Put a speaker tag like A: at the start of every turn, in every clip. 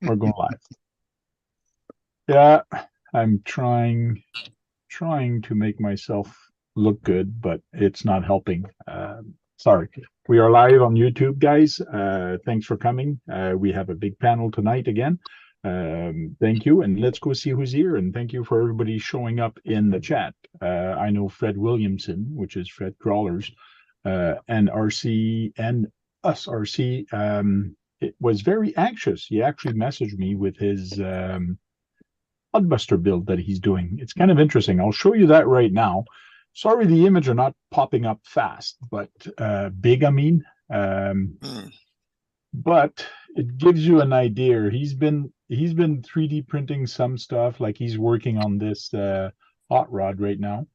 A: We're going live. Yeah, I'm trying to make myself look good, but it's not helping. Sorry. We are live on YouTube, guys. Thanks for coming. We have a big panel tonight again. Thank you, and let's go see who's here. And thank you for everybody showing up in the chat. I know Fred Williamson, which is Fred Crawlers, and RC and us, RC. It was very anxious. He actually messaged me with his Blockbuster build that he's doing. It's kind of interesting. I'll show you that right now. Sorry, the image are not popping up fast, but big, I mean. But it gives you an idea. He's been 3D printing some stuff, like he's working on this hot rod right now.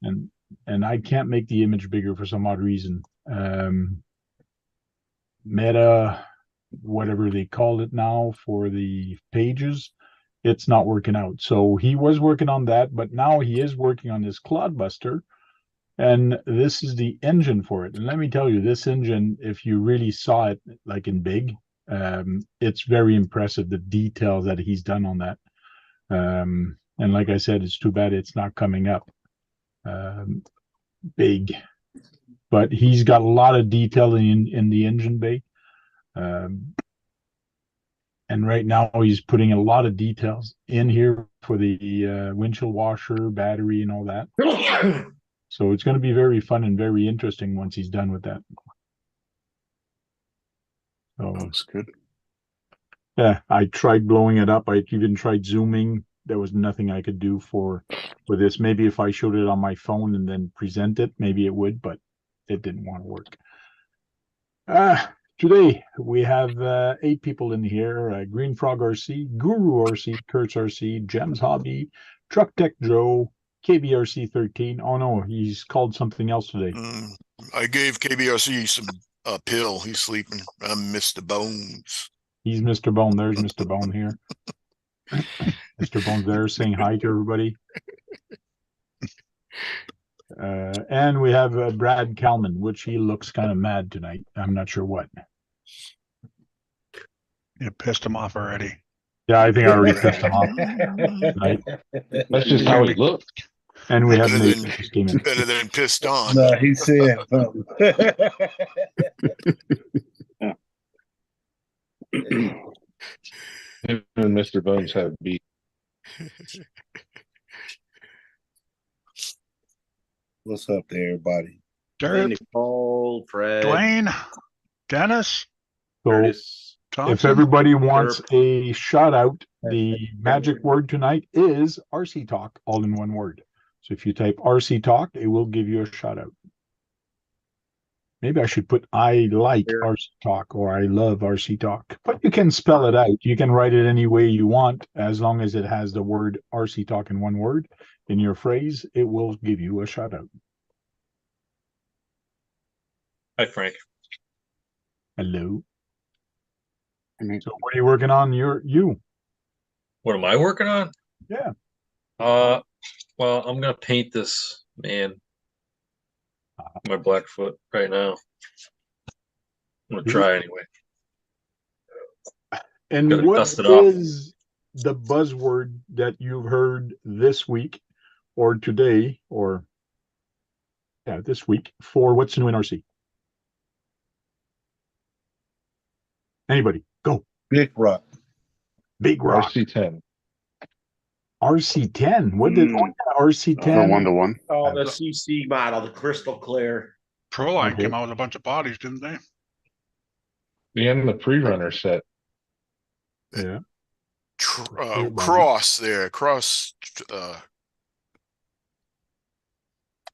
A: And I can't make the image bigger for some odd reason. Meta, whatever they call it now for the pages, it's not working out. So he was working on that, but now he is working on this Clodbuster, and this is the engine for it. And let me tell you, this engine, if you really saw it like in big, it's very impressive, the details that he's done on that. And like I said, it's too bad it's not coming up big, but he's got a lot of detail in the engine bay. And right now he's putting a lot of details in here for the windshield washer, battery, and all that. So it's going to be very fun and very interesting once he's done with that. So
B: looks good.
A: Yeah, I tried blowing it up. I even tried zooming. There was nothing I could do for this. Maybe if I showed it on my phone and then present it, maybe it would, but it didn't want to work. Today we have 8 people in here: Green Frog RC, Guru RC, Kurtz RC, Gems Hobby, Truck Tech Joe, KBRC 13. Oh no, he's called something else today.
B: I gave KBRC some pill. He's sleeping. I'm Mr. Bones.
A: He's Mr. Bone. There's Mr. Bone here. Mr. Bone's there saying hi to everybody. And we have Brad Kalman, which he looks kind of mad tonight. I'm not sure what.
C: You pissed him off already.
A: Yeah, I think I already pissed him off. Right?
D: That's just how he looked.
A: And we have
B: Better
A: Nate
B: than-
A: that just came in.
B: Better than pissed on.
E: No, he's saying something.
D: Him and Mr. Bones have beat.
E: What's up there, everybody?
C: Jared,
F: Nicole, Fred,
C: Dwayne, Dennis,
A: So
F: Curtis.
A: if
C: Thompson.
A: everybody wants a shout out, the magic word tonight is RC Talk, all in one word. So if you type RC Talk, it will give you a shout out. Maybe I should put I like RC Talk or I love RC Talk, but you can spell it out. You can write it any way you want, as long as it has the word RC Talk in one word in your phrase, it will give you a shout out.
F: Hi, Frank.
A: Hello. So what are you working on? You.
F: What am I working on?
A: Yeah.
F: Well, I'm gonna paint this man. My Blackfoot right now. I'm gonna try anyway.
A: And
F: Gotta
A: what
F: dust it off.
A: is the buzzword that you've heard this week or today or this week for what's new in RC? Anybody? Go.
E: Big Rock.
A: Big Rock.
D: RC10.
A: RC10. What did RC10?
B: The 1-to-1.
G: Oh, the CC model, the crystal clear.
C: Proline
A: Okay.
C: came out with a bunch of bodies, didn't they?
D: And the pre-runner set.
A: Yeah.
B: Cross there. Cross.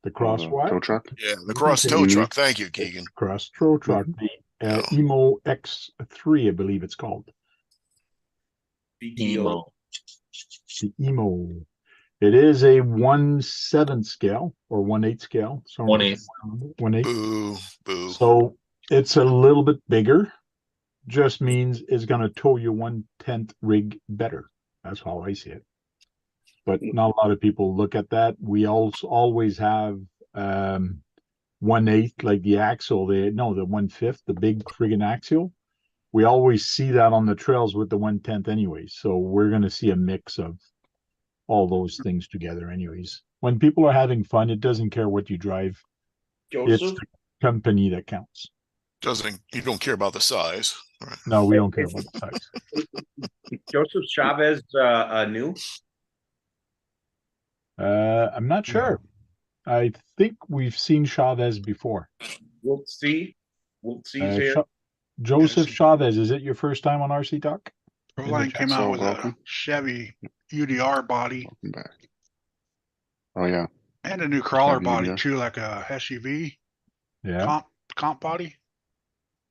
A: The cross what?
B: Tow truck? Yeah, the cross tow truck. Thank you, Keegan.
A: Cross tow truck. The Emo X3, I believe it's called.
F: Emo.
A: The Emo. It is a 1/7 scale or 1/8 scale. So
F: 1/8.
A: 1/8.
B: Boo, boo.
A: So it's a little bit bigger. Just means it's going to tow your 1/10 rig better. That's how I see it. But not a lot of people look at that. We also always have 1/8, like the axle. The 1/5, the big friggin' axial. we always see that on the trails with the 1/10 anyways. So we're going to see a mix of all those things together anyways. When people are having fun, it doesn't care what you drive. It's
G: Joseph,
A: the company that counts.
B: You don't care about the size. Right.
A: No, we don't care about the size.
G: Joseph Chavez, new.
A: I'm not sure. I think we've seen Chavez before.
G: We'll see. We'll see here.
A: Joseph Chavez, is it your first time on RC Talk?
C: Proline came out
H: So
C: with a
H: welcome.
C: Chevy UDR body
H: Welcome back. Oh yeah.
C: and a new crawler
H: Chevy
C: body
H: UDR.
C: too, like a SUV
A: Yeah.
C: comp body.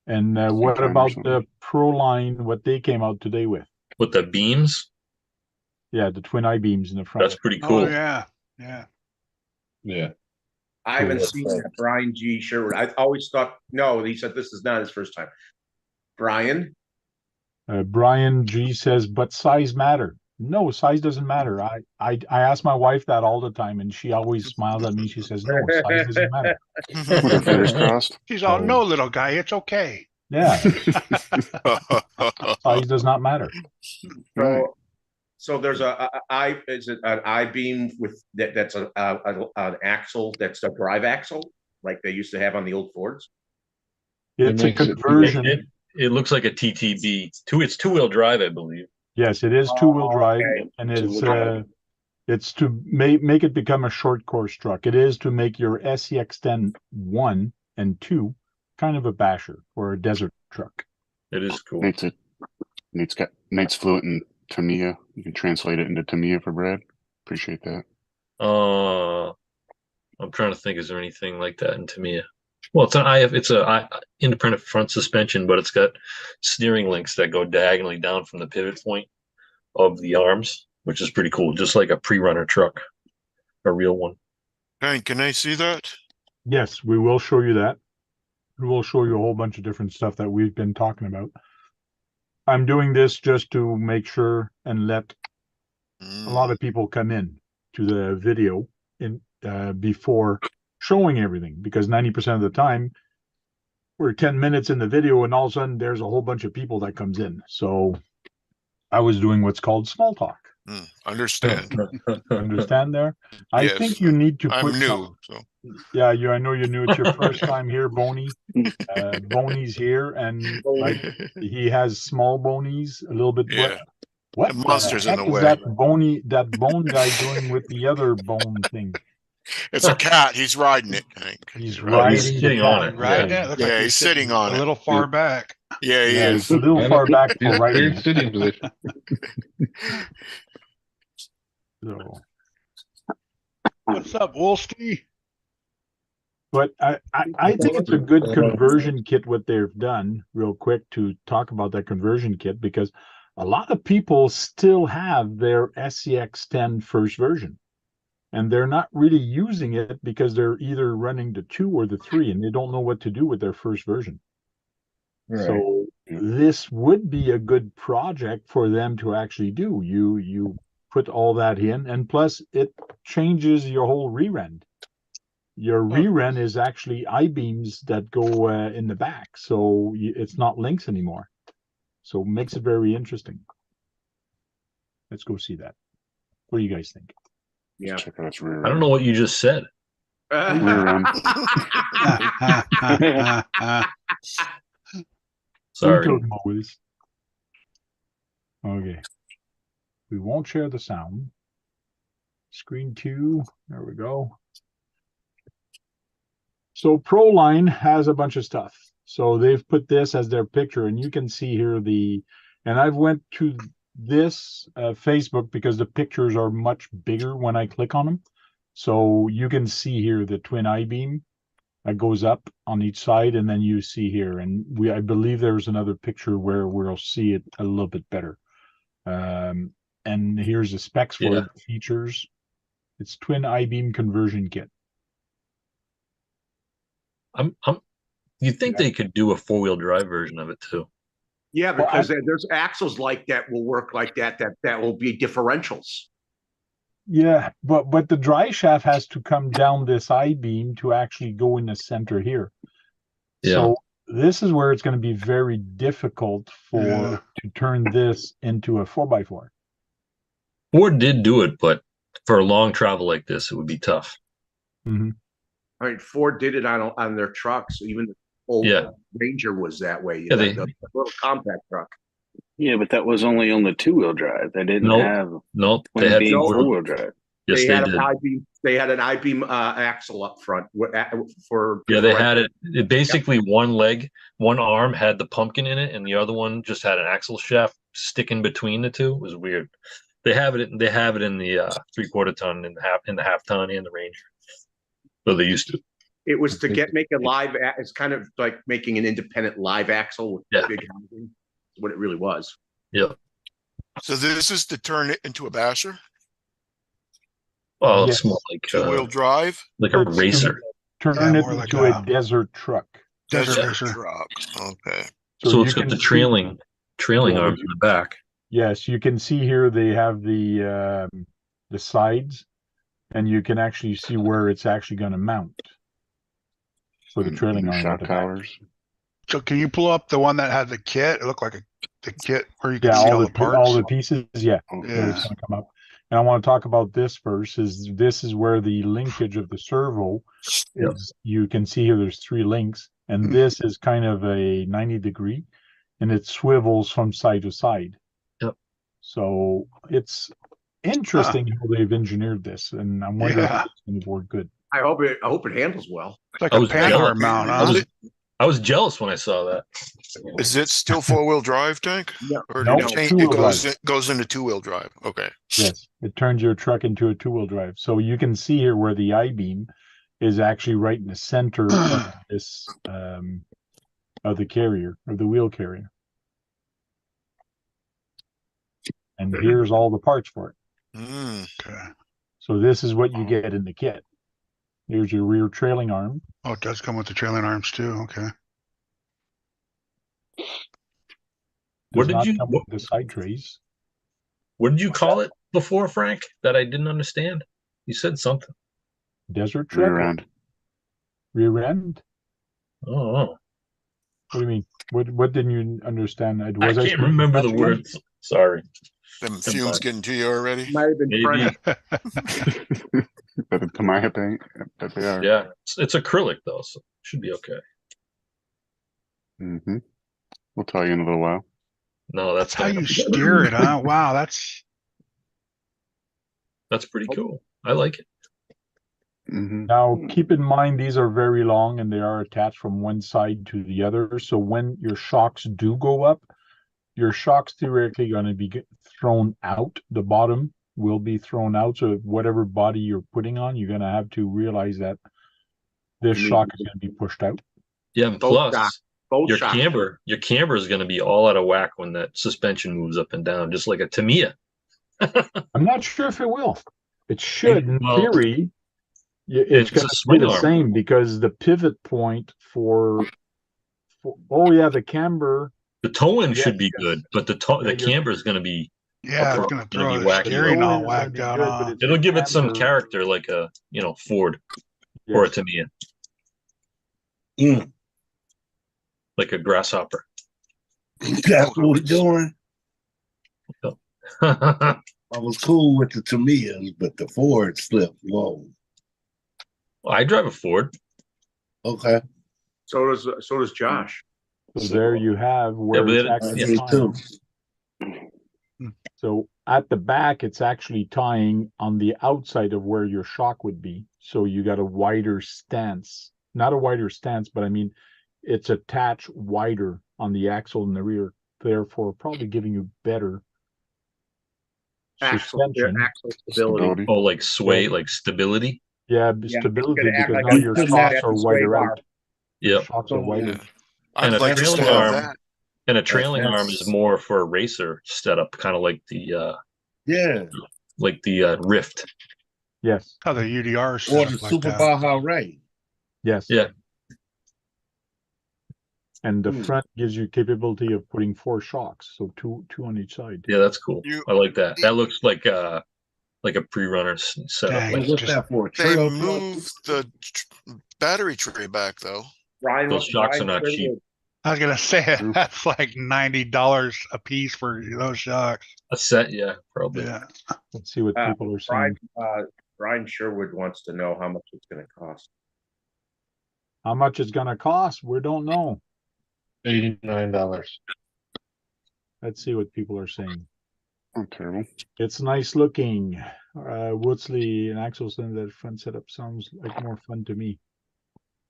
A: And
H: Think
A: what
H: I
A: about
H: understand.
A: the Proline, what they came out today with?
F: With the beams,
A: Yeah, the twin I-beams in the front.
F: that's pretty
C: Oh
F: cool.
C: yeah.
D: Yeah.
G: I haven't
F: Cool.
G: seen that Brian G. Sherwood. I always thought, no, he said this is not his first time. Brian,
A: Brian G says, but size matter. No, size doesn't matter. I ask my wife that all the time, and she always smiles at me. She says, no, size doesn't matter.
H: With our fingers crossed.
C: He's all,
A: So-
C: no, little guy, it's okay.
A: Yeah, size does not matter.
H: Right.
G: so there's is it an I-beam with that's an axle, that's a drive axle like they used to have on the old Fords?
A: It's a
D: makes it-
A: conversion.
F: It looks like a TTB. It's two-wheel drive, I believe.
A: Yes, it is two-wheel drive,
G: okay.
A: and
G: Two-wheel
A: it's to make it become a short course truck. It is to make your SCX-10 1 and 2 kind of a basher or a desert truck.
F: It is cool.
H: Nate's fluent in Tamiya. You can translate it into Tamiya for Brad. Appreciate that.
F: I'm trying to think. Is there anything like that in Tamiya? Well, it's a independent front suspension, but it's got steering links that go diagonally down from the pivot point of the arms, which is pretty cool. Just like a pre-runner truck, a real one.
B: Hank, can I see that?
A: Yes, we will show you that. We will show you a whole bunch of different stuff that we've been talking about. I'm doing this just to make sure and let a lot of people come in to the video before showing everything, because 90% of the time we're 10 minutes in the video and all of a sudden there's a whole bunch of people that comes in. So I was doing what's called small talk.
B: Understand.
A: Understand there? I
B: Yes,
A: think you need to
B: I'm
A: put
B: new, so
A: Yeah, I know you're new. It's your first time here, Boney. Boney's here, and like he has small bonies a little bit.
B: Yeah.
A: What
B: The monster's in
A: heck
B: the
A: is
B: way.
A: that bone guy doing with the other bone thing?
B: it's a cat. He's riding it, Hank.
A: He's
F: Oh,
A: riding
F: he's
A: the
F: sitting on
A: cat.
F: it.
C: Right?
F: Yeah.
C: It looks
B: Yeah,
C: like
B: he's sitting on
C: a
B: it.
C: little far back.
B: Yeah, he
A: Yeah,
B: is.
A: it's a little far back for
D: He's
A: riding.
D: cleared sitting position.
A: So,
C: What's up, Wolski?
A: but I think it's a good conversion kit what they've done. Real quick to talk about that conversion kit, because a lot of people still have their SCX-10 first version, and they're not really using it because they're either running the 2 or the 3, and they don't know what to do with their first version. So this would be a good project for them to actually do. You put all that in, and plus it changes your whole rear end. Your rear end is actually I-beams that go in the back, so it's not links anymore. So it makes it very interesting. Let's go see that. What do you guys think?
G: Yeah.
H: Check out its rear.
F: I don't know what you just said.
H: Rear end.
F: Sorry.
A: What are you talking about, Willis? Okay. We won't share the sound. Screen 2. There we go. So Proline has a bunch of stuff. So they've put this as their picture, and you can see here and I've went to this Facebook because the pictures are much bigger when I click on them. So you can see here the twin I-beam that goes up on each side, and then you see here, and I believe there's another picture where we'll see it a little bit better. And here's the specs for
F: Yeah.
A: it, features. It's twin I-beam conversion kit.
F: You think they could do a 4-wheel drive version of it too?
G: Yeah,
A: Well,
G: because there's axles like that will work like that will be differentials.
A: Yeah, but the dry shaft has to come down this I-beam to actually go in the center here.
F: Yeah.
A: So this is where it's going to be very difficult
C: Yeah.
A: to turn this into a 4x4.
F: Ford did do it, but for a long travel like this, it would be tough.
A: Mhm.
G: I mean, Ford did it on their trucks. Even the old
F: Yeah.
G: Ranger was that way.
F: Yeah,
G: the little compact truck.
H: Yeah, but that was only on the 2-wheel drive. They didn't
F: Nope.
H: have
F: Nope, they
H: twin
F: had
H: beam
G: no-
H: 4-wheel drive.
F: Yes,
G: they
F: they
G: had
F: did.
G: an I-beam. They had an I-beam axle up front for.
F: Yeah, they had it. It basically one leg, one arm had the pumpkin in it, and the other one just had an axle shaft sticking between the two. It was weird. They have it. They have it in the 3/4 ton, in the half ton, and the Ranger. So they used to.
G: It was to make a live. It's kind of like making an independent live axle with
F: Yeah.
G: big housing. What it really was.
F: Yeah.
B: So this is to turn it into a basher,
F: Well,
A: Yes.
F: it's more like
B: two-wheel drive,
F: a
A: It's to
F: racer.
A: Turn
C: Yeah,
A: it
C: more like
A: into a
C: a-
A: desert truck.
C: Desert
F: Yeah.
C: racer.
B: truck. Okay.
F: So
A: you
F: it's got
A: can
F: the
A: see-
F: trailing
A: Yeah.
F: arms in the back.
A: Yes, you can see here they have the sides, and you can actually see where it's actually going to mount for the
H: And
A: trailing arm at
H: shock
A: the back.
H: towers.
C: So can you pull up the one that had the kit? It looked like the kit where you can
A: Yeah,
C: see
A: all
C: all
A: the
C: the parts.
A: all the pieces. Yeah,
H: Oh,
C: Yeah.
A: where it's going to come up. And I want to talk about this first. This is where the linkage of the servo
F: Yep.
A: is. You can see here there's 3 links, and this is kind of a 90-degree, and it swivels from side to side.
F: Yep.
A: So it's interesting how they've engineered this, and I'm wondering
C: Yeah.
A: if it's going to work good.
G: I hope it handles well.
C: It's like
F: I
C: a
F: was
C: pan
F: jealous.
C: arm mount,
F: I
C: huh?
F: was I was jealous when I saw that.
B: Is it still 4-wheel drive, Tank?
G: No.
B: Or
A: No,
B: did it change?
A: two-wheel
B: It goes
A: drive.
B: goes into two-wheel drive. Okay.
A: Yes, it turns your truck into a 2-wheel drive. So you can see here where the I-beam is actually right in the center of this of the carrier, of the wheel carrier. And here's all the parts for it.
B: Mm.
C: Okay.
A: So this is what you get in the kit. Here's your rear trailing arm.
C: Oh, it does come with the trailing arms too. Okay.
F: What
A: Does
F: did
A: not
F: you
A: come with the side trays.
F: what did you call it before, Frank? That I didn't understand. You said something.
A: Desert truck.
H: Rear end.
A: Rear end.
F: Oh,
A: What do you mean? What didn't you understand?
F: I
A: Was
F: can't remember the words. Sorry.
B: Them fumes getting to you already?
G: Might have been
F: Maybe.
G: French.
H: But the Tamiya paint, that they are.
F: Yeah, it's acrylic though, so it should be okay.
H: Mm-hmm. We'll tell you in a little while.
F: No,
C: That's how you steer it, huh? Wow, that's
F: pretty cool. I like it.
H: Mm-hmm.
A: Now, keep in mind, these are very long and they are attached from one side to the other. So when your shocks do go up, your shocks theoretically going to be thrown out. The bottom will be thrown out. So whatever body you're putting on, you're going to have to realize that this shock is going to be pushed out.
F: Yeah, and
G: Both
F: plus
G: shocks. Both
F: your
G: shocks.
F: camber is going to be all out of whack when that suspension moves up and down, just like a Tamiya.
A: I'm not sure if it will. It should, in
F: Well,
A: theory.
F: it's
A: It's going
F: a
A: to
F: swing
A: be the
F: arm.
A: same because the pivot point for oh yeah, the camber.
F: The towing
A: Yes,
F: should be
A: yes.
F: good, but the
A: Yeah, you're-
F: camber is going to be.
C: yeah, it's
F: It's
C: gonna
F: gonna
C: throw
F: be
C: the
F: wacky.
C: steering
A: Towing
C: all
A: is gonna
C: whacked
A: be
C: out,
A: good,
C: huh?
A: but it's
F: It'll
A: your
F: give it some
A: camber.
F: character, like a Ford or a
A: Yes.
F: Tamiya,
E: Mm.
F: like a grasshopper.
E: That's what we're doing.
F: I
E: I was cool with the Tamiyas, but the Ford slipped. Whoa.
F: drive a Ford.
E: Okay.
G: So does Josh.
A: So there you have where
F: but
A: it's
F: it-
E: I
A: actually
E: do
A: tying.
E: too.
A: So at the back, it's actually tying on the outside of where your shock would be. So you got a wider stance, not a wider stance, but I mean, it's attached wider on the axle in the rear, therefore probably giving you better suspension.
G: Axle stability.
H: Stability.
F: Oh, like sway, like stability.
A: Yeah,
G: Yeah,
A: stability
G: it's gonna act
A: because
G: like
A: now
G: a-
A: your
G: it's
A: shocks
G: at
A: are
G: the sway
A: wider
G: bar.
A: out. Your
F: Yep.
A: shocks are wider.
B: Yeah. I'd
F: And a
B: like to
F: trailing
B: still have
F: arm.
B: that.
F: And a trailing
E: That's-
F: arm is more for a racer setup, kind of like the
E: Yeah.
F: Rift.
A: Yes,
C: How the UDRs
E: Or
C: set
E: the
C: up like
E: Super
C: that.
E: Baja Ray.
A: yes.
F: Yeah.
A: And the
E: Hmm.
A: front gives you capability of putting 4 shocks, so two on each side.
F: Yeah, that's cool.
B: You-
F: I like that. That looks like a pre-runner setup.
C: Dang.
E: So
F: Like
E: what's
C: Just-
E: that for?
B: They
E: Trail
B: moved the battery tray back though.
G: Ryan,
F: Those shocks are
G: Ryan
F: not
G: said
F: cheap.
C: I was gonna say
H: True.
C: that's like $90 a piece for those shocks.
F: A set, yeah, probably.
C: Yeah.
A: Let's see what people are
G: Brian,
A: saying.
G: Brian Sherwood wants to know how much it's gonna cost.
A: How much it's gonna cost? We don't know.
D: $89.
A: Let's see what people are saying.
H: Not terrible.
A: It's nice looking. Woodsley and Axel saying that front setup sounds like more fun to me.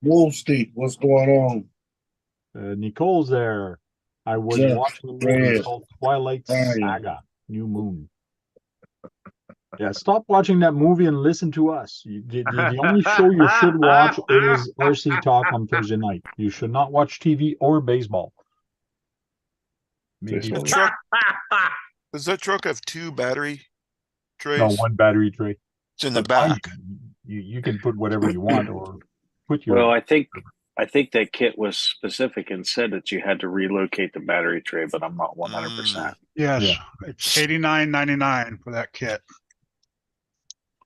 E: Wolfsteak, what's going on?
A: Nicole's there. I was
E: Jeff,
A: watching the movie. It's
E: Fred,
A: called Twilight
E: Brian.
A: Saga, New Moon. Yeah, stop watching that movie and listen to us. The only show you should watch is RC Talk on Thursday night. You should not watch TV or baseball. Maybe
H: Baseball.
B: The truck, does that truck have 2 battery trays?
A: no one battery tray.
B: It's in the
A: But mind
B: back.
A: you can put whatever you want or put your.
I: Well, I think that kit was specific and said that you had to relocate the battery tray, but I'm not 100%.
C: Yes,
A: Yeah.
C: it's $89.99 for that kit.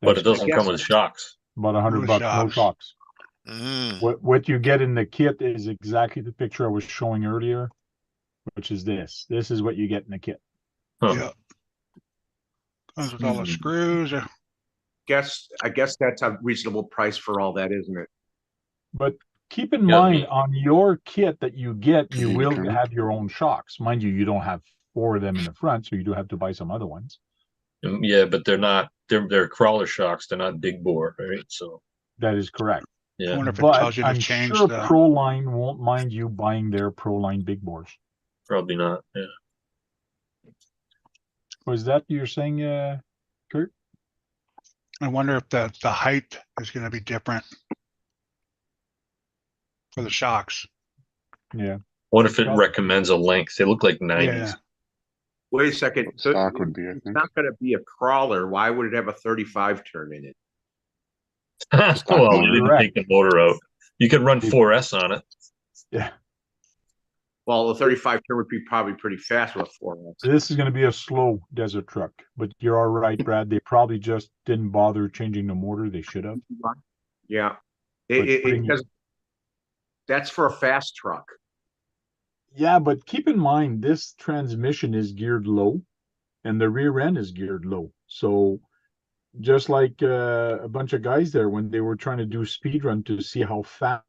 F: But it
A: That's
F: doesn't come with shocks.
A: about $100, no
C: shocks.
A: shocks.
B: Mm.
A: What you get in the kit is exactly the picture I was showing earlier, which is this. This is what you get in the kit.
F: Huh.
C: Yeah. Comes with all the screws.
G: I guess that's a reasonable price for all that, isn't it?
A: But keep in
F: Yeah,
A: mind,
F: me.
A: on your kit that you get, you will
H: Okay.
A: have your own shocks. Mind you, you don't have 4 of them in the front, so you do have to buy some other ones.
F: Yeah, but they're not. They're crawler shocks. They're not big bore, right? So
A: That is correct.
C: I
F: yeah,
C: wonder if it
A: But
C: tells you to
A: I'm
C: change
A: sure
C: the.
A: Proline won't mind you buying their Proline big bores.
F: probably not. Yeah.
A: Was that you're saying, Kurt?
C: I wonder if the height is going to be different for the shocks.
A: Yeah.
F: What if it
A: Well-
F: recommends a length? They look like 90s.
C: Yeah.
G: Wait a second. So
H: Stock would be, I
G: it's
H: think.
G: not gonna be a crawler. Why would it have a 35 turn in it?
F: Well,
H: motor.
F: you didn't
A: Correct.
F: take the motor out. You could run 4S on it.
A: Yeah.
G: Well, the 35 turn would be probably pretty fast with a 4X.
A: This is going to be a slow desert truck, but you're all right, Brad. They probably just didn't bother changing the motor. They should have.
G: Yeah.
A: But putting-
G: Because that's for a fast truck.
A: Yeah, but keep in mind, this transmission is geared low and the rear end is geared low. So just like a bunch of guys there, when they were trying to do speed run to see how fast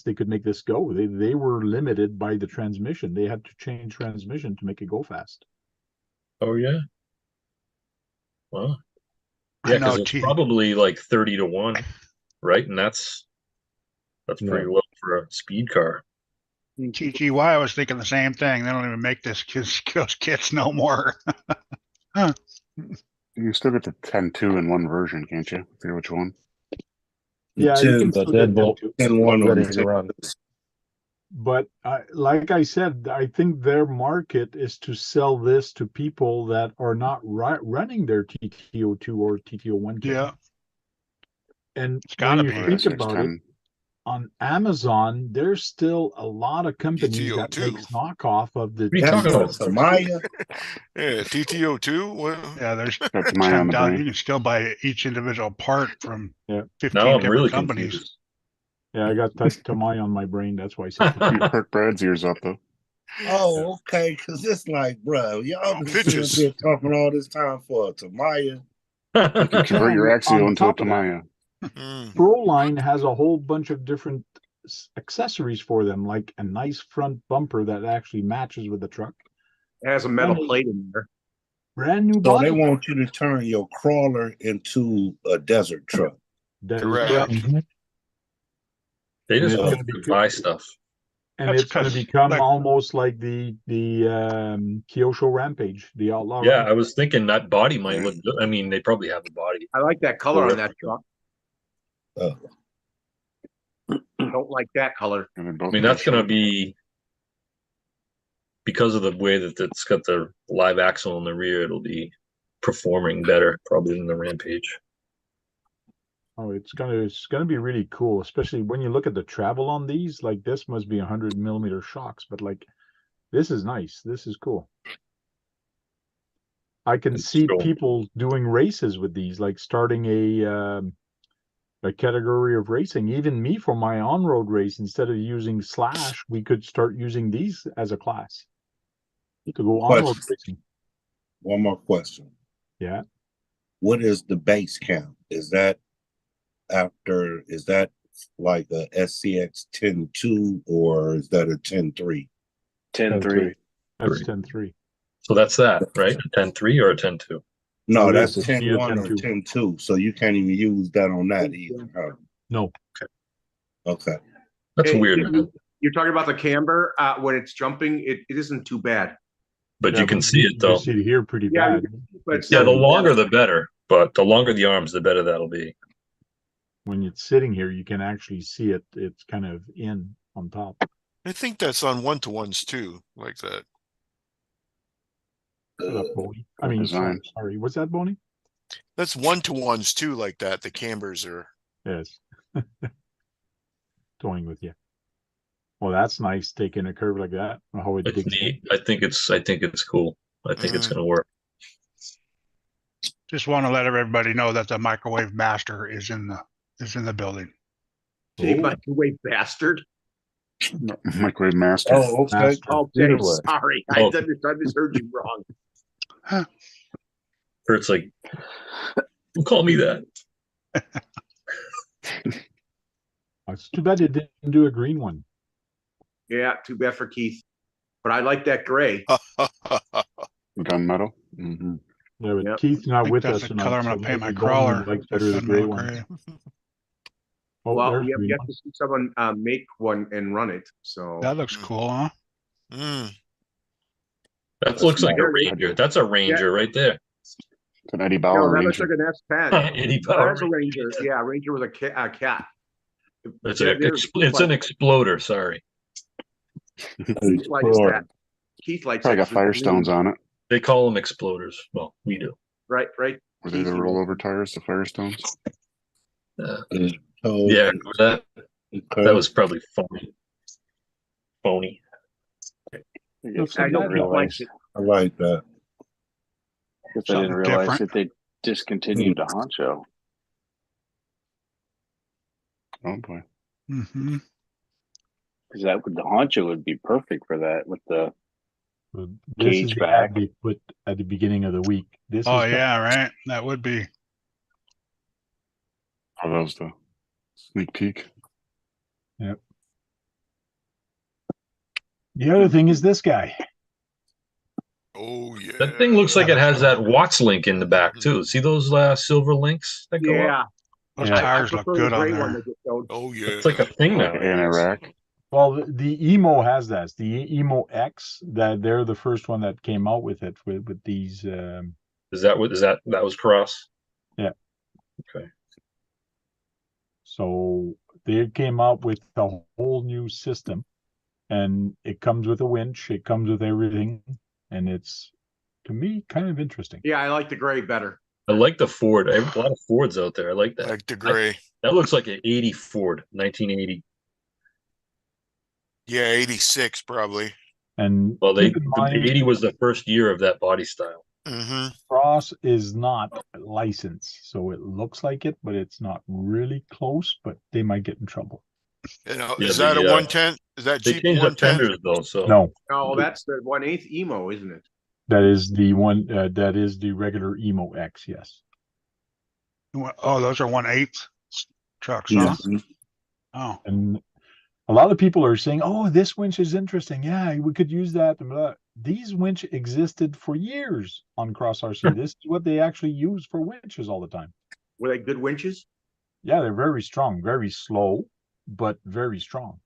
A: they could make this go, they were limited by the transmission. They had to change transmission to make it go fast.
F: Oh yeah. Well,
C: I
F: yeah,
C: know
F: because it's
C: T-
F: probably like 30-1, right? And that's pretty low for a speed car.
C: TGY, I was thinking the same thing. They don't even make those kits no more.
H: You can still get the 10-2 in one version, can't you? I forget which one.
A: Yeah, you can
D: the
A: still get them
D: deadbolt.
A: too.
E: And one on
D: Ready to run.
A: But like I said, I think their market is to sell this to people that are not running their TTO2 or TTO1 kit.
C: Yeah.
A: And
C: It's gotta
A: when you
C: be.
A: think about it, on Amazon, there's still a lot of companies that
B: TTO2.
A: makes knockoff of the.
F: What are you talking about?
E: Tamaya.
B: Yeah, TTO2. What?
C: Yeah, there's
H: Got to my on the
C: 10,000. You
H: brain.
C: can still buy each individual part from
A: Yeah.
C: 15
F: Now I'm
C: different
F: really
C: companies.
F: confused.
A: Yeah, I got Tamai on my brain. That's why I said.
H: You perk Brad's ears up though.
E: Oh, okay. Because it's like, bro, y'all been sitting
B: Bitches.
E: here talking all this time for a Tamaya.
H: You can convert your Axio
A: On
H: into a
A: top of that,
H: Tamiya.
B: Mm.
A: Proline has a whole bunch of different accessories for them, like a nice front bumper that actually matches with the truck.
G: It has a metal
A: And-
G: plate in there.
A: Brand new
E: So
A: body.
E: they want you to turn your crawler into a desert truck.
A: That is
B: Correct.
F: They just
A: Yeah.
F: want to buy stuff.
A: And
C: That's
A: it's going to
C: 'cause,
A: become
C: like-
A: almost like the Kyosho Rampage, the Outlaw.
F: Yeah,
A: Rampage.
F: I was thinking that body might look good. I mean, they probably have a body.
G: I like that color
F: Or-
G: on that truck.
E: Oh.
G: Don't like that color.
H: And they're
F: I
H: both
F: mean, that's going to be because of the way that it's got the live axle in the rear. It'll be performing better probably than the Rampage.
A: Oh, it's gonna be really cool, especially when you look at the travel on these. Like this must be 100mm shocks, but like this is nice. This is cool. I can
F: It's
A: see
F: cool.
A: people doing races with these, like starting a category of racing. Even me for my on-road race, instead of using slash, we could start using these as a class to go on-road racing.
E: One more question.
A: Yeah.
E: What is the base count? Is that like a SCX 10.2 or is that a 10.3?
I: 10-3.
A: That's 10.3.
F: So that's that, right? A 10-3 or a 10-2?
E: No,
A: Oh,
E: that's
A: yes, it's
E: 10.1 or
A: 10.2.
E: 10.2. So you can't even use that on that either. Huh?
A: No.
E: Okay.
F: That's
G: Hey,
F: weird, man.
G: You're talking about the camber. When it's jumping, it isn't too bad.
F: But
A: Yeah,
F: you can see it though.
A: You see it here pretty
G: Yeah,
A: bad.
G: but it's
F: Yeah,
G: not
F: the
G: too
F: longer
G: bad.
F: the better. But the longer the arms, the better that'll be.
A: When it's sitting here, you can actually see it. It's kind of in on top.
B: I think that's on 1-to-1s too, like that.
A: Shut up, Boney. I
H: Good
A: mean,
H: design.
A: sorry. What's that, Boney?
B: That's 1-to-1s too, like that. The cambers are.
A: Yes. Toying with you. Well, that's nice taking a curve like that. How it
F: It's
A: digs in.
F: neat. I think it's cool. I think it's gonna work.
C: Just want to let everybody know that the microwave master is in the building.
G: Hey,
A: Oh.
G: microwave bastard.
H: No, Microwave master.
E: Oh, okay.
A: Master.
G: Okay,
E: Either way.
G: sorry.
F: Oh.
G: I misheard you wrong.
F: Kurt's like, don't call me that.
A: It's too bad they didn't do a green one.
G: Yeah, too bad for Keith. But I like that gray.
H: Gunmetal. Mm-hmm.
A: Yeah, but
G: Yep.
A: Keith's
C: I
A: not
C: think
A: with
C: that's
A: us
C: the
A: tonight.
C: color I'm gonna
A: so
C: paint my
A: maybe Boney
C: crawler.
A: likes better the
C: Gunmetal
A: gray one.
C: gray.
A: Oh,
G: Well,
A: there's
G: we have
A: green
G: yet
A: one.
G: to see someone make one and run it. So
C: That looks cool, huh?
B: Mm.
F: That looks like a
G: There-
F: Ranger. That's a Ranger right there.
H: It's an Eddie
G: no,
H: Bauer
G: that looks
H: Ranger.
G: like an S10.
F: Eddie
G: Oh,
F: Power.
G: that's a Ranger. Yeah, Ranger with a cat.
F: It's
G: Yeah,
F: a
G: there's-
F: it's an exploder. Sorry,
G: Keith likes that. Keith likes
H: Probably
G: that.
H: got Firestones on it.
F: they call them exploders. Well, we do.
G: Right.
H: Were they the
G: Keith,
H: rollover tires, the Firestones?
E: Oh,
F: Yeah, that
E: okay.
F: was probably phony.
A: Looks
G: I
A: like
G: know
A: that,
G: Keith
A: though.
G: likes it.
E: I like that.
I: Guess I didn't
C: Something
I: realize
C: different.
I: that they discontinued the honcho.
H: Oh boy.
C: Mm-hmm.
I: Because the honcho would be perfect for that with the
A: This
I: Cage
A: is the ad
I: back.
A: they put at the beginning of the week. This
C: Oh
A: is
C: yeah, right. That would be.
H: Oh, that was the sneak peek.
A: The other thing is this guy.
B: Oh yeah.
F: That thing looks like it has that Watts link in the back too. See those silver links that go up?
G: Yeah.
C: Those
A: Yeah.
C: tires
G: I
C: look
G: prefer the
C: good on
G: gray one
C: there.
G: that just don't-
B: Oh yeah.
F: It's like a thing now.
H: Like an Iraq.
A: Well, the Emo has that. It's the Emo X. That they're the first one that came out with it with these.
F: Is that what that was cross?
A: Yeah.
F: Okay.
A: So they came up with a whole new system, and it comes with a winch. It comes with everything, and it's, to me, kind of interesting.
G: Yeah, I like the gray better.
F: I like the Ford. I have a lot of Fords out there. I like that.
B: Like the gray.
F: That looks like an 80 Ford, 1980.
B: Yeah, 86 probably.
A: And
F: Well,
A: keep in
F: the
A: mind,
F: 80 was the first year of that body style.
B: Mm-hmm.
A: Cross is not licensed, so it looks like it, but it's not really close. But they might get in trouble.
B: You know,
F: Yeah,
B: is that a
F: the,
B: 110? Is that
F: They
B: Jeep
F: changed the
B: 110?
F: fenders though, so
A: No,
G: Oh, that's the 1/8 emo, isn't it?
A: that is the one. That is the regular Emo X. Yes.
C: Oh, those are 1/8 trucks, huh?
E: Yes.
C: Oh,
A: And a lot of people are saying, "Oh, this winch is interesting. Yeah, we could use that." These winch existed for years on Cross RC. This is what they actually use for winches all the time.
G: Were they good winches?
A: Yeah, they're very strong, very slow, but very strong.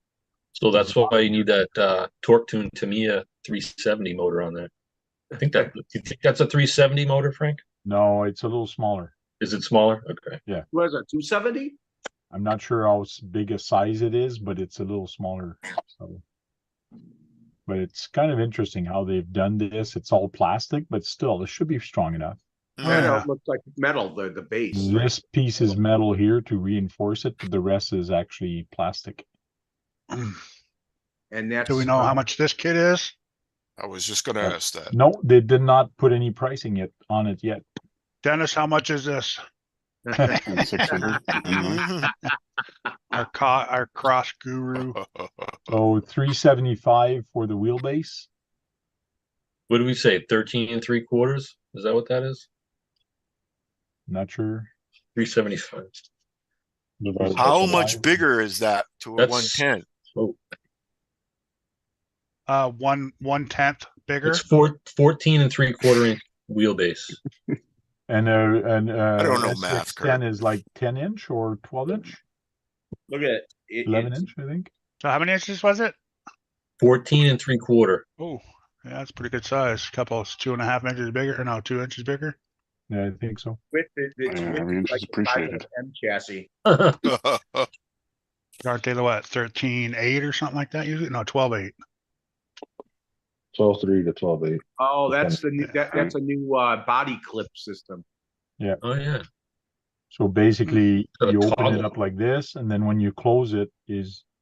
F: that's why you need that torque tune Tamiya 370 motor on there. I think that you think that's a 370 motor, Frank?
A: No, it's a little smaller.
F: Is it smaller? Okay.
G: What is it, 270?
A: I'm not sure how big a size it is, but it's a little smaller. So, but it's kind of interesting how they've done this. It's all plastic, but still, it should be strong enough.
C: Oh,
G: I know
C: yeah.
G: it looks like metal, the base. Right?
A: This piece is metal here to reinforce it, but the rest is actually plastic.
G: And that's
C: do we know how much this kit is?
B: I was just gonna ask that.
A: No, they did not put any pricing on it yet.
C: Dennis, how much is this?
H: And 600 anyway.
C: Our cross guru.
A: So 375 for the wheelbase.
F: What do we say? 13 3/4? Is that what that is?
A: Not sure.
F: 375.
D: Divided by
B: How
D: 12.
B: much bigger is that to a
F: That's
B: 110?
F: oh,
C: 1/10 bigger.
F: it's 14 3/4 inch wheelbase.
A: And
B: I don't know
A: SCX
B: math,
A: 10
B: Kurt.
A: is like 10-inch or 12-inch,
G: Look at it.
A: 11-inch, I think.
C: So how many inches was it?
F: 14 3/4.
C: Oh, yeah, that's pretty good size. Couple 2.5 inches bigger. Or no, 2 inches bigger.
A: Yeah, I think so.
G: Width, it's
H: Yeah,
G: width
H: every
G: is
H: inch
G: like
H: is
G: the size of
H: appreciated.
G: an M chassis.
C: Aren't they the what? 13.8 or something like that usually? No, 12.8.
D: 12.3 to 12.8.
G: Oh, that's the new,
C: Yeah.
G: that's a new body clip system.
F: Oh yeah.
A: So basically,
F: Got a
A: you open it
F: toggle.
A: up like this, and then when you close it,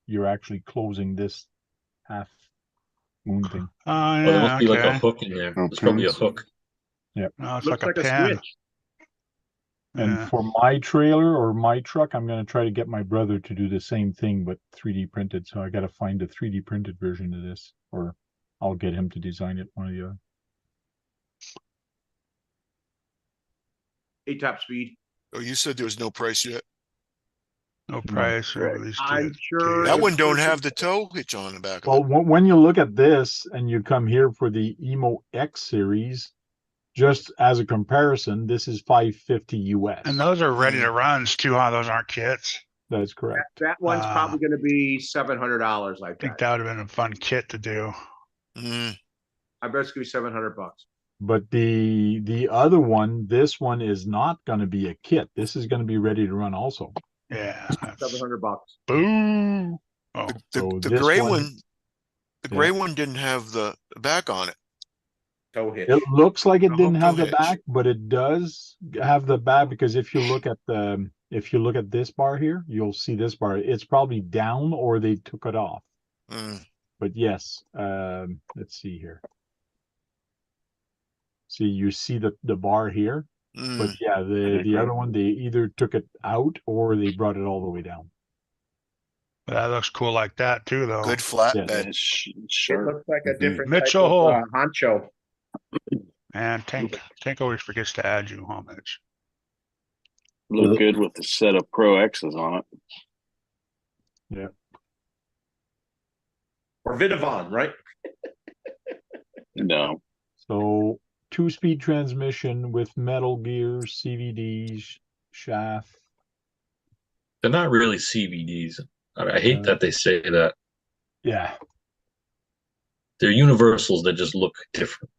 A: you're actually closing this half moon thing.
C: Oh
F: Oh, there
C: yeah,
F: must be like a
C: okay.
F: hook in there.
H: Oh,
F: There's probably a
H: pins.
F: hook.
C: No, it's
G: Looks
C: like
G: like
C: a
G: a
C: pin.
G: switch.
A: And
C: Yeah.
A: for my trailer or my truck, I'm going to try to get my brother to do the same thing, but 3D printed. So I got to find a 3D printed version of this, or I'll get him to design it, one or the other.
G: 8 top speed.
B: Oh, you said there was no price yet.
C: No price or release
G: I'm
C: date.
G: sure
B: That
G: if
B: one don't
G: person-
B: have the tow hitch on the back of
A: Well,
B: it.
A: when you look at this and you come here for the Emo X series, just as a comparison, this is $550 US.
C: And those are ready to runs too, huh? Those aren't kits.
A: That is correct.
G: That one's probably going to be $700. I
C: I think
G: think.
C: that would have been a fun kit to do.
B: Mm,
G: I bet it's going to be $700.
A: But the other one, this one is not going to be a kit. This is going to be ready to run also.
C: Yeah. that's-
G: $700.
C: Boo. Oh,
A: So
B: the
A: this
B: gray
A: one-
B: one, the
A: Yeah.
B: gray one didn't have the back on it.
G: Tow hitch.
A: It looks like it
B: A
A: didn't
B: hook
A: have
B: tow
A: the
B: hitch.
A: back, but it does have the back, because if you look at this bar here, you'll see this bar. It's probably down or they took it off.
B: Mm,
A: But yes, let's see here. See, you see the bar here, but
B: mm.
A: yeah, the
H: Okay.
A: other one, they either took it out or they brought it all the way down.
C: that looks cool like that too, though.
B: Good
A: Yeah.
B: flatbed.
C: It's
G: It
C: sharp.
G: looks like a
H: Mhm.
G: different
C: Mitchell.
G: type of, honcho.
C: And Tank always forgets to add you, huh, Mitch?
I: Look good with the set of Pro X's on it.
G: Or Vidavon, right?
I: No.
A: So 2-speed transmission with metal gears, CVDs, shaft.
F: They're not really CVDs. I hate that they say that.
A: Yeah.
F: They're universals that just look different.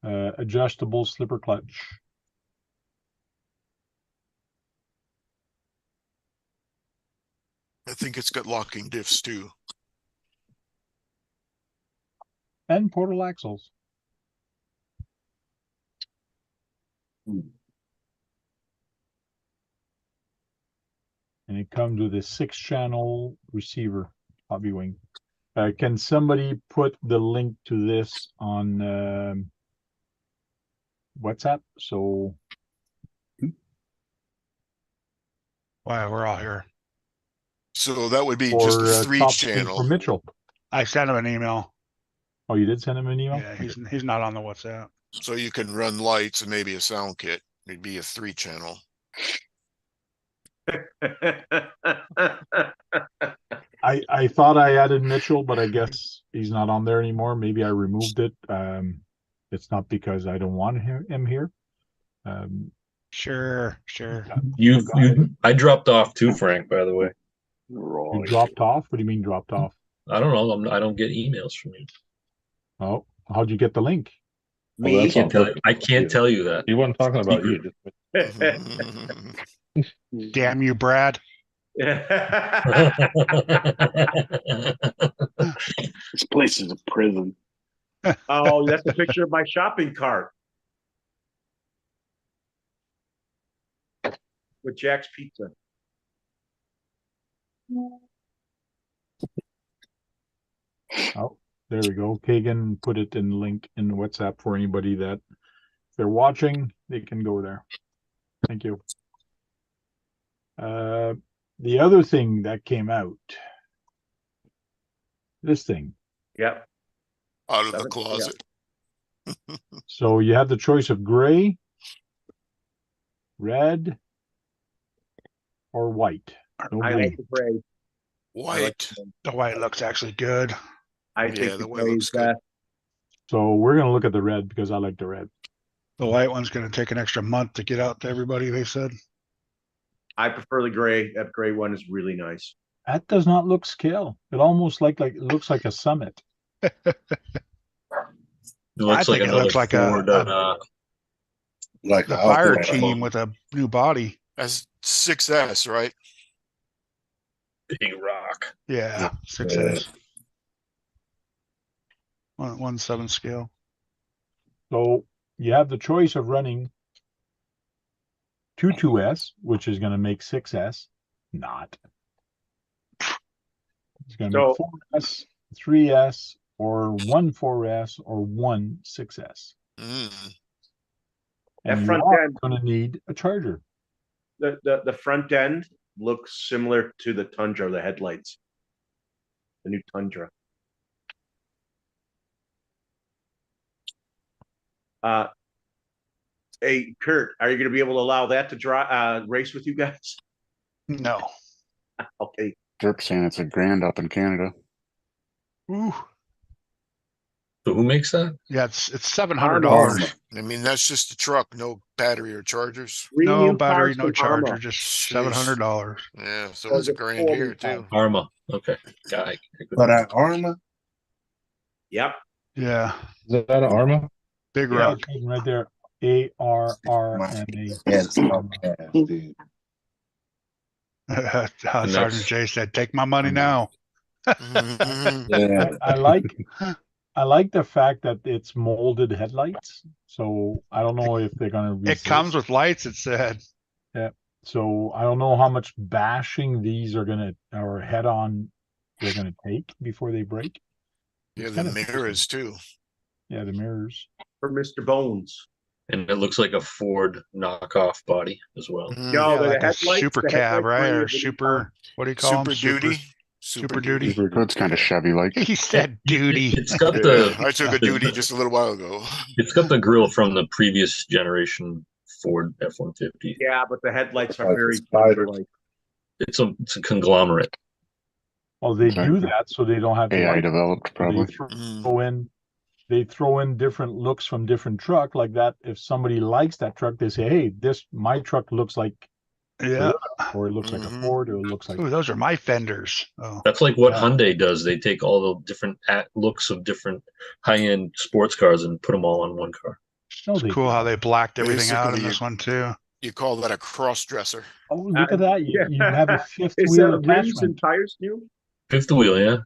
A: Adjustable slipper clutch.
B: I think it's got locking diffs too.
A: And portal axles. And it comes with a 6-channel receiver, hobby wing. Can somebody put the link to this on WhatsApp? So
C: Wow, we're all here.
B: So that would be
A: for
B: just a three
A: top speed for
B: channel.
A: Mitchell.
C: I sent him an email.
A: Oh, you did send him an email?
C: Yeah, he's not on the WhatsApp.
B: So you can run lights and maybe a sound kit. It'd be a 3 channel.
A: I thought I added Mitchell, but I guess he's not on there anymore. Maybe I removed it. It's not because I don't want him here.
C: Sure.
F: I dropped off too, Frank, by the way.
A: You dropped off? What do you mean dropped off?
F: I don't know. I don't get emails from you.
A: Oh, how'd you get the link?
F: I
D: Well, that's
F: can't
D: on
F: tell you.
D: purpose.
F: I can't tell you that.
D: He wasn't talking about you.
F: Secret.
D: Just
C: Damn you, Brad.
I: This place is a prison.
G: Oh, that's a picture of my shopping cart. With Jack's Pizza.
A: Oh, there we go. Kagan put it in link in WhatsApp for anybody that they're watching, they can go there. Thank you. The other thing that came out, this thing.
G: Yep.
B: Out of the
G: Yeah.
B: closet.
A: So you have the choice of gray, red, or white. No
G: I
A: blue.
G: like the gray.
B: White.
C: The white looks actually good.
G: I
B: Yeah,
G: think
B: the
G: the
B: way
G: gray
B: looks
G: is
B: good.
G: best.
A: So we're gonna look at the red because I like the red.
C: The white one's gonna take an extra month to get out to everybody, they said.
G: I prefer the gray. That gray one is really nice.
A: That does not look scale. It almost like it looks like a Summit.
F: It looks like
C: think it
F: another
C: looks like
F: Ford.
E: Like
C: The
E: an
C: fire
E: Alpha
C: team with a new body.
B: That's 6S, right?
F: Big rock.
C: Yeah, 6S. 1/7 scale.
A: So you have the choice of running 2S, which is going to make 6S. Not. It's going to make 4S, 3S, or 1 4S, or 1 6S.
B: Mm.
A: And
G: That
A: you
G: front
A: are
G: end,
A: going to need a charger.
G: the front end looks similar to the Tundra, the headlights. The new Tundra. Hey, Kurt, are you going to be able to allow that to race with you guys?
C: No.
G: Okay.
H: Jerk saying it's a grand up in Canada.
C: Ooh.
F: So who makes that?
C: Yeah, it's $700.
E: Arma.
B: I mean, that's just the truck, no battery or chargers.
G: Three
C: No
G: new
C: battery,
G: cars
C: no
G: from
C: charger,
G: Arma.
C: just
B: Jeez.
C: $700.
B: Yeah, so
G: Those
B: it's a
G: are
B: grand
G: 40
B: here too.
F: Arma. Okay. Guy.
E: But at Arma,
G: Yep.
C: Yeah,
D: Is that an Arma?
C: big
G: Yeah.
C: rock.
A: Right there. ARRMA.
E: it's okay, dude.
C: Sergeant
F: that's-
C: J said, "Take my money now."
B: Mhm.
E: Yeah.
A: I like the fact that it's molded headlights. So I don't know if they're going to
C: It comes with lights, it said.
A: So I don't know how much bashing these are going to, or head on they're going to take before they break.
B: Yeah,
A: It's
B: the
A: kind of
B: mirrors too.
A: Yeah, the mirrors.
G: For Mr. Bones.
F: And it looks like a Ford knockoff body as well.
B: Mhm.
G: No,
C: Yeah,
G: the
C: like a
G: headlights-
C: super
G: the
C: cab,
G: headlights
C: right?
G: bring
C: Or
G: it to the
C: super, what do you call
B: Super
C: them?
B: duty.
C: Super duty.
H: So it's kind of Chevy like.
C: He said duty.
F: It's got
B: Yeah,
F: the
B: I took a duty just a little while ago.
F: it's got the grill from the previous generation Ford F-150.
G: Yeah, but the headlights are
E: Like
G: very
E: the spiders.
G: like
F: It's a conglomerate.
A: Well, they
H: Okay.
A: do that so they don't have to
H: AI
A: like
H: developed, probably.
B: Mm.
A: they throw in different looks from different truck like that. If somebody likes that truck, they say, "Hey, my truck looks like,"
C: Yeah.
A: or it looks like a
B: Mhm.
A: Ford, or it looks like.
C: Ooh, those are my fenders. Oh,
F: That's like what
A: Yeah.
F: Hyundai does. They take all the different looks of different high-end sports cars and put them all on one car.
A: No,
C: it's
A: they
C: cool how they blacked everything out in
B: Basically,
C: this one too.
B: You call that a cross dresser.
A: Oh, look at that! You,
G: yeah.
A: you have a fifth
G: Is
A: wheel
G: that rims
A: attachment.
G: and tires new?
F: Fifth wheel, yeah.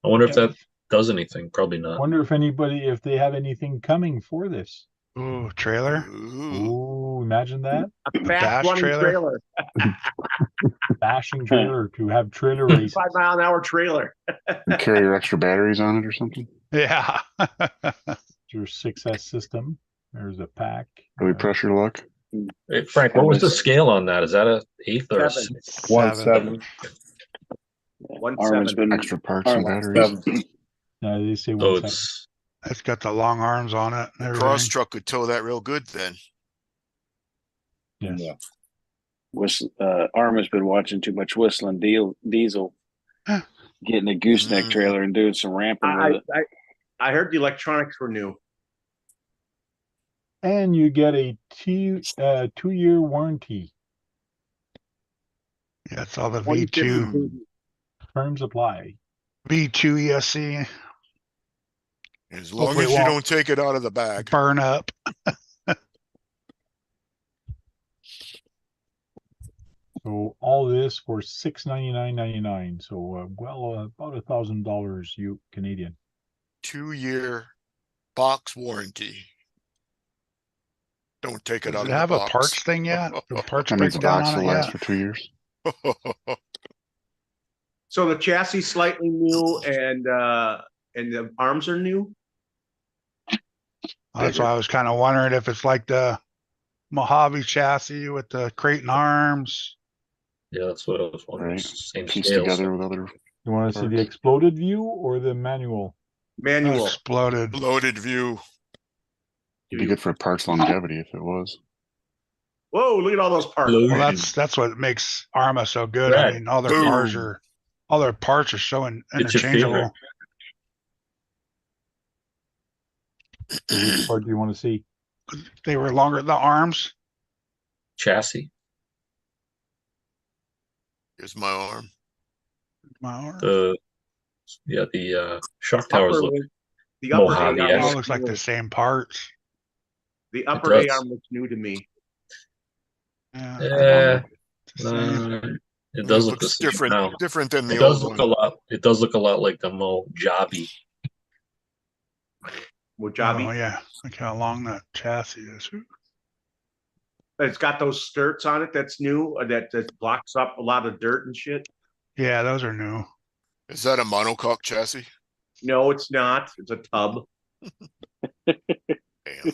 F: I wonder if
A: Yeah.
F: that does anything. Probably not.
A: Wonder if they have anything coming for this.
C: Ooh, trailer.
B: Ooh.
A: Ooh, imagine that.
G: A
C: bash
G: fast running
C: trailer?
G: trailer.
A: Bashing trailer to have trailer races.
G: 5 mile an hour trailer.
H: You carry your extra batteries on it or something.
C: Yeah.
A: Your 6S system. There's a pack.
H: Really press your luck.
F: Hey, Frank, what was the scale on that? Is that a eighth or a
G: 7.
F: sixth?
E: 1/7.
G: 1/7.
I: been
H: Extra parts and batteries.
A: No, they say
F: So
A: 1/7.
F: it's
C: It's got the long arms on it. And
B: Cross
C: everything.
B: truck could tow that real good then.
A: Yes.
E: Yeah.
I: Arma's been watching too much Whistling Diesel, getting a gooseneck
B: Mm.
I: trailer and doing some ramping with it.
G: I heard the electronics were new.
A: And you get a 2-year warranty.
C: Yeah, it's all the
G: 2050.
C: V2.
A: Terms apply.
C: V2 ESC
B: As long
C: Hopefully
B: as
C: it
B: you
C: won't
B: don't take it out of the bag.
C: burn up.
A: So all this for $699.99. So about $1,000 Canadian.
B: 2-year box warranty. Don't take it
C: Does
B: out
C: it
B: of
C: have
B: the
C: a
B: box.
C: parts thing yet? The parts
H: That means the
C: breakdown
H: box
C: on
H: will
C: it
H: last
C: yet?
H: for 2 years.
G: So the chassis slightly new and the arms are new.
C: That's
E: bigger.
C: why I was kind of wondering if it's like the Mojave chassis with the crate and arms.
F: Yeah, that's what I was wondering.
H: Right.
F: Same
H: Pieced
F: scale.
H: together
F: So.
H: with other.
A: You want to see the
H: Parts.
A: exploded view or the manual?
G: Manual.
C: Exploded.
B: Loaded view.
H: It'd be good for parts longevity if it was.
G: Whoa, look at all those parts.
F: Loaded.
C: Well, that's what makes Arma so good. I
F: Brad,
C: mean, all their cars
B: boom.
C: are, all their parts are so
F: It's your favorite.
C: interchangeable.
A: So which part do you want to see?
C: They were longer, the arms.
F: Chassis.
B: Here's my arm.
C: My arm.
F: The shock towers
G: Upper,
F: look.
G: the upper
F: Mojave
G: A
C: It
G: arm
C: all
F: Yes.
C: looks like the same parts.
G: The upper A
F: does.
G: arm looks new to me.
C: Yeah.
F: Eh,
C: It's the same.
F: it does
B: It
F: look the
B: looks
F: same
B: different.
F: now.
B: Different than the
F: It does
B: old
F: look
B: one.
F: a lot. It does look a lot like the Mojave.
G: Mojave.
C: Oh yeah, look how long that chassis is.
G: It's got those skirts on it. That's new. That blocks up a lot of dirt and shit.
C: Yeah, those are new.
B: Is that a monocoque chassis?
G: No, it's not. It's a tub.
B: Damn.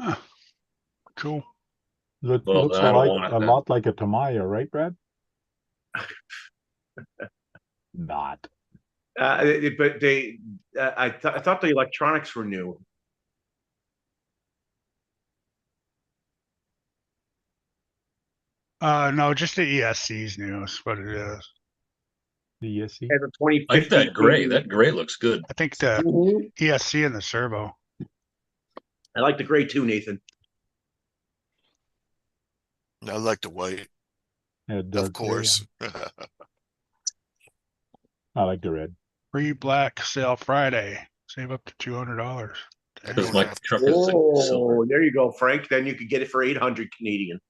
C: Huh. Cool.
F: Well,
A: Looks
F: I don't
A: like
F: want it
A: a
F: then.
A: lot like a Tamiya, right, Brad? Not.
G: But they, I thought the electronics were new.
C: No, just the ESC's new is what it is.
A: The ESC.
G: And the 2050.
F: I like that gray. That gray looks good.
C: I think the
G: Mhm.
C: ESC and the servo.
G: I like the gray too, Nathan.
B: I like the white,
A: Yeah, dark
B: of
A: gray.
B: course.
A: I like the red.
C: Free black sale Friday. Save up to $200.
F: Because
B: don't
F: my
B: have to-
F: truck is like silver.
G: Oh, there you go, Frank. Then you could get it for 800 Canadian.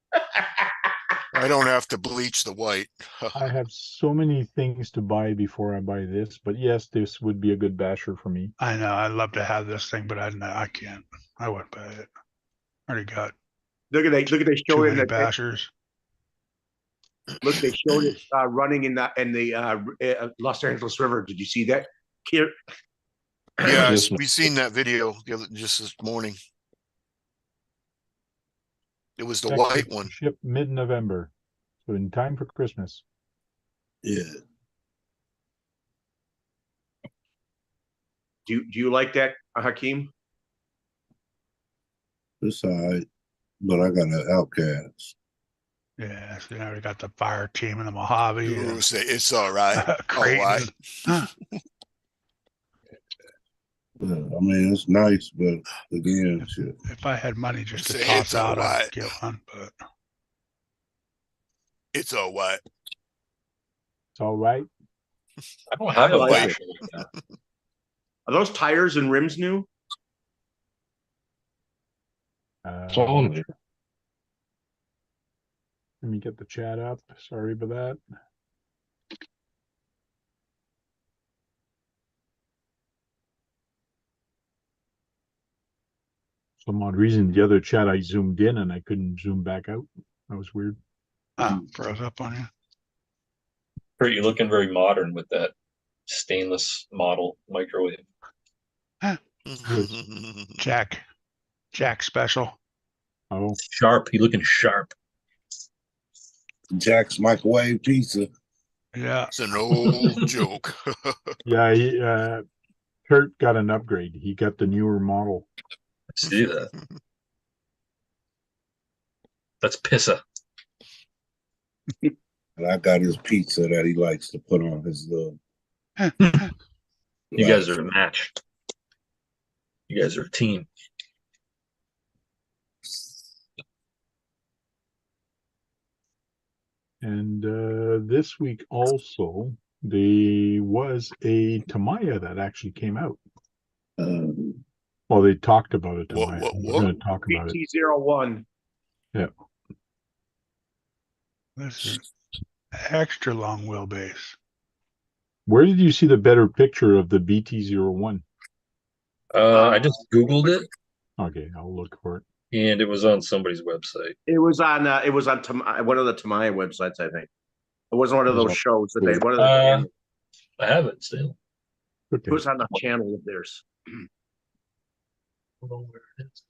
B: I don't have to bleach the white.
A: I have so many things to buy before I buy this, but yes, this would be a good basher for me.
C: I know. I'd love to have this thing, but I can't. I wouldn't buy it. Already got
G: Look at they
C: too
G: showed it.
C: many
G: In the,
C: bashers.
G: look, they showed it running in the Los Angeles River. Did you see that? Here,
B: Yeah,
D: This
B: we seen that video just this morning. It was the white
A: Expected to
B: one.
A: Ship mid-November, so in time for Christmas.
E: Yeah.
G: do you like that, Hakeem?
E: It's all right. But I got an outcast.
C: Yeah, so you already got the fire team and the Mojave.
B: You
C: And,
B: say it's all right.
C: Creighton.
B: All right.
C: Huh.
E: Yeah, I mean, it's nice, but again, shit.
C: If I had money just to
B: Say
C: toss
B: it's
C: out,
B: alright.
C: I'd get one. But
B: It's all right.
A: It's all right.
F: I don't have a
G: like
F: basher like that.
G: Are those tires and rims new?
D: It's all new.
A: Let me get the chat up. Sorry about that. Some odd reason, the other chat I zoomed in and I couldn't zoom back out. That was weird.
C: froze up on you.
F: Kurt, you're looking very modern with that stainless model microwave.
C: Jack special.
A: Oh,
F: Sharp. You're looking sharp.
E: Jack's microwave pizza.
C: Yeah.
B: It's an old joke.
A: yeah. Kurt got an upgrade. He got the newer model.
F: I see that. That's pissa.
E: And I got his pizza that he likes to put on his little.
F: You guys are a match. You guys are a team.
A: And this week also, there was a Tamiya that actually came out. Well, they talked about it.
B: What?
A: We're going to talk about it.
G: BT-01.
A: Yeah.
C: This is extra long wheelbase.
A: Where did you see the better picture of the BT-01?
F: I just Googled it,
A: Okay, I'll look for it.
F: and it was on somebody's website.
G: It was on one of the Tamiya websites, I think. It wasn't one of those shows that they.
F: I have it still.
G: It was on the channel of theirs.
F: don't know where it is.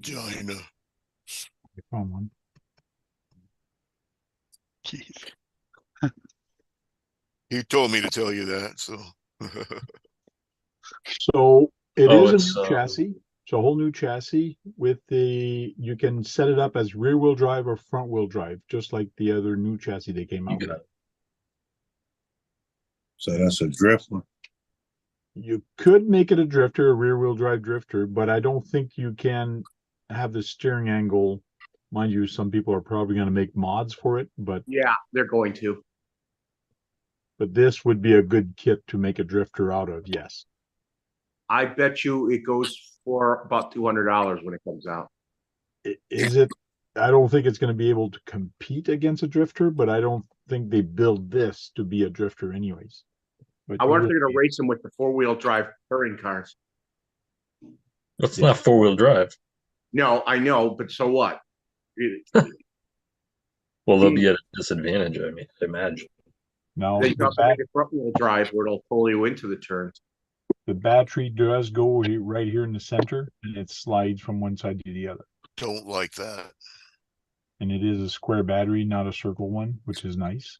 B: China.
A: Come on.
C: Jeez.
B: He told me to tell you that, so.
A: So it
F: Oh,
A: is a
F: it's,
A: new chassis. It's a whole new chassis with you can set it up as rear wheel drive or front wheel drive, just like the other new chassis they came
F: You
A: out
F: got
A: with.
F: it.
E: So that's a drifter.
A: You could make it a drifter, a rear wheel drive drifter, but I don't think you can have the steering angle. Mind you, some people are probably going to make mods for it, but
G: Yeah, they're going to.
A: this would be a good kit to make a drifter out of. Yes.
G: I bet you it goes for about $200 when it comes out.
A: Is it? I don't think it's going to be able to compete against a drifter, but I don't think they build this to be a drifter anyways. But
G: I
A: you
G: wonder if
A: will
G: they're going
A: be-
G: to race them with the 4-wheel drive touring cars.
F: It's not 4-wheel drive.
G: No, I know, but so what?
F: Well, they'll be at a disadvantage, I mean, I imagine.
A: Now
G: They can also make it front-wheel drive where it'll pull you into the turns.
A: the battery does go right here in the center, and it slides from one side to the other.
B: Don't like that.
A: And it is a square battery, not a circle one, which is nice.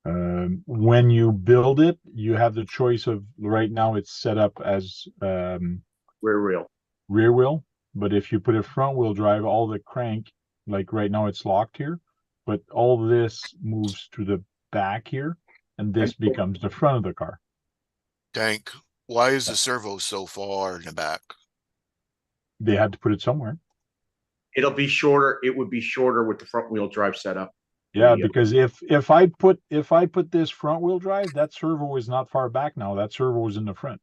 A: When you build it, you have the choice of, right now it's set up as
G: Rear
A: wheel, but if you put a front wheel drive, all the crank, like right now it's locked here, but all this moves to the back here, and this becomes the front of the car.
B: Tank, why is the servo so far in the back?
A: They had to put it somewhere.
G: It'll be shorter. It would be shorter with the front-wheel drive setup.
A: Yeah,
G: Yeah.
A: because if I put this front wheel drive, that servo is not far back now. That servo is in the front.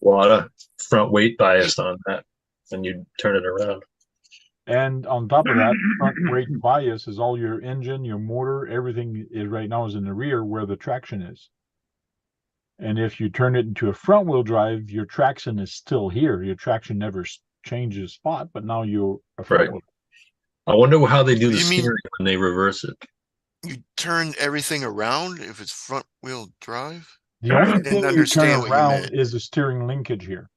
F: A lot of front weight bias on that when you turn it around.
A: And on top of that, front brake bias is all your engine, your motor, everything is right now is in the rear where the traction is. And if you turn it into a front wheel drive, your traction is still here. Your traction never changes spot, but now you're a front wheel.
F: I wonder how they do the
B: You mean-
F: steering when they reverse it.
B: You turn everything around if it's front wheel drive?
A: The only
B: didn't
A: thing you
B: understand
A: turn
B: what you
A: around
B: meant.
A: is the steering linkage here.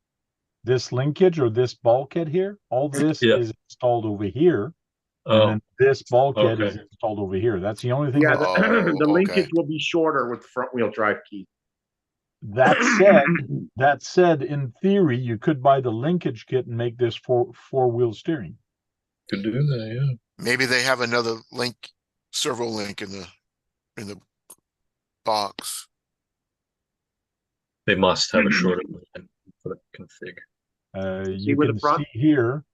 A: This linkage or this bulkhead here, all this
F: Yeah.
A: is installed over here. And
F: Oh,
A: then this bulkhead is
F: okay.
A: installed over here. That's the only thing.
G: Yeah,
A: that,
B: Oh,
G: the linkage
B: okay.
G: will be shorter with the front-wheel drive key.
A: that said, in theory, you could buy the linkage kit and make this four-wheel steering.
F: Could do that, yeah.
B: Maybe they have another link, servo link in the box.
F: They must have a shorter line for the config.
A: You
G: where the
A: can
G: front-
A: see here,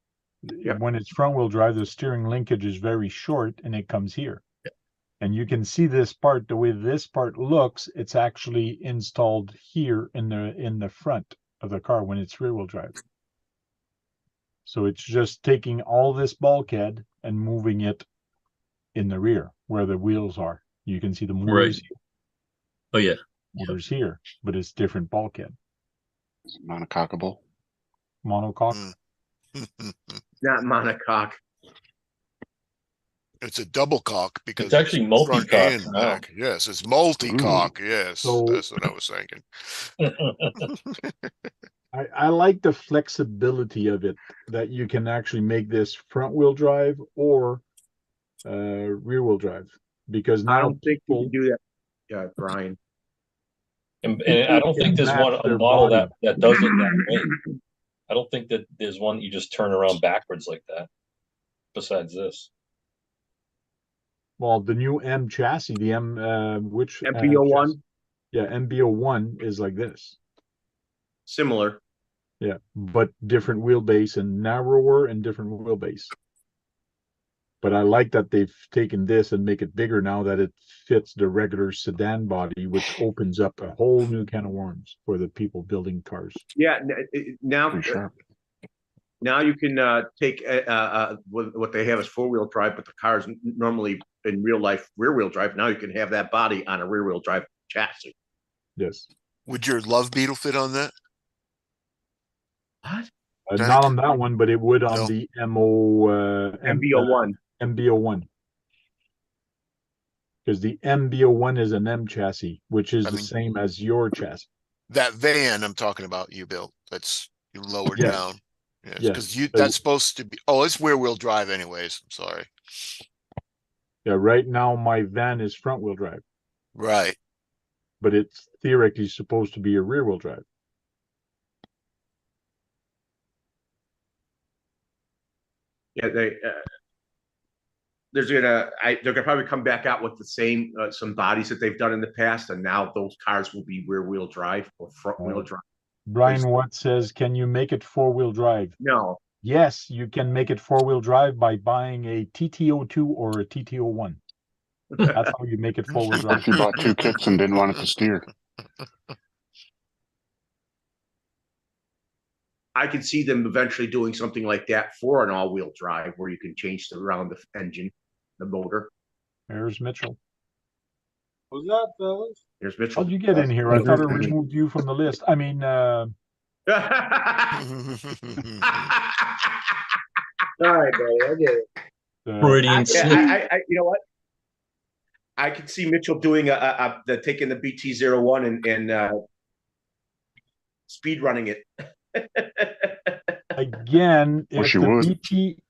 G: Yep.
A: when it's front-wheel drive, the steering linkage is very short and it comes here. And you can see this part, the way this part looks, it's actually installed here in the front of the car when it's rear-wheel drive. So it's just taking all this bulkhead and moving it in the rear where the wheels are. You can see the motors,
F: Oh, yeah.
A: motors here, but it's different bulkhead.
H: Is it monocockable?
A: Monocoque.
G: Not monocoque.
B: It's a double cock because
F: It's actually
B: front
F: multi-cock
B: and
F: now.
B: back. Yes, it's multi-cock. Yes,
A: So-
B: that's what I was thinking.
A: I like the flexibility of it, that you can actually make this front wheel drive or rear wheel drive, because
G: I
A: now
G: don't think you
A: people,
G: can do that, Brian.
F: And I don't think there's one a
A: their
F: model
A: body.
F: that does it that way. I don't think that there's one that you just turn around backwards like that. Besides this,
A: well, the new M chassis, the M which
G: MPO1,
A: chassis? Yeah, MBO1 is like this.
G: similar.
A: Yeah, but different wheelbase and narrower and different wheelbase. But I like that they've taken this and make it bigger now that it fits the regular sedan body, which opens up a whole new can of worms for the people building cars.
G: Yeah, now
H: Pretty sharp.
G: now you can take what they have is 4-wheel drive, but the cars normally in real life rear-wheel drive. Now you can have that body on a rear-wheel drive chassis.
A: Yes.
B: Would your Love Beetle fit on that?
G: What?
A: Not on that one, but it would on
B: No.
A: the
G: MBO1.
A: MBO1. Because the MBO1 is an M chassis, which is
B: I
A: the
B: mean-
A: same as your chassis.
B: That van I'm talking about you built, that's you lowered
A: Yes.
B: down. Yes,
A: Yes.
B: because you
A: So-
B: that's supposed to be, oh, it's rear wheel drive anyways. I'm sorry.
A: Yeah, right now my van is front wheel drive,
B: Right.
A: but it's theoretically supposed to be a rear wheel drive.
G: Yeah, they're gonna probably come back out with the same some bodies that they've done in the past, and now those cars will be rear wheel drive or front wheel drive.
A: Brian Watt says, can you make it four wheel drive?
G: No,
A: Yes, you can make it four wheel drive by buying a TTO2 or a TTO1. That's how you make it four wheel drive.
H: If you bought two kits and didn't want it to steer.
G: I could see them eventually doing something like that for an all-wheel drive, where you can change around the engine, the motor.
A: There's Mitchell.
J: What's that, fellas?
G: There's Mitchell.
A: How'd you get in here? I thought I removed you from the list. I mean,
J: Sorry, buddy. I get it.
F: Freudian slip.
G: I you know what? I could see Mitchell doing taking the BT-01 and speed running it.
A: again,
H: Wish you would.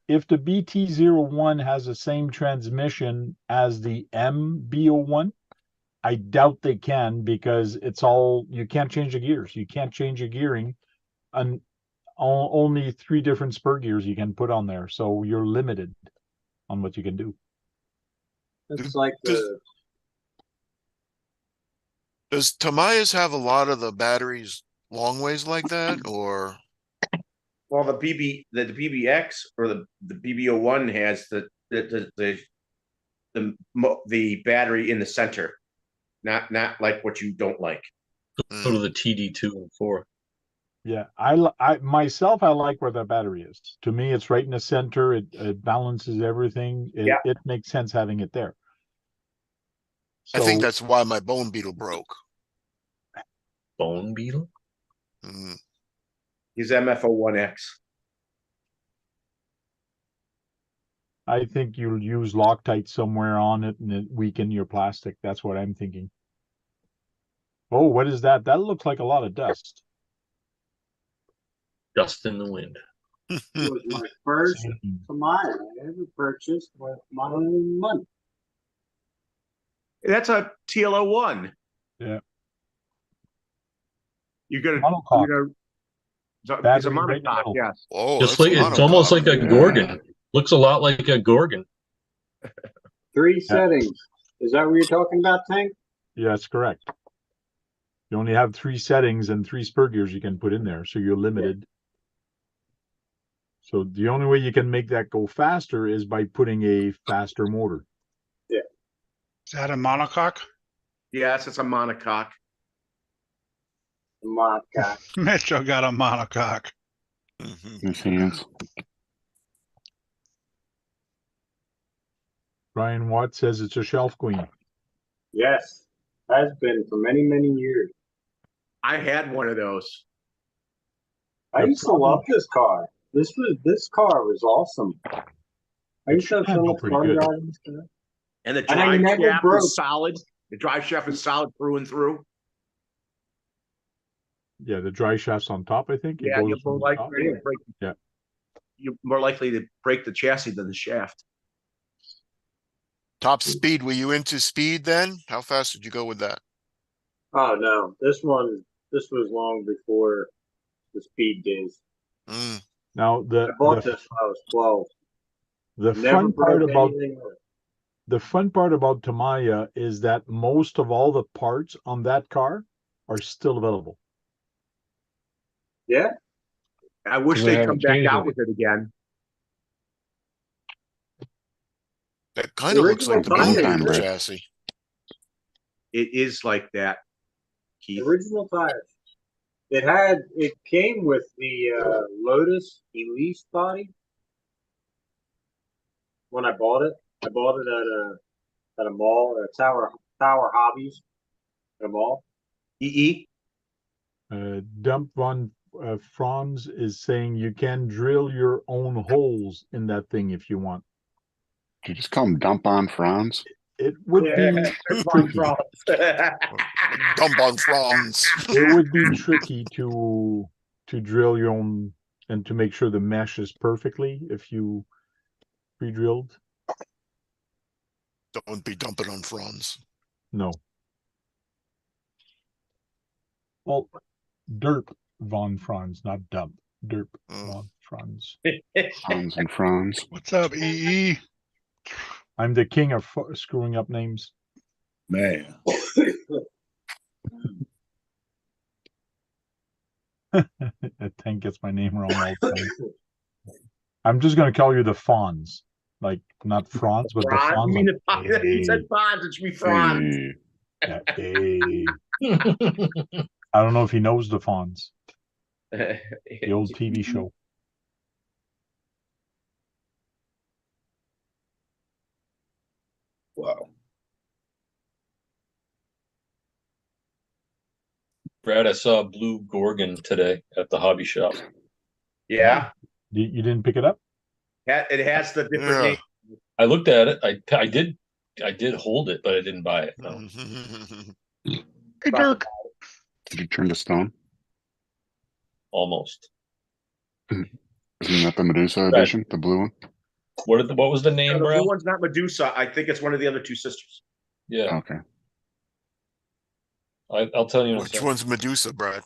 A: if the BT-01 has the same transmission as the MB-01, I doubt they can, because you can't change the gears. You can't change your gearing, and only 3 different spur gears you can put on there. So you're limited on what you can do.
J: It's like the
B: Does Tamiya's have a lot of the batteries long ways like that, or?
G: Well, the BBX or the BB-01 has the battery in the center, not like what you don't like.
F: Go to the TD2 and 4.
A: Yeah, I myself, I like where the battery is. To me, it's right in the center. It balances everything. It makes sense having it there.
B: I think
A: So-
B: that's why my bone beetle broke.
F: Bone beetle?
B: Mm.
G: His MF-01X.
A: I think you'll use Loctite somewhere on it and it weaken your plastic. That's what I'm thinking. Oh, what is that? That looks like a lot of dust.
F: Dust in the wind.
J: it was my first Tamiya I ever purchased with my own money.
G: That's a TL01.
A: Yeah.
G: You're gonna.
A: Monocoque.
G: It's a
A: Battery right in the
G: monocoque,
A: middle.
G: yes.
B: Oh,
F: Just
B: that's
F: like
B: a
F: it's almost
B: monocoque.
F: like a Gorgon. Looks a lot like a Gorgon.
J: 3 settings. Is that what you're talking about, Tank?
A: Yeah, that's correct. You only have 3 settings and 3 spur gears you can put in there, so you're limited. So the only way you can make that go faster is by putting a faster motor.
C: Is that a monocoque?
G: Yes, it's a monocoque.
J: Monocoque.
C: Mitchell got a monocoque.
B: Mhm.
H: His hands.
A: Brian Watt says it's a shelf queen.
J: Yes. Has been for many, many years.
G: I had one of those.
J: I used to love this car. This car was awesome. I used to have so much
A: Pretty
J: fun
A: good.
J: driving this car.
G: And the
J: And I
G: drive
J: never
G: shaft
J: broke.
G: is solid. The drive shaft is solid through and through.
A: Yeah, the dry shaft's on top, I think. It
G: Yeah,
A: goes
G: you're more
A: from the top.
G: likely to break.
A: Yeah.
G: You're more likely to break the chassis than the shaft.
B: Top speed, were you into speed then? How fast did you go with that?
J: Oh no, this was long before the speed days.
B: Mm.
A: Now
J: I bought this when I was 12.
A: the
J: Never
A: fun part
J: broke
A: about
J: anything with it.
A: the fun part about Tamiya is that most of all the parts on that car are still available.
J: Yeah,
G: I wish
D: They
G: they'd
D: haven't
G: come back
D: changed
G: out
D: it.
G: with it again.
B: That kind of looks like the
J: original
B: bone
H: tires,
B: beetle
H: right?
B: chassis.
G: It is like that, Keith.
J: original tires. It came with the Lotus Elise body. When I bought it at a mall, Tower Hobbies at a mall.
G: EE.
A: Dump Von Franz is saying you can drill your own holes in that thing if you want.
H: Did you just call him Dump on Franz?
A: It would be tricky.
B: Dump on Franz.
A: It would be tricky to drill your own and to make sure the mesh is perfectly if you pre-drilled.
B: Don't be dumping on Franz.
A: No. Well, Derp von Franz, not dump. Derp von Franz.
H: Franz and Franz.
C: What's up, EE?
A: I'm the king of screwing up names.
E: Man.
A: That tank gets my name wrong all the time. I'm just gonna call you the Fonz. Like not Franz, but the
G: Franz, you mean
A: Fonz.
G: the, he said Franz, it should be Franz.
H: Hey,
A: I don't know if he knows the Fonz, the old TV show.
E: Wow.
F: Brad, I saw a blue Gorgon today at the hobby shop.
G: Yeah,
A: You didn't pick it up?
G: it has the different
B: Yeah.
G: name.
F: I looked at it. I did hold it, but I didn't buy it. No.
C: Hey, Dirk.
H: did you turn to stone?
F: Almost.
H: Isn't that the Medusa edition, the blue one?
F: What was the
G: No,
F: name,
G: the
F: Brad?
G: blue one's not Medusa. I think it's one of the other two sisters.
F: Yeah,
H: Okay.
F: I'll tell you in a
B: Which
F: second.
B: one's Medusa, Brad?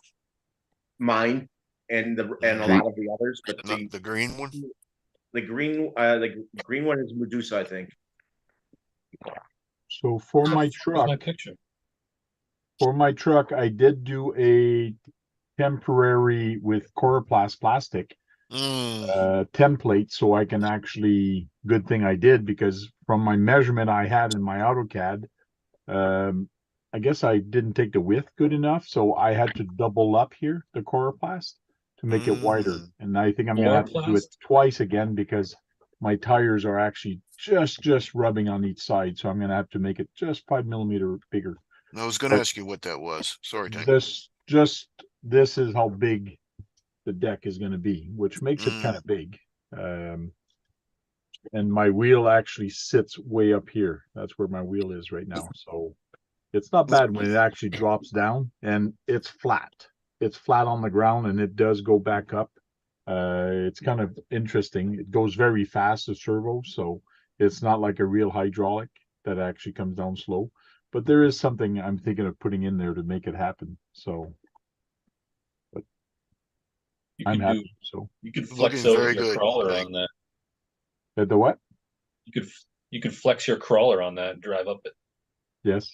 G: Mine and a
H: Green.
G: lot of the others, but
B: Not the green one?
G: the green one is Medusa, I think.
A: So for my
F: Where's
A: truck,
F: my picture?
A: I did do a temporary with Coroplast plastic template, so I can actually. Good thing I did, because from my measurement I had in my AutoCAD, I guess I didn't take the width good enough, so I had to double up here the Coroplast to make it wider, and I think I'm gonna have to do it
F: Coroplast?
A: twice again because my tires are actually just rubbing on each side, so I'm gonna have to make it just 5 millimeter bigger.
B: I was gonna ask you what that was. Sorry, Tank.
A: This is how big the deck is gonna be, which makes it kind of big. And my wheel actually sits way up here. That's where my wheel is right now. So it's not bad when it actually drops down, and it's flat. It's flat on the ground, and it does go back up. It's kind of interesting. It goes very fast, the servo, so it's not like a real hydraulic that actually comes down slow. But there is something I'm thinking of putting in there to make it happen. So
F: You
A: I'm
F: could
A: happy. So
F: you could
B: Looking
F: flex out
B: very
F: your
B: good,
F: crawler
B: Tank.
F: on that.
A: the what?
F: You could flex your crawler on that and drive up it.
A: Yes.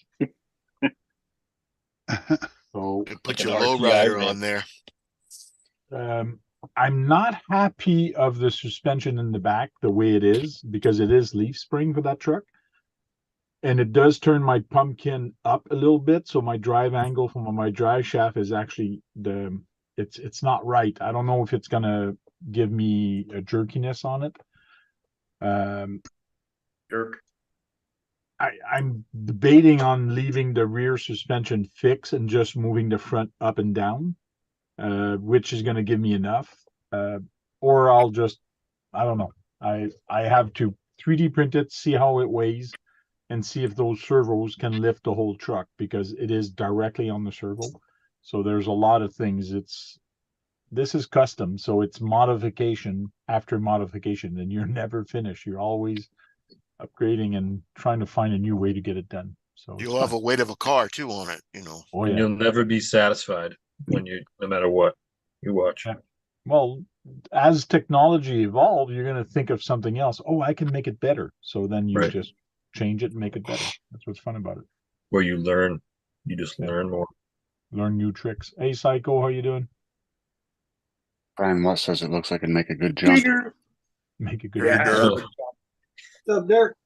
A: So
B: Put
F: Like
B: your
F: an
B: low
F: RTI
B: rider
F: ramp.
B: on there.
A: I'm not happy of the suspension in the back the way it is, because it is leaf spring for that truck. And it does turn my pumpkin up a little bit, so my drive angle from my drive shaft is actually it's not right. I don't know if it's gonna give me a jerkiness on it.
G: Dirk.
A: I'm debating on leaving the rear suspension fixed and just moving the front up and down, which is going to give me enough. Or I'll just, I don't know. I have to 3D print it, see how it weighs, and see if those servos can lift the whole truck, because it is directly on the servo. So there's a lot of things. This is custom, so it's modification after modification, and you're never finished. You're always upgrading and trying to find a new way to get it done. So
B: You'll have a weight of a car too on it, you know.
A: Oh
F: And
A: yeah.
F: you'll never be satisfied when no matter what you watch.
A: Yeah. Well, as technology evolves, you're going to think of something else. Oh, I can make it better. So then you
F: Right.
A: just change it and make it better. That's what's fun about it.
F: Where you just learn more.
A: Learn new tricks. Hey, Psycho, how you doing?
H: Brian West says it looks like it'd make a good jump.
A: Make a good.
G: Yeah.
F: Dirk.
J: What's up, Dirk?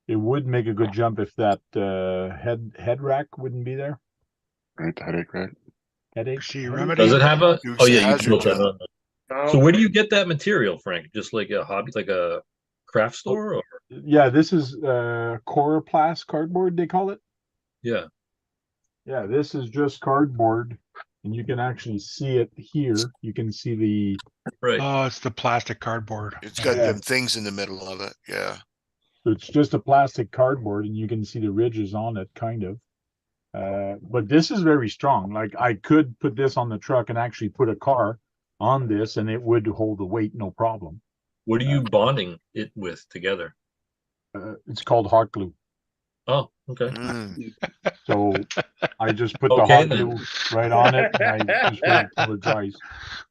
A: It would make a good jump if that head rack wouldn't be there.
H: Right, the headache, right?
A: Headache.
C: See,
A: Headache?
C: remedy.
F: Does it have a?
B: Dukes
F: Oh yeah, you
B: Hazzard
F: built that
B: jump.
F: on. So where do you get that material, Frank? Just like a hobby, like a craft store, or
A: Yeah, this is Coroplast cardboard, they call it.
F: Yeah.
A: Yeah, this is just cardboard, and you can actually see it here. You can see the
F: Right.
C: Oh, it's the plastic cardboard.
B: It's got
A: Yeah.
B: them things in the middle of it. Yeah.
A: it's just a plastic cardboard, and you can see the ridges on it, kind of. But this is very strong. Like I could put this on the truck and actually put a car on this, and it would hold the weight, no problem.
F: What are you bonding it with together?
A: It's called hot glue.
F: Oh, okay.
B: Mm.
A: So I just put the
F: Okay,
A: hot
F: then.
A: glue right on it, and I just wait until it dries.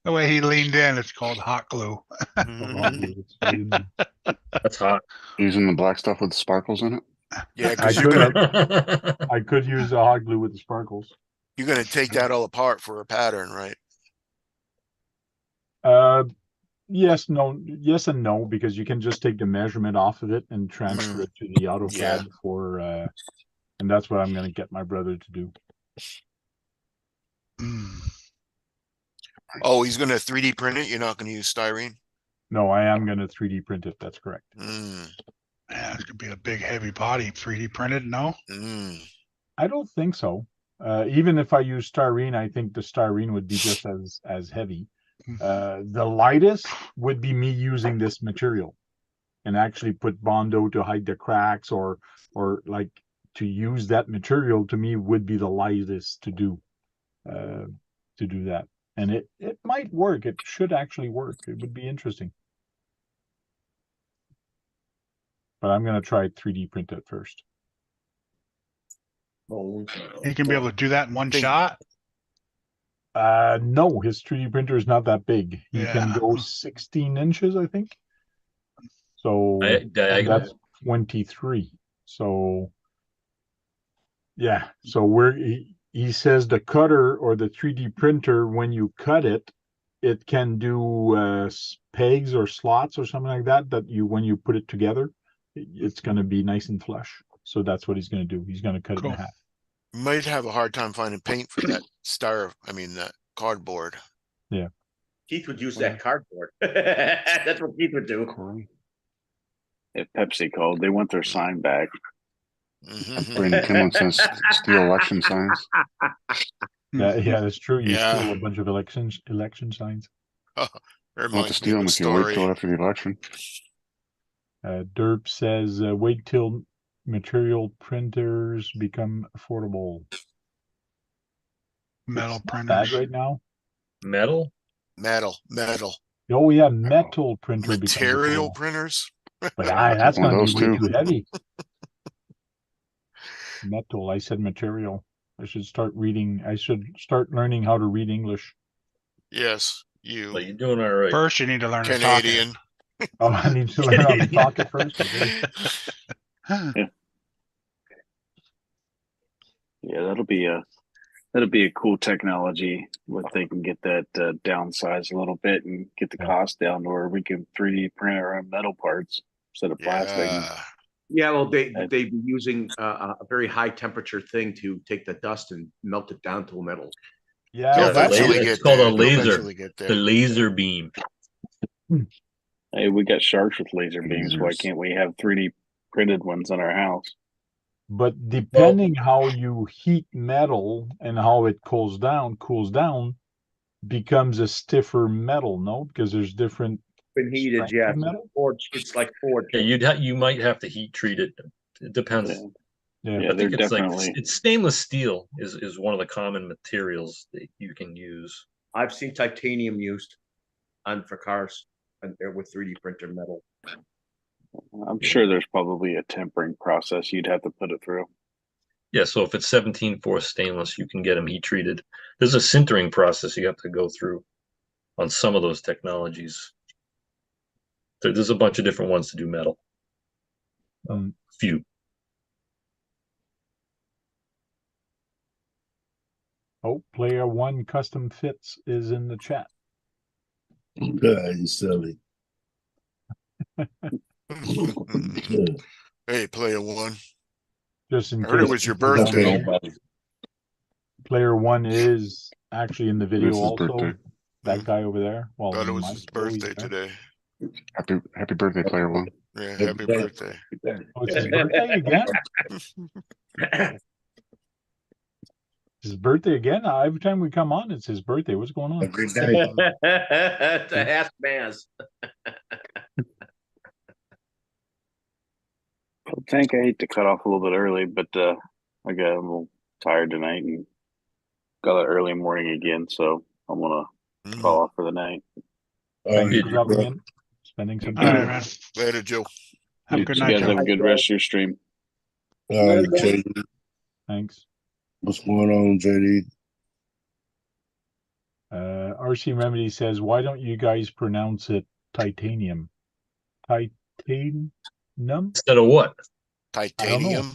C: The way he leaned in, it's called hot glue.
A: So hot glue, it's right in there.
F: That's hot.
H: Using the black stuff with sparkles in it.
B: Yeah,
A: I
B: because you're
A: could
B: gonna
A: I could use the hot glue with the sparkles.
B: take that all apart for a pattern, right?
A: Yes, no, yes and no, because you can just take the measurement off of it and transfer it to the AutoCAD for, and that's what I'm going to get my brother to do.
C: Mm.
B: Oh, he's gonna 3D print it. You're not gonna use styrene.
A: No, I am going to 3D print it. That's correct.
B: Mm.
C: Yeah, it's gonna be a big heavy body, 3D printed. No,
B: Mm.
A: I don't think so. Even if I use styrene, I think the styrene would be just as heavy. The lightest would be me using this material and actually put Bondo to hide the cracks, or like to use that material to me would be the lightest to do that. And it might work. It should actually work. It would be interesting. But I'm going to try 3D print it first.
C: you can be able to do that in one
B: Think-
C: shot.
A: No, his 3D printer is not that big. He can
C: Yeah.
A: go 16 inches, I think. So and
F: Diagonal.
A: that's 23. So yeah, so he says the cutter or the 3D printer, when you cut it, it can do pegs or slots or something like that, when you put it together, it's going to be nice and flush. So that's what he's going to do. He's going to cut it in
C: Cool.
A: half.
B: Might have a hard time finding paint for that that cardboard.
G: Keith would use that cardboard. That's what Keith would do.
H: Corey.
I: If Pepsi called, they want their sign back.
B: Mhm.
H: Brandon Kimlin says steal election signs.
A: Yeah, that's true. You
B: Yeah.
A: steal a bunch of election signs.
H: You want to
B: Reminds me
H: steal
B: of
H: them
B: a
H: if you wait till
B: story.
H: after the election.
A: Derp says, wait till material printers become affordable.
C: Metal
A: It's not
C: printers.
A: bad right now.
F: Metal?
B: Metal.
A: Oh yeah, metal printer becomes
B: Material
A: affordable.
B: printers.
A: But that's
H: One of
A: going to
H: those
A: be way
H: too.
A: too heavy. Metal. I said material. I should start reading. I should start learning how to read English.
B: Yes,
F: Well,
B: you
F: you're doing all right.
C: First, you need to learn to talk it.
B: Canadian.
A: Oh, I need to learn how to talk it first. Okay.
I: Yeah, that'll be a cool technology. What they can get that downsized a little bit and get the
A: Yeah.
I: cost down to where we can 3D print our own metal parts instead of plastic.
B: Yeah.
G: Yeah, well, they'd be using a very high temperature thing to take the dust and melt it down to a metal.
A: Yeah,
B: You'll
F: It's
A: that's
F: laser-
B: eventually
F: it's
B: get
F: called a
B: there. You'll
F: laser.
B: eventually get
F: The
B: there.
F: laser beam.
I: Hey, we got sharks with laser beams. Why
H: Lasers.
I: can't we have 3D printed ones in our house?
A: But depending how you heat metal and how it cools down, becomes a stiffer metal, no? Because there's different
G: Been heated,
A: strength
G: yeah.
A: of metal.
G: Forged, it's like forged.
F: Yeah, you might have to heat treat it. It depends.
I: Yeah,
A: Yeah.
I: yeah
F: I
I: they're
F: think it's
I: definitely.
F: it's stainless steel is one of the common materials that you can use.
G: I've seen titanium used for cars and with 3D printer metal.
I: I'm sure there's probably a tempering process you'd have to put it through.
F: Yeah, so if it's 17/4 stainless, you can get them heat treated. There's a sintering process you have to go through on some of those technologies. There's a bunch of different ones to do metal. Few.
A: Oh, player one custom fits is in the chat.
E: You silly.
B: Hey, player one.
A: Just in
B: I heard it
A: case
B: was your
A: people don't
B: birthday.
A: know, player one is actually in the video
H: This is
A: also.
H: birthday.
A: That guy over there. Well,
B: Thought it was
A: Mike,
B: his
A: oh, he's
B: birthday
A: there.
B: today.
H: Happy birthday, player one.
B: Yeah, happy birthday.
A: Oh, it's his birthday again? His birthday again? Every time we come on, it's his birthday. What's going on?
E: Every day.
G: To ask Maz.
I: Tank, I hate to cut off a little bit early, but I got a little tired tonight and got an early morning again, so I'm gonna call off for the night.
A: Thanks
F: you,
A: for
F: Joe.
A: dropping in, spending some
C: All right,
A: time.
C: man.
B: Later, Joe.
C: Have a
F: You
C: good
I: You
C: night,
I: guys
C: Joe.
I: have a good rest of your stream.
E: All right, JD.
A: Thanks.
E: What's going on, JD?
A: RC Remedy says, why don't you guys pronounce it titanium? Titanium?
F: Instead of what?
B: Titanium.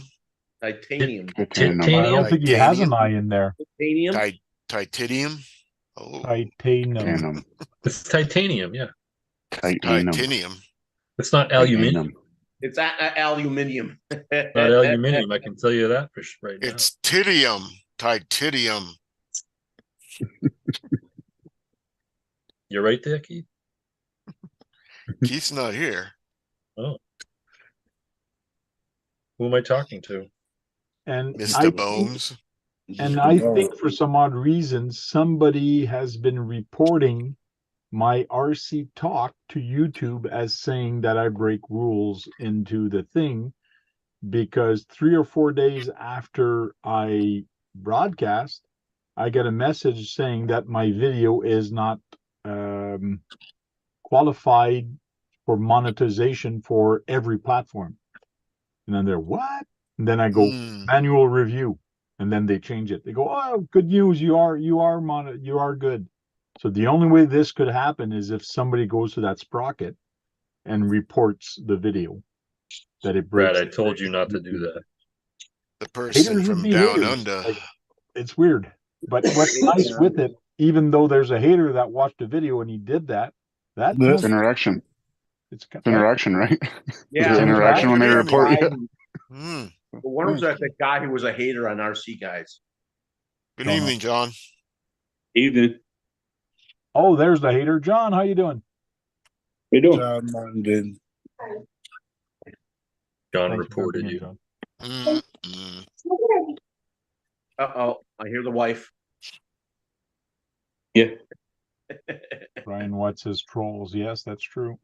G: Titanium.
A: I
F: Titanium?
A: don't think he has an I in there.
G: Titanium.
B: Titanium. Oh,
A: Titanium.
H: Titanium.
F: It's titanium, yeah.
H: Titanium.
B: titanium.
F: It's not aluminium.
G: It's aluminium.
F: Not aluminium, I can tell you that for right now.
B: It's titium. Titanium.
F: You're right there, Keith?
B: Keith's not here.
F: Oh. Who am I talking to?
A: And
B: Mr. Bones.
A: I think for some odd reason, somebody has been reporting my RC talk to YouTube as saying that I break rules into the thing, because 3 or 4 days after I broadcast, I get a message saying that my video is not qualified for monetization for every platform. And then they're, what? And then I go manual review, and then they change it. They go, oh, good news, you are good. So the only way this could happen is if somebody goes to that sprocket and reports the video that it breaks.
F: Brad, I told you not to do that.
B: The person
A: Haters would
B: from
A: be
B: down
A: haters.
B: under.
A: Like, it's weird. But what's nice with it, even though there's a hater that watched the video and he did that,
H: It's interaction.
A: It's
H: interaction, right?
G: Yeah,
H: It's interaction when they report you.
G: One of them's the guy who was a hater on RC guys.
B: Good evening, John.
I: Evening.
A: Oh, there's the hater. John, how you doing?
I: How you doing?
E: John London.
F: John
A: Thanks for
F: reported
A: coming in,
F: you.
A: John.
G: Uh-oh, I hear the wife.
I: Yeah.
A: Brian Watts says trolls. Yes, that's true.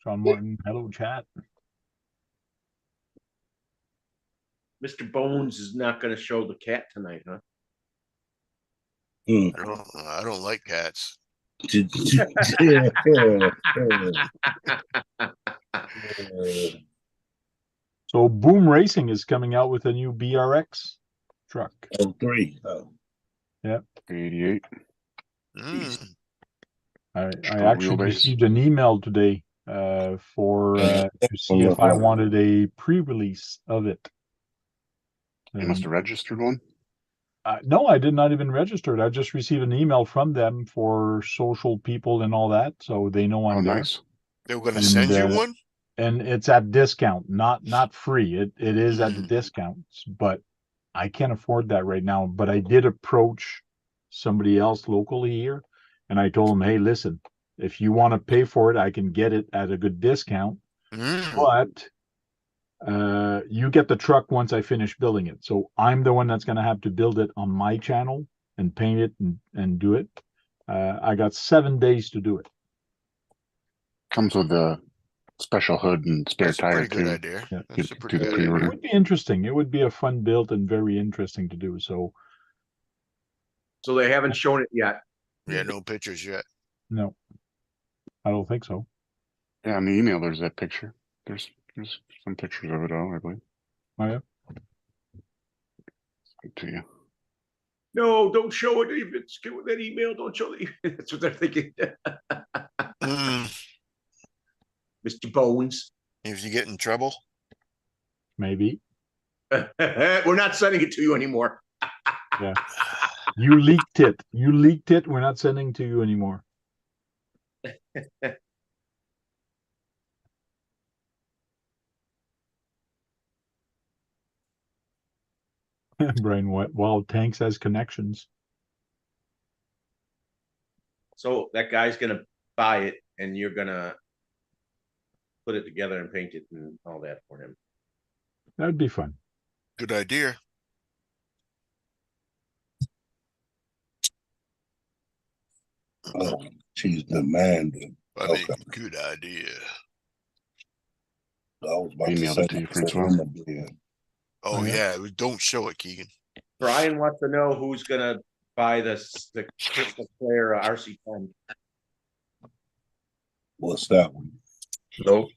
A: Sean Martin, hello, chat.
G: Mr. Bones is not going to show the cat tonight, huh?
B: I don't like cats.
A: So Boom Racing is coming out with a new BRX truck.
E: Oh, 3.
A: Yep.
H: 88.
A: I
H: Short
A: actually
H: wheelbase.
A: received an email today to see if I wanted a pre-release of it.
H: You must have registered one.
A: No, I did not even register it. I just received an email from them for social people and all that, so they know I'm there.
H: Nice.
B: They were going to send you one?
A: And it's at discount, not free. It is at the discounts, but I can't afford that right now. But I did approach somebody else locally here, and I told them, hey, listen, if you want to pay for it, I can get it at a good discount. But you get the truck once I finish building it. So I'm the one that's going to have to build it on my channel and paint it and do it. I got 7 days to do it.
H: Comes with a special hood and spare
B: That's a
H: tire
B: pretty good
H: too.
B: idea.
A: Yeah.
B: That's a pretty
H: Do the
B: good
A: It
H: pre-order.
A: would be interesting. It would be a fun build and very interesting to do. So
G: So they haven't shown it yet.
B: Yeah, no pictures yet.
A: no, I don't think so.
H: Yeah, on the email there's that picture. There's some pictures of it all, I believe.
A: Oh, yeah.
H: Send it to you.
G: No, don't show it. If it's get with that email, don't show it. That's what they're thinking. Mr. Bones.
B: If you get in trouble.
A: Maybe.
G: We're not sending it to you anymore.
A: Yeah. You leaked it. You leaked it. We're not sending to you anymore. Brian, what? Wow, Tanks has connections.
G: So that guy's gonna buy it, and you're gonna put it together and paint it and all that for him.
A: That'd be fun.
B: Good idea.
E: Oh, she's demanding.
B: I mean,
E: Okay.
B: good idea.
E: I was about to
H: Emailed
E: say
H: it to you,
E: for
H: Francois.
E: him again.
B: Oh,
A: Oh, yeah?
B: yeah. Don't show it, Keegan.
G: Brian wants to know who's gonna buy the Crystal Clear RC10.
E: What's that one?
F: Nope.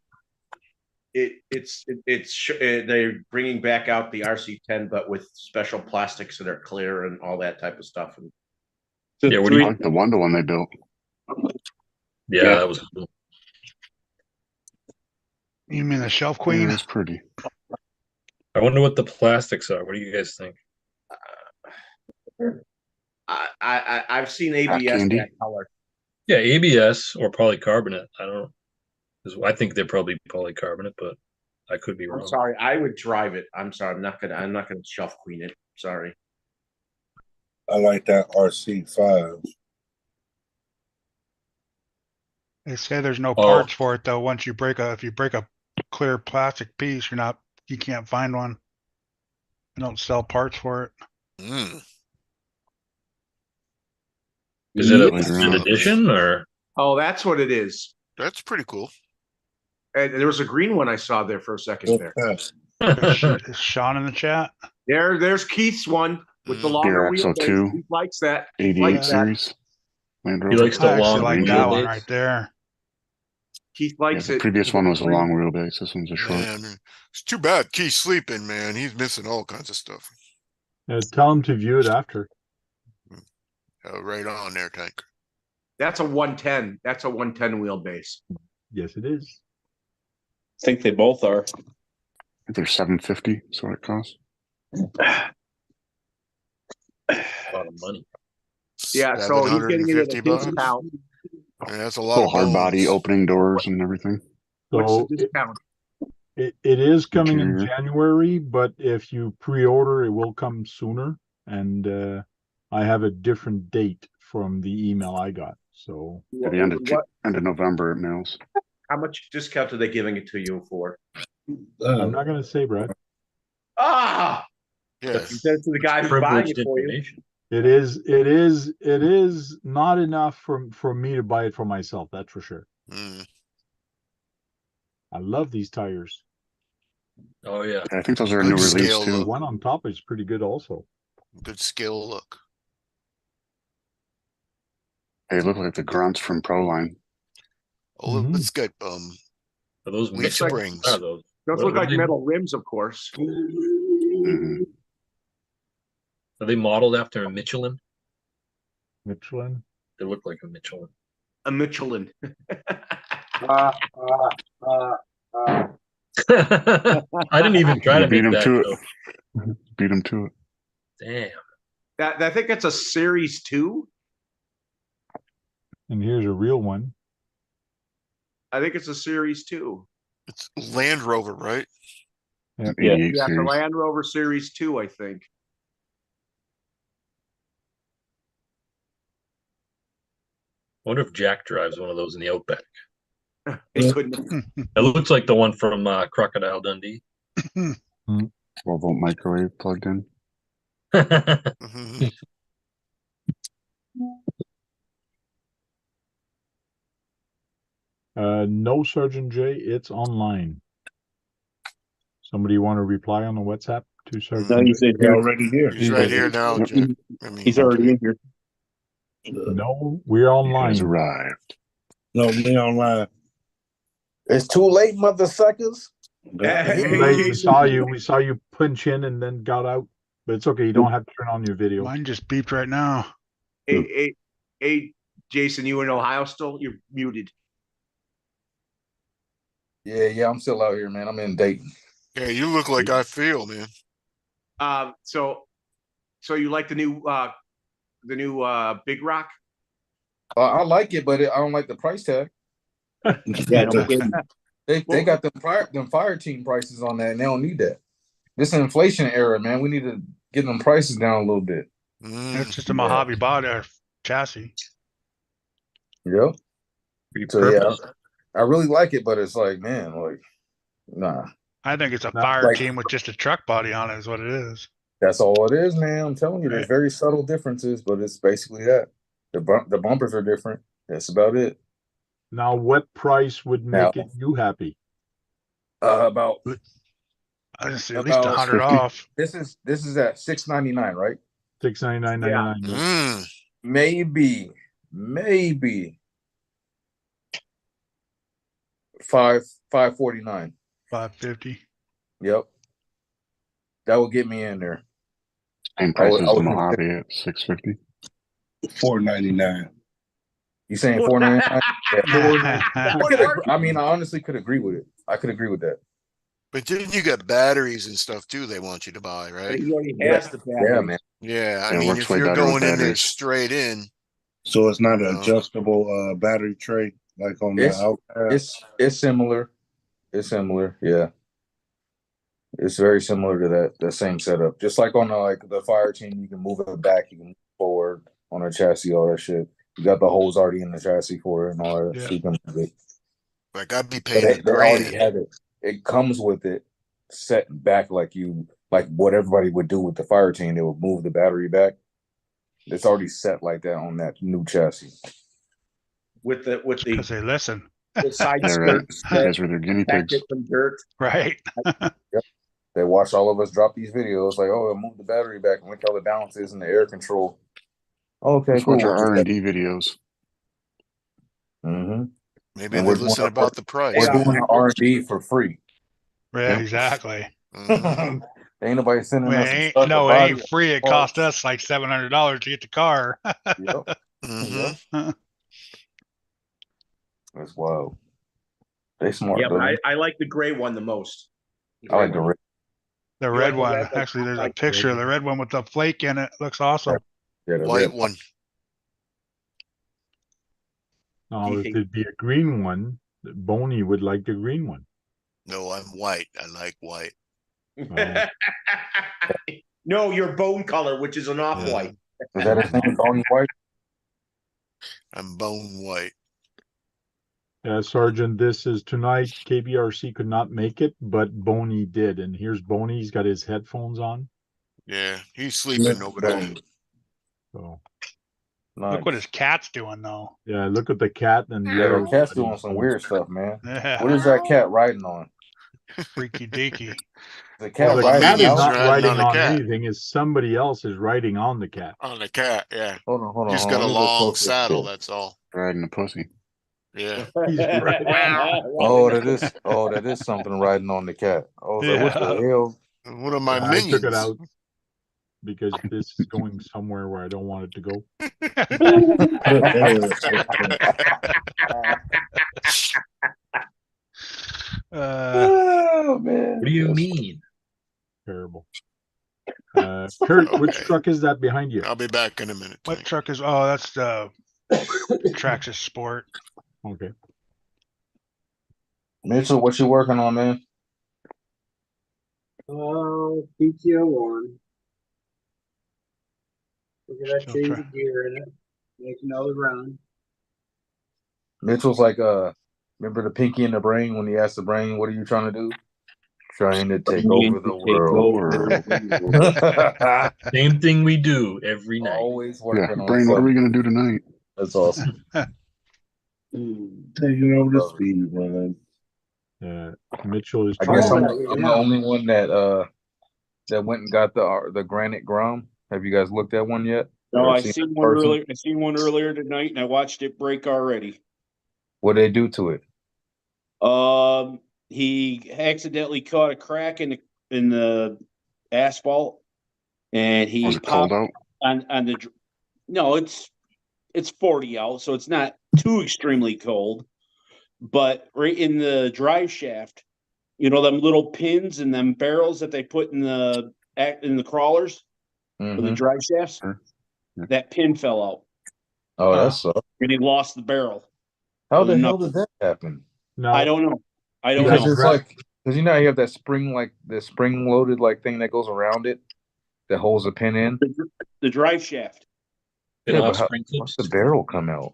G: They're bringing back out the RC10, but with special plastics that are clear and all that type of stuff. And
F: Yeah, what do
H: I
F: you?
H: like the Wonder one they built.
F: Yeah,
I: Yeah.
F: that was cool.
C: You mean the Shelf
H: Yeah,
C: Queen?
H: it was pretty.
F: I wonder what the plastics are. What do you guys think?
G: I've seen
H: Hot
G: ABS
H: candy?
G: that color.
F: Yeah, ABS or polycarbonate. I don't know. I think they're probably polycarbonate, but I could be
G: I'm
F: wrong.
G: sorry, I would drive it. I'm sorry, I'm not gonna Shelf Queen it. Sorry.
E: I like that RC5.
C: They say there's no
F: Oh.
C: parts for it though. Once you if you break a clear plastic piece, you can't find one. They don't sell parts for it.
B: Mm.
F: Is it a
H: Later
F: limited
H: on.
F: edition or?
G: Oh, that's what it is.
B: That's pretty cool.
G: And there was a green one I saw there for a second
E: Good
G: there.
E: pass.
C: Is Sean in the chat?
G: There's Keith's one with the longer
H: Beer Axle
G: wheelbase.
H: 2.
G: He likes that.
H: 88
G: that.
H: series. Land
F: He
H: Rover.
F: likes the
C: I actually
F: long
C: like that one
F: wheelbase.
C: right there.
G: Keith
H: Yeah,
G: likes
H: the
G: it.
H: previous one was a long wheelbase. This one's a short.
B: Man, it's too bad Keith's sleeping, man. He's missing all kinds of stuff.
A: Tell him to view it after.
B: Right on there, Tank.
G: That's a 110. That's a 110 wheelbase.
A: Yes, it is.
I: I think they both are.
H: I think they're $750. That's what it costs.
F: A lot of money.
G: Yeah, so he's getting it at a
B: $750.
G: discount.
B: Yeah, that's a lot
H: Full
B: of
H: hard body,
B: bones.
H: opening doors and everything.
G: What's
A: So
G: the discount?
A: it is coming in
H: Interior.
A: January, but if you pre-order, it will come sooner. And I have a different date from the email I got. So
H: At the end of,
G: What-
H: end of November, it mails.
G: How much discount are they giving it to you for?
A: I'm not going to say, Brad.
G: Ah,
B: Yeah.
G: you said it to the guy who's buying
F: Privileged
G: it for you.
F: information.
A: It is not enough for me to buy it for myself. That's for sure.
B: Mm.
A: I love these tires.
F: Oh yeah.
H: I think those are a
B: Good
H: new release
B: scale
A: The
H: too.
B: look.
A: one on top is pretty good also.
B: Good skill look.
H: They look like the grunts from Proline.
B: Oh,
A: Mhm.
B: let's get
F: Are those
B: Leaf
F: Michelin?
B: springs.
F: What are those?
G: Those
F: What
G: look
F: are
G: like
F: they?
G: metal rims, of course.
H: Mhm.
F: Are they modeled after a Michelin?
A: Michelin.
F: They look like a Michelin.
G: A Michelin.
F: I didn't even try
H: You
F: to
H: beat
F: make
H: him
F: that
H: to it.
F: joke.
H: Beat him to it.
F: Damn.
G: I think it's a Series 2.
A: And here's a real one.
G: I think it's a Series 2.
B: It's Land Rover, right?
H: Yep,
I: Yeah.
H: 88
G: Yeah, the
H: series.
G: Land Rover Series 2, I think.
F: I wonder if Jack drives one of those in the Outback.
G: It couldn't.
F: It looks like the one from Crocodile Dundee.
H: 12-volt microwave plugged in.
B: Mhm.
A: No, Sergeant J, it's online. Somebody want to reply on the WhatsApp to Sergeant
I: No,
A: J?
I: you said
E: He's already here.
B: He's right here now,
H: Yep.
B: Jack. I mean,
I: he's already in here.
A: No, we're
H: He has
A: online.
H: arrived.
E: No, me online.
J: It's too late, mother suckers.
A: We saw you. We saw you punch in and then got out. But it's okay. You don't have to turn on your video.
C: Mine just beeped right now.
G: Hey, Jason, you in Ohio still? You're muted.
J: Yeah, I'm still out here, man. I'm in Dayton.
B: yeah, you look like I feel, man.
G: So you like the new Big Rock?
J: I like it, but I don't like the price tag.
I: Yeah, no kidding.
J: They got them fire team prices on that, and they don't need that. This is an inflation era, man. We need to get them prices down a little bit.
C: It's just a Mojave body or chassis.
J: Yep. So
F: Repurposed.
J: I really like it, but it's like, man, like, nah.
C: I think it's a
A: Not
C: fire
J: like-
C: team with just a truck body on it is what it is.
J: That's all it is, man. I'm telling you, there's very subtle differences, but it's basically that. The bumpers are different. That's about it.
A: Now, what price would make
J: Now-
A: it you happy?
J: About
C: I just say at least
J: About
C: 100
H: 50.
C: off.
J: this is at $6.99, right?
A: $699.99.
B: Mm.
J: Maybe 549.
C: 550.
J: Yep. That would get me in there.
H: Same
J: I
H: price
J: would-
H: as
J: I
H: the
J: would
H: Mojave at 650.
E: $4.99.
J: You saying 499? I mean, I honestly could agree with it. I could agree with that.
B: But then you got batteries and stuff too they want you to buy,
G: But
B: right?
G: he already
J: Yeah.
G: has the battery.
J: Yeah, man.
B: Yeah, I
H: Yeah, it
B: mean,
H: works
B: if
H: way
B: you're
H: better with
B: going in there
H: batteries.
B: straight in,
E: So it's not an
B: No.
E: adjustable battery tray like on the
J: It's
E: Outcast.
J: it's similar. It's similar. Yeah. It's very similar to that same setup. Just like on the fire team, you can move it back, you can move forward on a chassis, all that shit. You got the holes already in the chassis for it and all that.
C: Yeah.
J: So you can move it.
B: like I'd be
J: But
B: paying
J: they already
B: $1,000.
J: have it. It comes with it set back like what everybody would do with the fire team. They would move the battery back. It's already set like that on that new chassis.
G: with the
C: Because they listen.
G: side
H: Yeah, right.
G: skirts
H: You
G: that
H: guys were their guinea
G: protect
H: pigs.
G: it from dirt.
C: Right.
J: They watch all of us drop these videos like, oh, move the battery back and look how the balance is in the air control. Okay,
H: Just
J: cool.
H: watch our R&D videos.
J: Mm-hmm.
B: Maybe
J: And
B: they
J: we're doing
B: listen
J: our-
B: about the price.
J: We're doing the R&D for free.
C: Yeah,
H: Yep.
C: exactly.
B: Mhm.
J: Ain't nobody sending us some
C: It
J: stuff.
C: ain't,
J: or
C: it
J: body
C: ain't free. It
J: parts.
C: cost us like $700 to get the car.
J: Yep.
B: Mhm.
J: Yep. That's wild. They smart
G: Yeah,
J: though.
G: but I like the gray one the most.
J: I like the red.
C: The
G: You
C: red
G: like the
C: one.
G: red one?
C: Actually, there's
G: I
C: a
G: like the
C: picture
G: red
C: of the red one with the flake in it. Looks awesome.
J: Yeah, the
B: White
J: red
B: one.
A: Now, if it'd be a green one, Boney would like the green one.
B: No, I'm white. I like white.
A: Oh.
G: No, your bone color, which is an off
B: Yeah.
G: white.
J: Is that his name? Tony White?
B: I'm bone white.
A: Sergeant, this is tonight. KBRC could not make it, but Boney did. And here's Boney. He's got his headphones on.
B: Yeah, he's sleeping over there.
A: So,
C: Look what his cat's doing, though.
A: yeah, look at the cat and
J: Yeah, the
A: Larry.
J: cat's doing some weird stuff, man.
C: Yeah.
J: What is that cat riding on?
C: Freaky deaky.
J: The cat
A: Well, the
B: Well,
J: riding
A: cat is
B: Minions
J: out?
A: not
B: riding
A: riding
B: on the
A: on
B: cat.
A: anything. Is somebody else is riding on the cat.
B: On the cat, yeah.
J: Hold on.
B: He's got a long saddle, that's all.
H: Riding a pussy.
B: Yeah.
A: He's riding.
J: Oh, that is something riding on the cat. Oh, so what the hell?
B: One of my
A: I
B: minions.
A: took it out because this is going somewhere where I don't want it to go.
J: Oh man.
F: What do you mean?
A: Terrible. Kurt, which
B: Okay.
A: truck is that behind you?
B: I'll be back in a minute.
C: What
B: Tank.
C: truck is? Oh, that's the Traxxas Sport.
A: Okay.
J: Mitchell, what you working on, man?
K: PTO one. We're gonna
C: Still
K: change
C: try-
K: the gear in it, make another run.
J: Mitchell's like remember the Pinky and the Brain when he asked the Brain, what are you trying to do? Trying to take over the world.
F: Same thing we do every night.
J: Always
H: Yeah,
J: working on
H: Brain, what are we
J: something.
H: going to do tonight?
J: That's awesome.
E: Taking over the speed run.
A: Mitchell is
J: I guess
A: trying.
J: I'm the only one that went and got the granite Grom. Have you guys looked at one yet?
K: No,
J: Or
K: I
J: seen it
K: seen
J: in
K: one
J: person?
K: earlier. I seen one earlier tonight, and I watched it break already.
J: What did they do to it?
K: He accidentally caught a crack in the asphalt, and he
H: Was it cold
K: popped
H: out?
K: on the. No, it's 40 out, so it's not too extremely cold. But right in the drive shaft, you know them little pins and them barrels that they put in the crawlers for the
J: Mhm.
K: drive shafts.
H: Sure. Yeah.
K: That pin fell out,
J: Oh, that sucks.
K: and he lost the barrel.
J: How the
K: No.
J: hell did that happen?
A: Now,
K: I don't know. I don't
J: Because
K: know.
J: it's like, because you know you have that spring loaded like thing that goes around it that holds a pin in.
K: The drive shaft.
F: It
J: Yeah,
F: all
J: but how,
F: spring
J: what's
F: clips.
J: the barrel come out?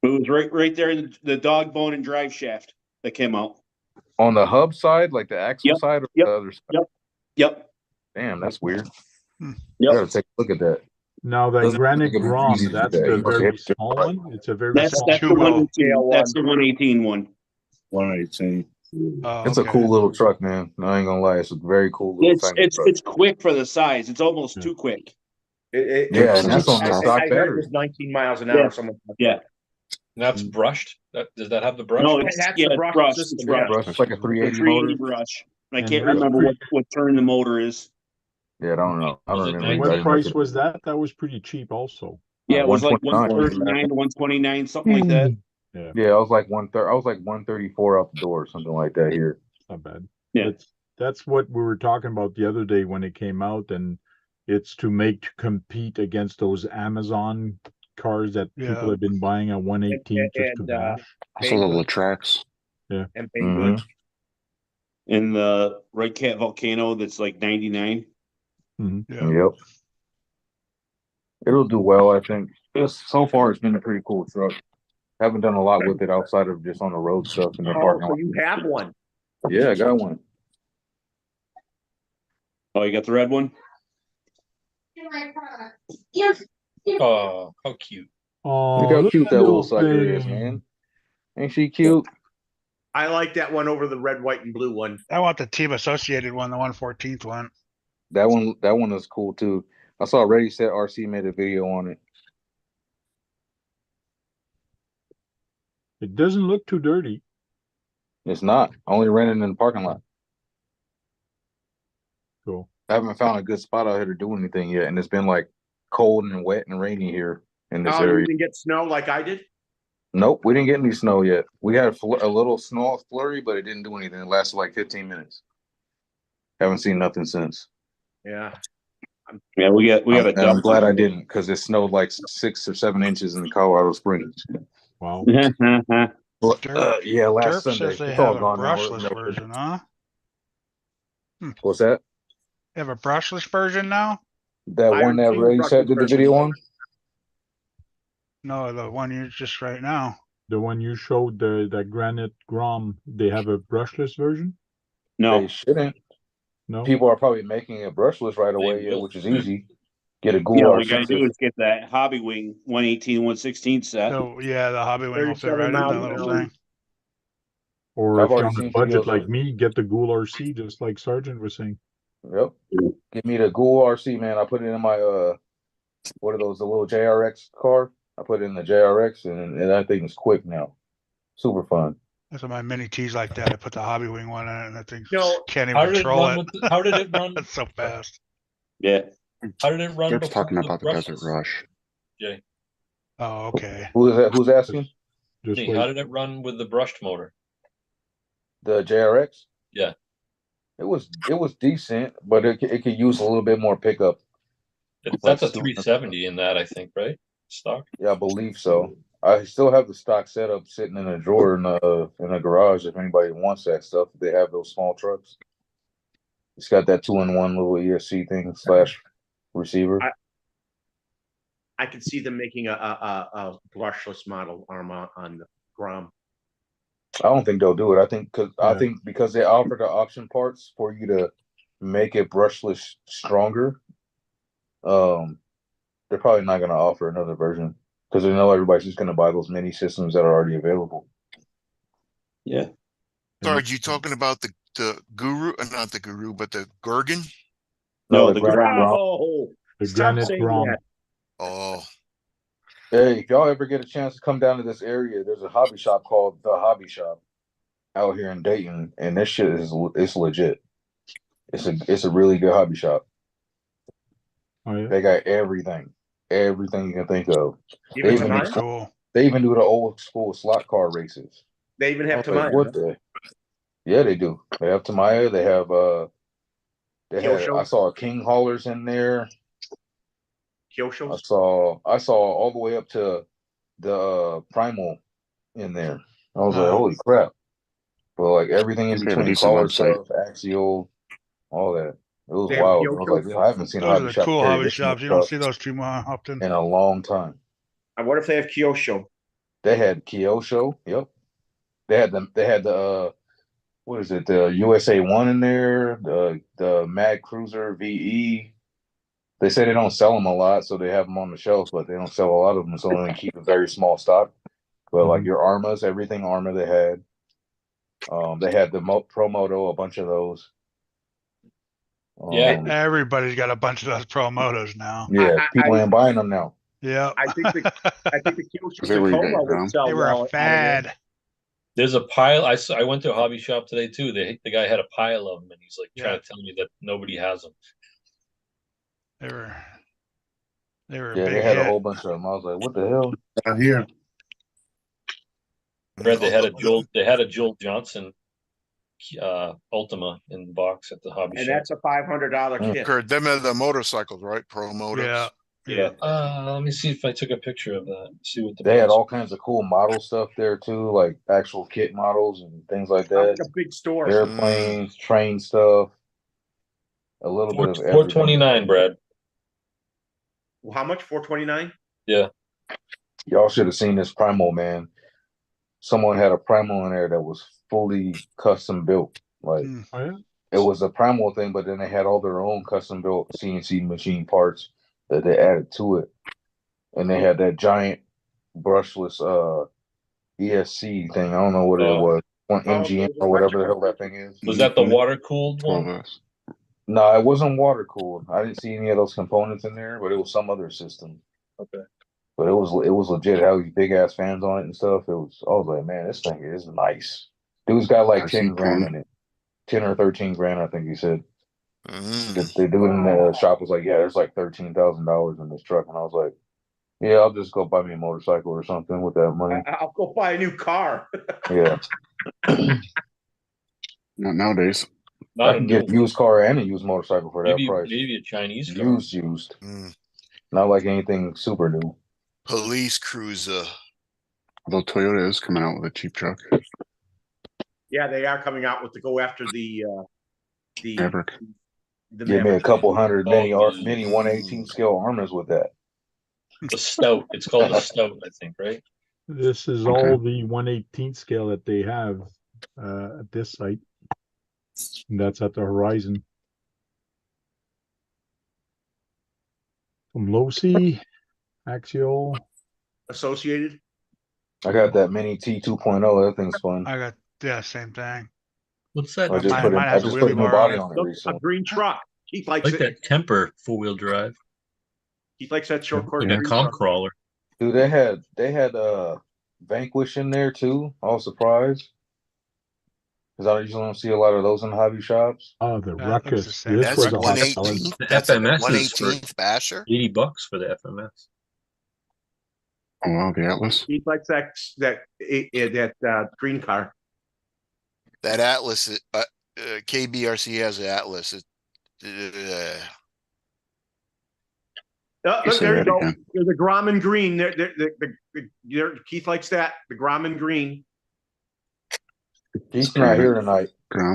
K: It was right there in the dog bone and drive shaft that came out.
J: On the hub side, like the axle
K: Yep,
J: side, or
K: yep,
J: the other side?
K: Yep.
J: Damn, that's weird.
C: Hmm.
J: I
K: Yep.
J: gotta take a look at that.
A: Now that
J: Doesn't
A: granite
J: make it
A: Grom,
J: easy to do
A: that's
J: that.
A: the
J: You must
A: very
J: hit it
A: small
J: right.
A: one. It's a very
K: That's
A: small.
K: that's the
C: Two wheel.
K: 118. That's the 118 one.
E: 118.
C: Oh,
J: It's a
C: okay.
J: cool little truck, man. I ain't gonna lie. It's a very cool little tiny truck.
K: It's quick for the size. It's almost
A: Yeah.
K: too quick.
J: Yeah, and that's on the stock
G: I heard it
J: battery.
G: was 19 miles an hour.
K: Yeah.
G: Someone
K: Yeah.
F: That's brushed. Does that have the brush?
K: No,
G: That's
K: it's
G: the
K: yeah,
G: brush
K: brush.
G: system,
K: It's
G: yeah.
K: brush.
J: Brush. It's like a
K: The
J: 380 motor.
K: 380 brush. I
A: And
K: can't
A: what
K: remember what turn the motor is.
J: Yeah, I don't know. I
F: Was
J: don't
F: it
J: remember.
A: And
J: I
A: what
J: didn't
A: price
J: like it.
A: was that? That was pretty cheap also.
K: Yeah, it was like
J: 129.
K: 139 to 129, something like that.
J: Yeah, I was like 130. I was like 134 out the door, something like that here.
A: Not bad.
K: Yeah.
A: That's what we were talking about the other day when it came out, and it's to compete against those Amazon cars that
C: Yeah.
A: people have been buying at 118 just to bash.
H: Also the Latrax.
G: and
J: Mhm.
G: Penguin.
K: And the Red Cat Volcano that's like 99.
C: Yeah.
J: Yep. It'll do well, I think. So far, it's been a pretty cool truck. Haven't done a lot with it outside of just on the road stuff in the
G: Oh,
J: parking
G: so
J: lot.
G: you have one.
J: Yeah, I got one.
K: Oh, you got the red one?
F: Oh, how cute.
A: Oh,
J: Look how cute
A: at
J: that little
A: little
J: sucker is,
A: thing.
J: man. Ain't she cute?
G: I like that one over the red, white, and blue one.
C: I want the team associated one, the 114th one.
J: That one is cool too. I saw Ready Set RC made a video on it.
A: It doesn't look too dirty.
J: It's not. I only ran it in the parking lot.
A: Cool.
J: I haven't found a good spot out here to do anything yet, and it's been like cold and wet and rainy here in this
G: Oh, you
J: area.
G: didn't get snow like I did?
J: Nope, we didn't get any snow yet. We had a little snow flurry, but it didn't do anything. It lasted like 15 minutes. Haven't seen nothing since.
G: Yeah.
K: Yeah, we got a
J: And I'm
K: duck.
J: glad I didn't, because it snowed like 6 or 7 inches in Colorado Springs.
A: Wow.
J: Yeah, last
C: Derp
J: Sunday.
C: says they
J: It's all
C: have a
J: gone now.
C: brushless version, huh?
J: What's that?
C: They have a brushless version now?
J: That
G: I
J: one that
G: haven't seen the
J: Ready Set
G: brushless
J: did the
G: version.
J: video on?
C: No, the one you just right now.
A: The one you showed, that Granite Grom, they have a brushless version?
K: No.
J: They shouldn't.
A: No.
J: People are probably making it brushless right away,
F: will.
J: which is easy. Get a
K: Yeah,
J: Google
K: all you gotta
J: RC.
K: do is get that Hobby Wing 118, 116 set.
C: So yeah, the hobby wing will fit
G: 37
C: right in that
G: miles
C: little
G: an hour.
C: thing.
A: Or
J: I've
A: if you're
J: already
A: on a
J: seen
A: budget
J: videos
A: like
J: of-
A: me, get the Ghoul RC, just like Sergeant was saying.
J: Yep. Give me the Google RC, man. I put it in my what are those? The little JRX car. I put it in the JRX, and that thing is quick now. Super fun.
C: That's my mini T's like that. I put the hobby wing one in it and that thing
G: No,
C: can't
F: How
C: even
F: did it
C: control
F: run
C: it.
F: how did it run?
C: It's so fast.
K: Yeah.
F: How did it run?
H: Derp's
F: before
H: talking about the Desert
F: brushless?
H: Rush.
F: Jay,
C: Oh, okay.
J: Who is that? Who's asking?
A: Just
F: me,
A: wait.
F: how did it run with the brushed motor?
J: The JRX.
F: Yeah.
J: It was decent, but it could use a little bit more pickup.
F: That's a
J: Like
F: 370 in that, I think, right? Stock.
J: Yeah, I believe so. I still have the stock setup sitting in a drawer in the garage. If anybody wants that stuff, they have those small trucks. It's got that 2-in-1 little ESC thing / receiver.
G: I could see them making a brushless model arm on the Grom.
J: I don't think they'll do it. I think
A: Yeah.
J: because they offer the option parts for you to make it brushless stronger. They're probably not going to offer another version because they know everybody's just going to buy those mini systems that are already available.
K: Yeah.
B: So are you talking about the Guru, not the Guru, but the Gorgon?
K: No, the
J: Granite Grom.
G: Oh,
A: The
G: stop
A: Granite
G: saying
A: Grom.
G: that.
B: Oh,
J: Hey, if y'all ever get a chance to come down to this area, there's a hobby shop called The Hobby Shop out here in Dayton, and this shit it's legit. It's a really good hobby shop.
A: Oh yeah.
J: They got everything you can think of.
G: Even
J: Even
G: Tamaya?
C: Cool.
J: They even do the old school slot car races.
G: They even have
J: I was like,
G: Tamaya.
J: what the? Yeah, they do. They have Tamaya. They have
G: Kyosho?
J: I saw King Haulers in there.
G: Kyosho?
J: I saw all the way up to the Primal in there. I was like,
C: Wow.
J: holy crap! But like everything in
H: They have a
J: between,
H: decent
J: collar
H: website.
J: stuff, axial, all that. It was
G: They have
J: wild. I
G: Kyosho?
J: was like, I haven't seen a
C: Those are
J: hobby
C: the
J: shop
C: cool
J: carry
C: hobby
J: this much
C: shops. You don't
J: stuff
C: see those too often.
J: in a long time.
G: I wonder if they have Kyosho.
J: They had Kyosho. Yep. They had the what is it? The USA 1 in there. The Mag Cruiser VE. They say they don't sell them a lot, so they have them on the shelves, but they don't sell a lot of them, so they keep a very small stock. But like your Armas, everything Arma they had. They had the Pro Moto, a bunch of those.
F: Yeah.
C: Everybody's got a bunch of those Pro Motos now.
J: Yeah, people ain't buying them now.
C: Yeah.
G: I think the Kyosho
H: Is that where you got your
G: Tacoma would
H: Grom?
G: sell
C: They were
G: well
C: a
G: out of there.
C: fad.
F: There's a pile. I went to a hobby shop today too. The guy had a pile of them, and he's like trying
C: Yeah.
F: to tell me that nobody has them.
C: They were a
J: Yeah,
C: big
J: they had a
C: hit.
J: whole bunch of them. I was like, what the hell?
E: Down here.
F: Brad, they had a Joel Johnson Ultima in the box at the hobby
G: And
F: shop.
G: that's a $500 kit.
B: Kurt, them are the motorcycles, right? Pro motos.
C: Yeah.
G: Yeah.
F: Let me see if I took a picture of that. See what the
J: They had
F: price
J: all kinds of cool model stuff there too, like actual kit models and things like
G: Like
J: that.
G: a big store.
J: Airplanes, train stuff, a little bit of
F: $429,
J: everything.
F: Brad.
G: How much? $429?
F: Yeah.
J: Y'all should have seen this Primal, man. Someone had a Primal in there that was fully custom built. Like it was a Primal thing, but then they had all their own custom built CNC machine parts that they added to it. And they had that giant brushless ESC thing. I don't know what it was. One MGM or whatever the hell that thing is.
F: Was that the water cooled one?
J: No, it wasn't water cooled. I didn't see any of those components in there, but it was some other system.
F: Okay.
J: But it was legit. It had these big ass fans on it and stuff. I was like, man, this thing is nice. Dude's got like 10 grand in it. 10 or 13 grand, I think he said. The dude in the shop was like, yeah, there's like $13,000 in this truck. And I was like, yeah, I'll just go buy me a motorcycle or something with that money.
G: I'll go buy a new car.
J: Yeah.
H: Not nowadays.
J: I can get a used car and a used motorcycle for that price.
F: Maybe a Chinese car.
J: Used. Not like anything super new.
B: Police cruiser.
H: Although Toyota is coming out with a cheap truck.
G: Yeah, they are coming out with to go after the
H: Maverick.
J: Give me a couple hundred mini 118 scale armors with that.
F: The Stout. It's called the Stout, I think, right?
A: This is all the 1/18 scale that they have at this site. And that's at the Horizon. From Losi, Axial.
G: Associated.
J: I got that mini T 2.0. That thing's fun.
C: I got same thing.
F: What's that?
J: I just put a new body on it recently.
G: A green truck. Keith likes
F: like
G: it.
F: that Temper 4-wheel drive.
G: Keith likes that short course.
F: Like a comp crawler.
J: Dude, they had Vanquish in there too. I was surprised. Because I usually don't see a lot of those in hobby shops.
A: Oh, the Ruckus. This
B: That's
A: was a
B: 1/18th.
F: The
B: That's a
F: FMS is
B: 1/18th basher.
F: $80 for the FMS.
H: Oh wow, the Atlas.
G: Keith likes that green car.
B: That Atlas, KBRC has an Atlas.
G: Look, there you go. There's a Grumman green. Keith likes that. The Grumman green.
J: Keith's not here tonight.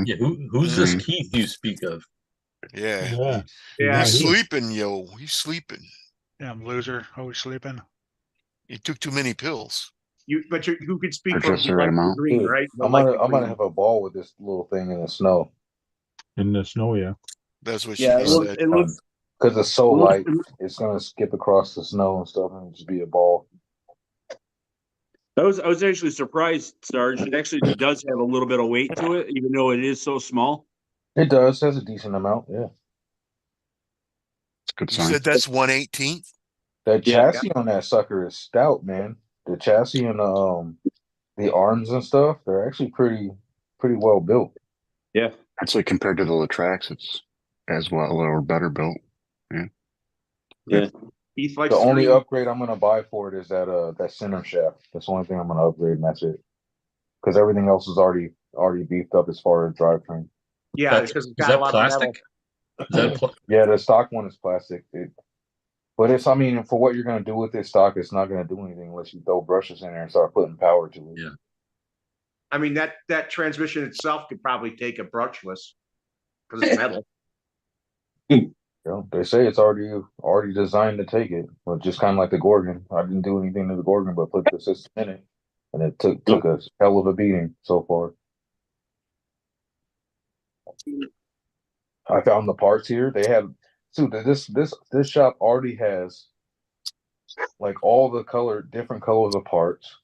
F: Yeah, who's this Keith you speak of?
B: Yeah.
G: Yeah.
B: He's sleeping, yo. He's sleeping.
C: Damn loser, always sleeping.
B: He took too many pills.
G: Who could speak
H: For
G: for
H: just the right amount.
G: green, right?
J: I'm gonna have a ball with this little thing in the snow.
A: In the snow, yeah.
B: That's what
G: Yeah,
B: she said.
G: it looks
J: because it's so light. It's gonna skip across the snow and stuff, and just be a ball.
K: I was actually surprised, Sarge. It actually does have a little bit of weight to it, even though it is so small.
J: It does. Has a decent amount. Yeah.
H: It's a good
B: You
H: sign.
B: said that's 1/18th.
J: That chassis on that sucker is stout, man. The chassis and the arms and stuff, they're actually pretty well built.
K: Yeah.
H: I'd say compared to the Latrax, it's as well or better built.
K: Yeah.
G: Keith likes
J: The only
G: green.
J: upgrade I'm gonna buy for it is that center shaft. That's the only thing I'm gonna upgrade, and that's it. Because everything else is already beefed up as far as drivetrain.
G: Yeah, because it's got
F: Is that
G: a lot
F: plastic?
G: of
F: Is that
J: Yeah, the stock one is plastic. But it's, I mean, for what you're gonna do with this stock, it's not gonna do anything unless you throw brushes in there and start putting power to it.
F: Yeah.
G: I mean, that transmission itself could probably take a brushless because it's metal.
J: You know, they say it's already designed to take it, but just kind of like the Gorgon. I didn't do anything to the Gorgon, but put the system in it, and it took a hell of a beating so far. I found the parts here. They had dude, this shop already has like all the different colors of parts,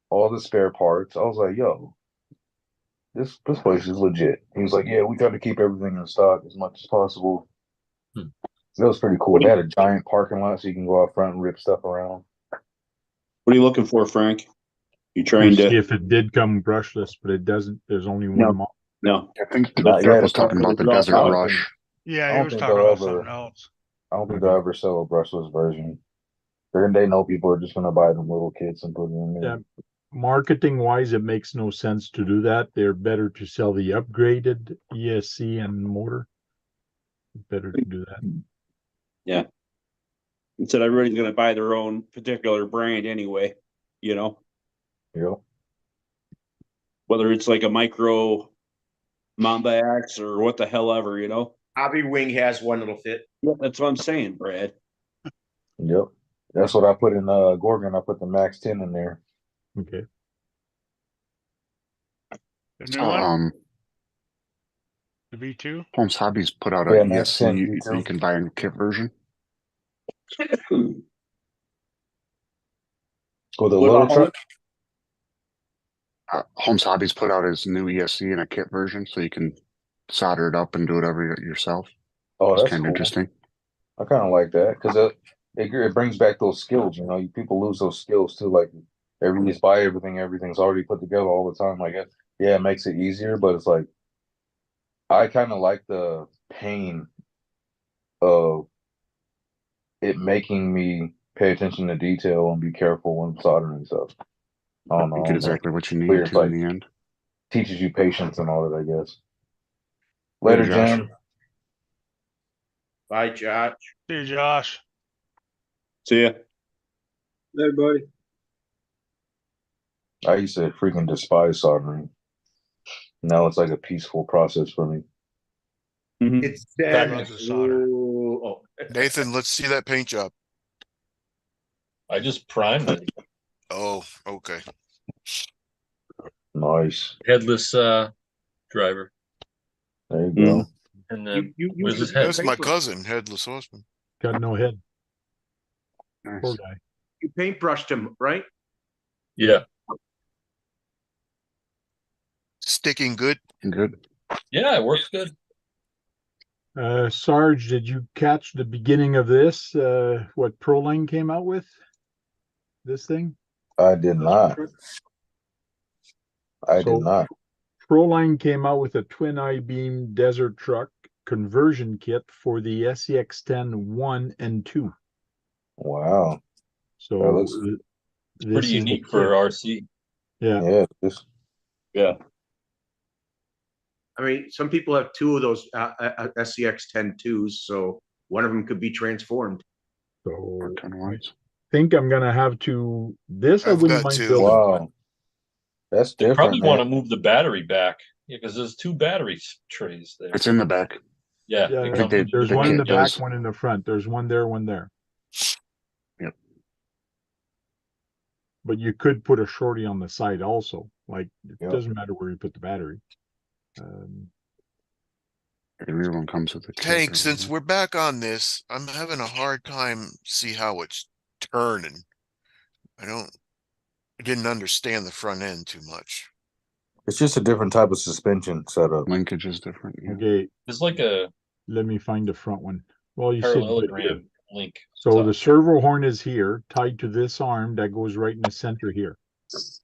J: all the spare parts. I was like, yo, this place is legit. He was like, yeah, we try to keep everything in stock as much as possible.
F: Hmm.
J: That was pretty cool. They had a giant parking lot so you can go out front and rip stuff around.
K: What are you looking for, Frank? You trying
A: See
K: to?
A: if it did come brushless, but it doesn't. There's only
K: No.
A: one model.
K: No.
H: I think
J: Not
H: Jeff
J: yet.
H: was talking about the Desert Rush.
C: Yeah,
J: I
C: he
J: don't
C: was
J: think
C: talking
J: they'll
C: about
J: ever-
C: something else.
J: I don't think they'll ever sell a brushless version. They know people are just gonna buy them little kits and put it in there.
A: Yeah. Marketing wise, it makes no sense to do that. They're better to sell the upgraded ESC and motor. Better to do that.
K: Yeah. Instead, everybody's going to buy their own particular brand anyway. You know,
J: Yep.
K: whether it's like a micro Mamba X or what the hell ever. You know.
G: Hobby Wing has one that'll fit.
K: Yeah, that's what I'm saying, Brad.
J: Yep. That's what I put in Gorgon. I put the Max 10 in there.
A: Okay.
C: The new one,
H: Um,
C: the V2.
H: Holmes Hobbies put out
J: Yeah,
H: a
J: Max 10
H: ESC that
J: V2.
H: you can buy in kit version.
J: With a
K: What
J: little
K: about
J: truck.
H: Holmes Hobbies put out his new ESC in a kit version, so you can solder it up and do whatever yourself.
J: Oh,
H: It's
J: that's
H: kind of
J: cool.
H: interesting.
J: I kind of like that because it brings back those skills. You know, people lose those skills too. Like you just buy everything, everything's already put together all the time. Like it makes it easier, but it's like I kind of like the pain of it making me pay attention to detail and be careful when soldering stuff. I don't know.
H: You get exactly what you
J: Clear
H: need to
J: fight.
H: in the end.
J: Teaches you patience and all that, I guess.
H: Later,
J: Later,
H: Josh.
J: Jan.
G: Bye, Josh.
C: See you, Josh.
K: See ya.
G: Hey, buddy.
J: I used to freaking despise soldering. Now it's like a peaceful process for me.
G: It's dead.
C: Loves to solder.
G: Oh.
B: Nathan, let's see that paint job.
F: I just primed it.
B: Oh, okay.
J: Nice.
F: Headless driver.
J: There you go.
F: And then
G: You
F: where's his head?
B: That's my cousin, Headless Horseman.
A: Got no head.
H: Nice.
A: Poor guy.
G: You paintbrushed him, right?
F: Yeah.
B: Sticking good.
H: Good.
F: Yeah, it works good.
A: Sarge, did you catch the beginning of this? What Proline came out with? This thing?
J: I did not. I
A: So-
J: did not.
A: Proline came out with a twin I-beam desert truck conversion kit for the SCX-10 1 and 2.
J: Wow.
A: So
J: That looks-
A: this
F: Pretty
A: is the
F: unique for
A: kit.
F: RC.
A: Yeah.
J: Yeah. This,
G: I mean, some people have two of those SCX 10-2s, so one of them could be transformed.
A: So
H: Or 10 ones.
A: I think I'm gonna have to this. I
B: I've
A: wouldn't
B: got
A: mind
B: two.
A: building.
J: wow. That's
F: You
J: different.
F: probably want to
J: Man.
F: move the battery back. Yeah, because there's two battery trays there.
H: It's in the back.
F: Yeah,
A: Yeah,
F: they
H: I think
F: come
H: they-
F: with
A: there's
H: the
A: one in
H: kit
A: the back,
H: does.
A: one in the front. There's one there, one there.
H: Yep.
A: But you could put a shorty on the side also. Like it
J: Yep.
A: doesn't matter where you put the battery. Um,
H: The rear one comes with the kit.
B: Tank,
H: or
B: since
H: whatever.
B: we're back on this, I'm having a hard time see how it's turning. I didn't understand the front end too much.
J: It's just a different type of suspension setup.
H: Linkage is different. Yeah.
A: okay,
F: There's like a
A: let me find the front one. Well, you said good here.
F: parallelogram link.
A: So
F: top.
A: the servo horn is here, tied to this arm that goes right in the center here.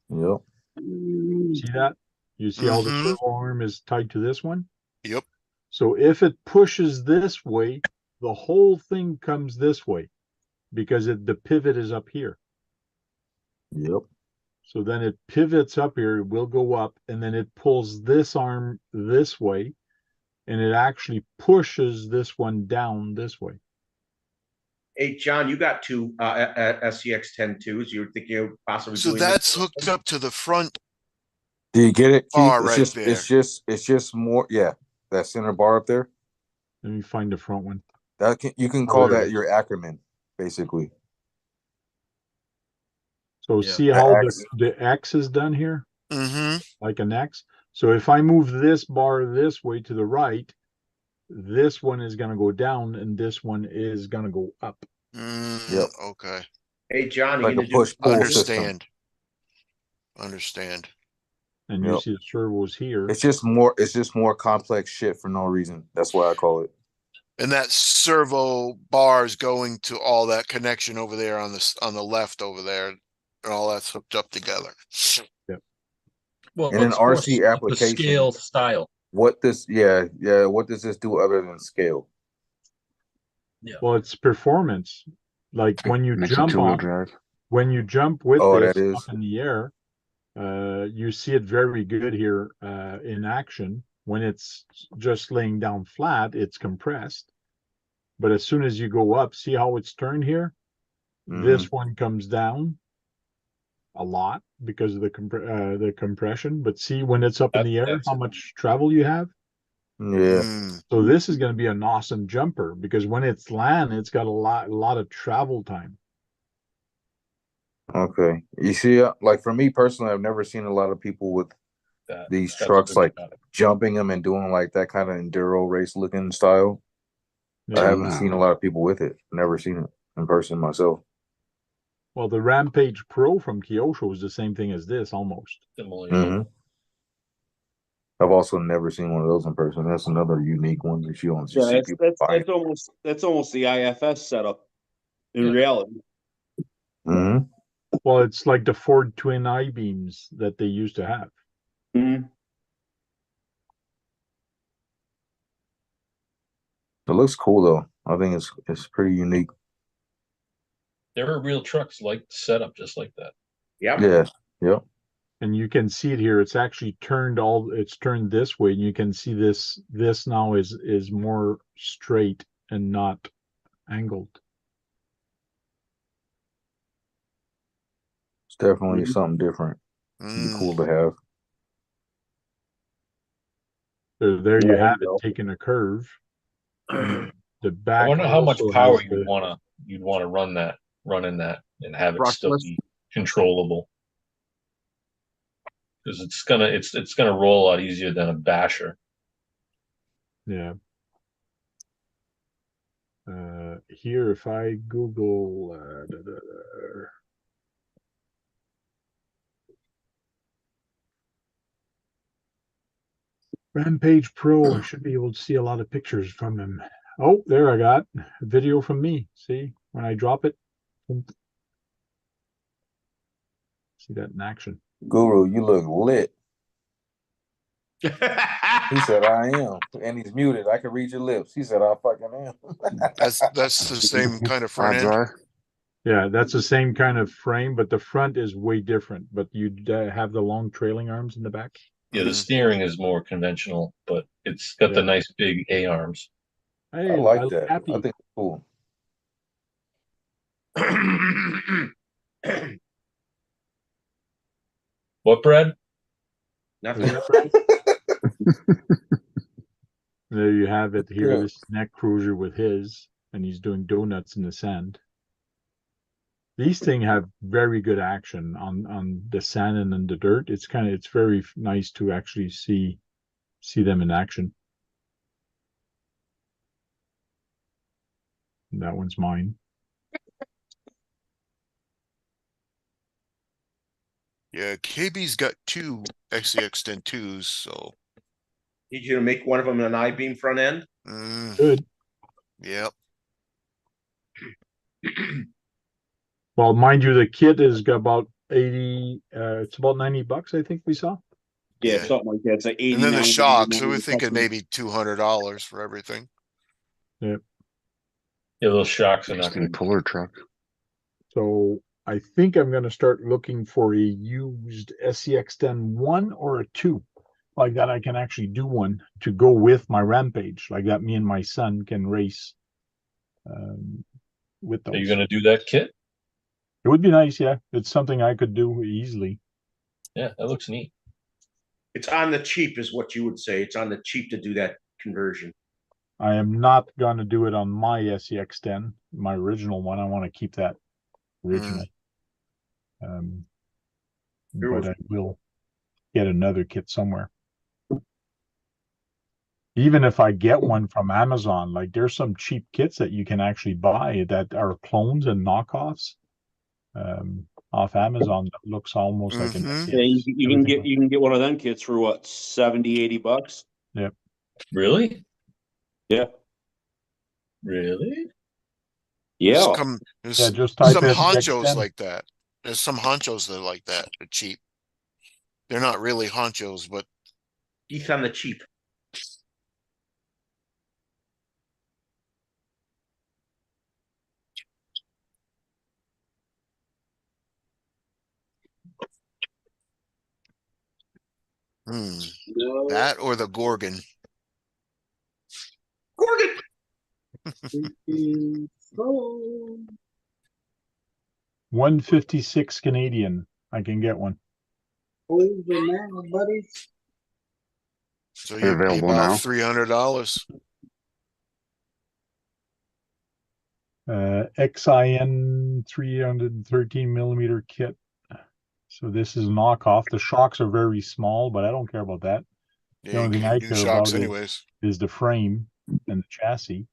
J: Yep.
A: See that? You see how the
B: Mhm.
A: servo arm is tied to this one?
B: Yep.
A: So if it pushes this way, the whole thing comes this way because the pivot is up here.
J: Yep.
A: So then it pivots up here, it will go up, and then it pulls this arm this way, and it actually pushes this one down this way.
G: Hey, John, you got two SCX 10-2s. You're thinking of possibly
B: So
G: doing
B: that's
G: this?
B: hooked up to the front
J: Do you get it? Keith?
B: bar
J: It's
B: right
J: just,
B: there.
J: It's just more. Yeah. That center bar up there.
A: Let me find the front one.
J: You can
A: Oh,
J: call
A: there it
J: that
A: is.
J: your acronym, basically.
A: So
F: Yeah.
A: see how
J: X.
A: the X is done here,
B: Mm-hmm.
A: like an X. So if I move this bar this way to the right, this one is gonna go down and this one is gonna go up.
E: Yep.
B: Okay.
G: Hey, John, are
J: Like
G: you
J: a
G: gonna do?
J: push-pull system.
B: Understand.
A: And you
J: Yep.
A: see the servos here.
J: It's just more complex shit for no reason. That's why I call it.
B: And that servo bar is going to all that connection over there on the left over there, and all that's hooked up together.
F: Well,
J: In an
F: it's more
J: RC
F: the
J: application,
F: scale style.
J: what does this do other than scale?
A: Well, it's performance. Like when you
H: Makes it
A: jump
H: two-wheel
A: on,
H: drive.
A: when you jump with
J: Oh,
A: this
J: that is.
A: up in the air, you see it very good here in action. When it's just laying down flat, it's compressed. But as soon as you go up, see how it's turned here? This one comes down a lot because of the compression. But see when it's up in the air, how much travel you have?
J: Yeah.
A: So this is going to be an awesome jumper because when it's land, it's got a lot of travel time.
J: Okay. You see, like for me personally, I've never seen a lot of people with these trucks like jumping them and doing like that kind of enduro race looking style.
A: Yeah.
J: I haven't seen a lot of people with it. Never seen it in person myself.
A: Well, the Rampage Pro from Kyosho is the same thing as this almost.
J: Mm-hmm. I've also never seen one of those in person. That's another unique one that you don't just see people buying.
K: That's almost the IFS setup in reality.
J: Mm-hmm.
A: Well, it's like the Ford twin I-beams that they used to have.
K: Mm-hmm.
J: It looks cool though. I think it's pretty unique.
F: There are real trucks like setup just like that.
J: Yeah. Yep.
A: And you can see it here. It's actually it's turned this way, and you can see this now is more straight and not angled.
J: It's definitely something different. It'd be cool to have.
A: So there you have it, taking a curve. The back.
F: I wonder how much
A: also
F: power
A: has
F: you'd want to run in that and have it still
G: Brushless.
F: be controllable. Because it's gonna roll a lot easier than a basher.
A: Yeah. Here, if I Google Rampage Pro, I should be able to see a lot of pictures from him. Oh, there I got a video from me. See, when I drop it, see that in action.
J: Guru, you look lit. He said, I am. And he's muted. I can read your lips. He said, I fucking am.
B: That's the same kind of front end.
H: Dry.
A: Yeah, that's the same kind of frame, but the front is way different. But you have the long trailing arms in the back.
F: Yeah, the steering is more conventional, but it's got the nice big A arms.
A: Hey,
J: I like that.
A: happy.
J: I think it's cool.
F: What, Brad?
G: Nothing.
A: There you have it here.
J: Yeah.
A: This is Neck Cruiser with his, and he's doing donuts in the sand. These things have very good action on the sand and in the dirt. It's very nice to actually see them in action. And that one's mine.
B: Yeah, KB's got two XCX-10-2s, so.
G: Need you to make one of them an I-beam front end.
A: Good.
B: Yep.
A: Well, mind you, the kit is about 80. It's about $90, I think we saw.
K: Yeah, something like that. It's like 89.
B: And then the shocks, so we're
K: 89,
B: thinking maybe $200 for everything.
A: Yeah.
F: Yeah, those shocks are not
H: Interesting puller truck.
A: So I think I'm going to start looking for a used SCX-10 1 or a 2. Like that, I can actually do one to go with my Rampage. Like that, me and my son can race with those.
F: Are you going to do that kit?
A: It would be nice, yeah. It's something I could do easily.
F: Yeah, that looks neat.
G: It's on the cheap, is what you would say. It's on the cheap to do that conversion.
A: I am not going to do it on my SCX-10, my original one. I want to keep that original. But I will get another kit somewhere. Even if I get one from Amazon, like there's some cheap kits that you can actually buy that are clones and knockoffs off Amazon that looks almost like an
B: Mhm.
A: SCX.
K: Yeah, you can get one of them kits for what, 70, $80?
A: Yep.
F: Really?
K: Yeah.
F: Really?
B: There's
K: Yeah.
B: come
A: Yeah,
B: there's
A: just type
B: some honchos
A: SCX10.
B: like that. There's some honchos that are like that. They're cheap. They're not really honchos, but
G: He's on the cheap.
B: that or the Gorgon.
G: Gorgon.
A: 156 Canadian. I can get one.
E: Over now, buddy.
B: So
H: They're
B: you'd be
H: available
B: about
H: now.
B: $300.
A: XIN 313 millimeter kit. So this is knockoff. The shocks are very small, but I don't care about that.
B: Yeah,
A: The only
B: you
A: thing I
B: can do
A: care
B: shocks
A: about
B: anyways.
A: is the frame and the chassis.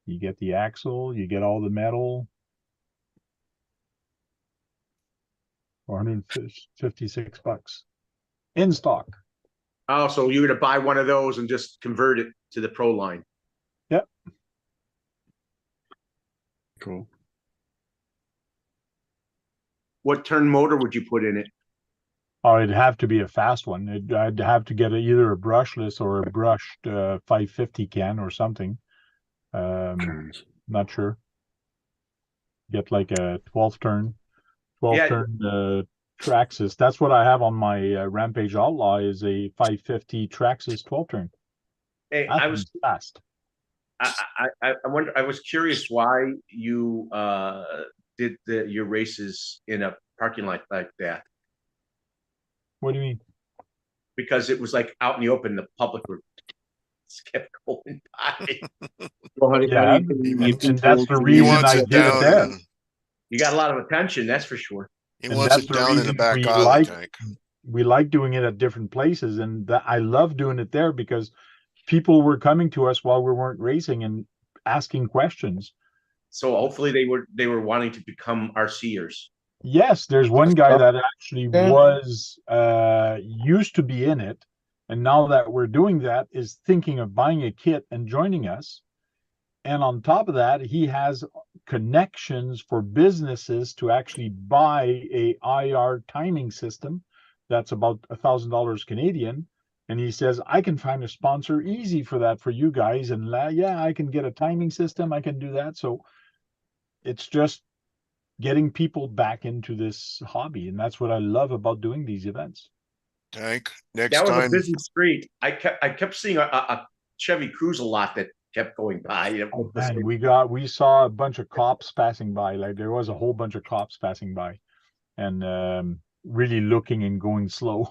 A: You get the axle, you get all the metal. 456 bucks in stock.
G: Oh, so you're gonna buy one of those and just convert it to the Pro line.
A: Yep.
H: Cool.
G: What turn motor would you put in it?
A: Oh, it'd have to be a fast one. I'd have to get either a brushless or a brushed 550 can or something. Not sure. Get like a 12 turn Traxxas. That's what I have on my Rampage Outlaw is a 550 Traxxas 12 turn.
G: Hey,
A: That
G: I
A: thing's
G: was
A: fast.
G: I wonder. I was curious why you did your races in a parking lot like that.
A: What do you mean?
G: Because it was like out in the open, the public were just kept going by.
A: Yeah, and that's the reason I did it there.
G: You got a lot of attention, that's for sure.
B: He
A: And
B: wants
A: that's
B: it
A: the
B: down in the
A: reason
B: back
A: we
B: alley,
A: we like doing it at different places, and I love doing it there because people were coming to us while we weren't racing and asking questions.
G: So hopefully they were wanting to become RCers.
A: Yes, there's one guy that actually was used to be in it, and now that we're doing that, is thinking of buying a kit and joining us. And on top of that, he has connections for businesses to actually buy a IR timing system that's about $1,000 Canadian. And he says, I can find a sponsor easy for that for you guys. And yeah, I can get a timing system. I can do that. So it's just getting people back into this hobby. And that's what I love about doing these events.
B: Tank, next
G: That was
B: time.
G: a busy street. I kept seeing a Chevy Cruze a lot that kept going by.
A: Oh, man, we saw a bunch of cops passing by. Like there was a whole bunch of cops passing by, and really looking and going slow.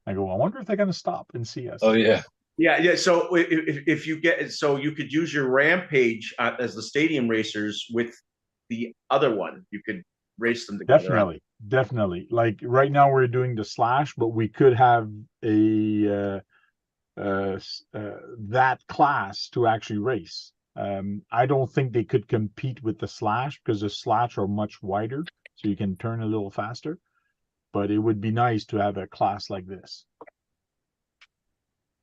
A: I go, I wonder if they're going to stop and see us.
F: Oh yeah.
G: Yeah. So if you get, so you could use your Rampage as the stadium racers with the other one. You could race them together.
A: Definitely. Like right now we're doing the Slash, but we could have a that class to actually race. I don't think they could compete with the Slash because the Slash are much wider, so you can turn a little faster. But it would be nice to have a class like this.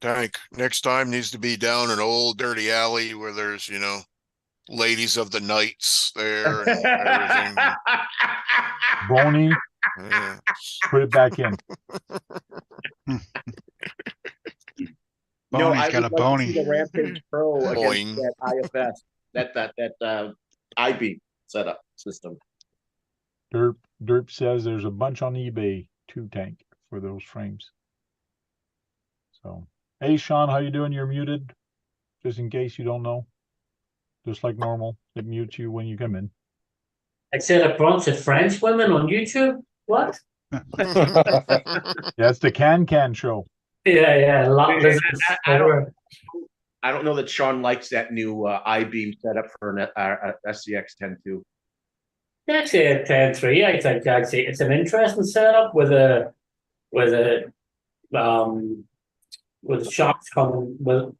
B: Tank, next time needs to be down an old dirty alley where there's, ladies of the nights there and everything.
A: Boney,
B: Yeah.
A: put it back in.
C: Boney's
G: I
C: got a
G: would like to
C: bony.
G: see the Rampage Pro
B: Boing.
G: against that IFS, that I-beam setup system.
A: Derp says there's a bunch on eBay too, Tank, for those frames. So, hey, Sean, how you doing? You're muted, just in case you don't know. Just like normal, it mutes you when you come in.
L: I said a bunch of French women on YouTube. What?
A: That's the Can show.
L: Yeah.
G: I don't know that Sean likes that new I-beam setup for an SCX 10-2.
L: Actually, a 10-3, I think actually it's an interesting setup with a um with shocks coming with.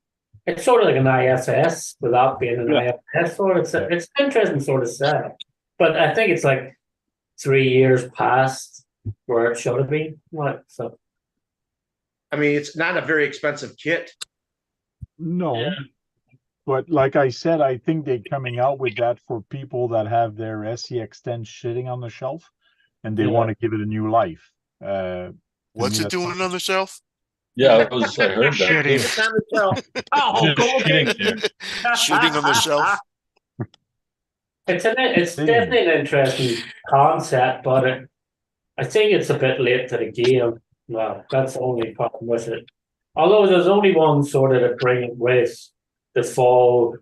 L: It's sort of like an IFS without being an IFS, or it's an interesting sort of setup. But I think it's like 3 years past where it should have been. Like so.
G: I mean, it's not a very expensive kit.
A: No. But like I said, I think they're coming out with that for people that have their SCX10 sitting on the shelf and they want to give it a new life.
B: What's it doing on the shelf?
F: Yeah, I heard that.
C: Shitting.
G: It's on the shelf. Oh,
F: Just
G: go
F: shitting
G: okay.
F: there.
B: Shitting on the shelf.
L: It's definitely an interesting concept, but I think it's a bit late to the game. Well, that's the only problem with it. Although there's only one sort of to bring it with the full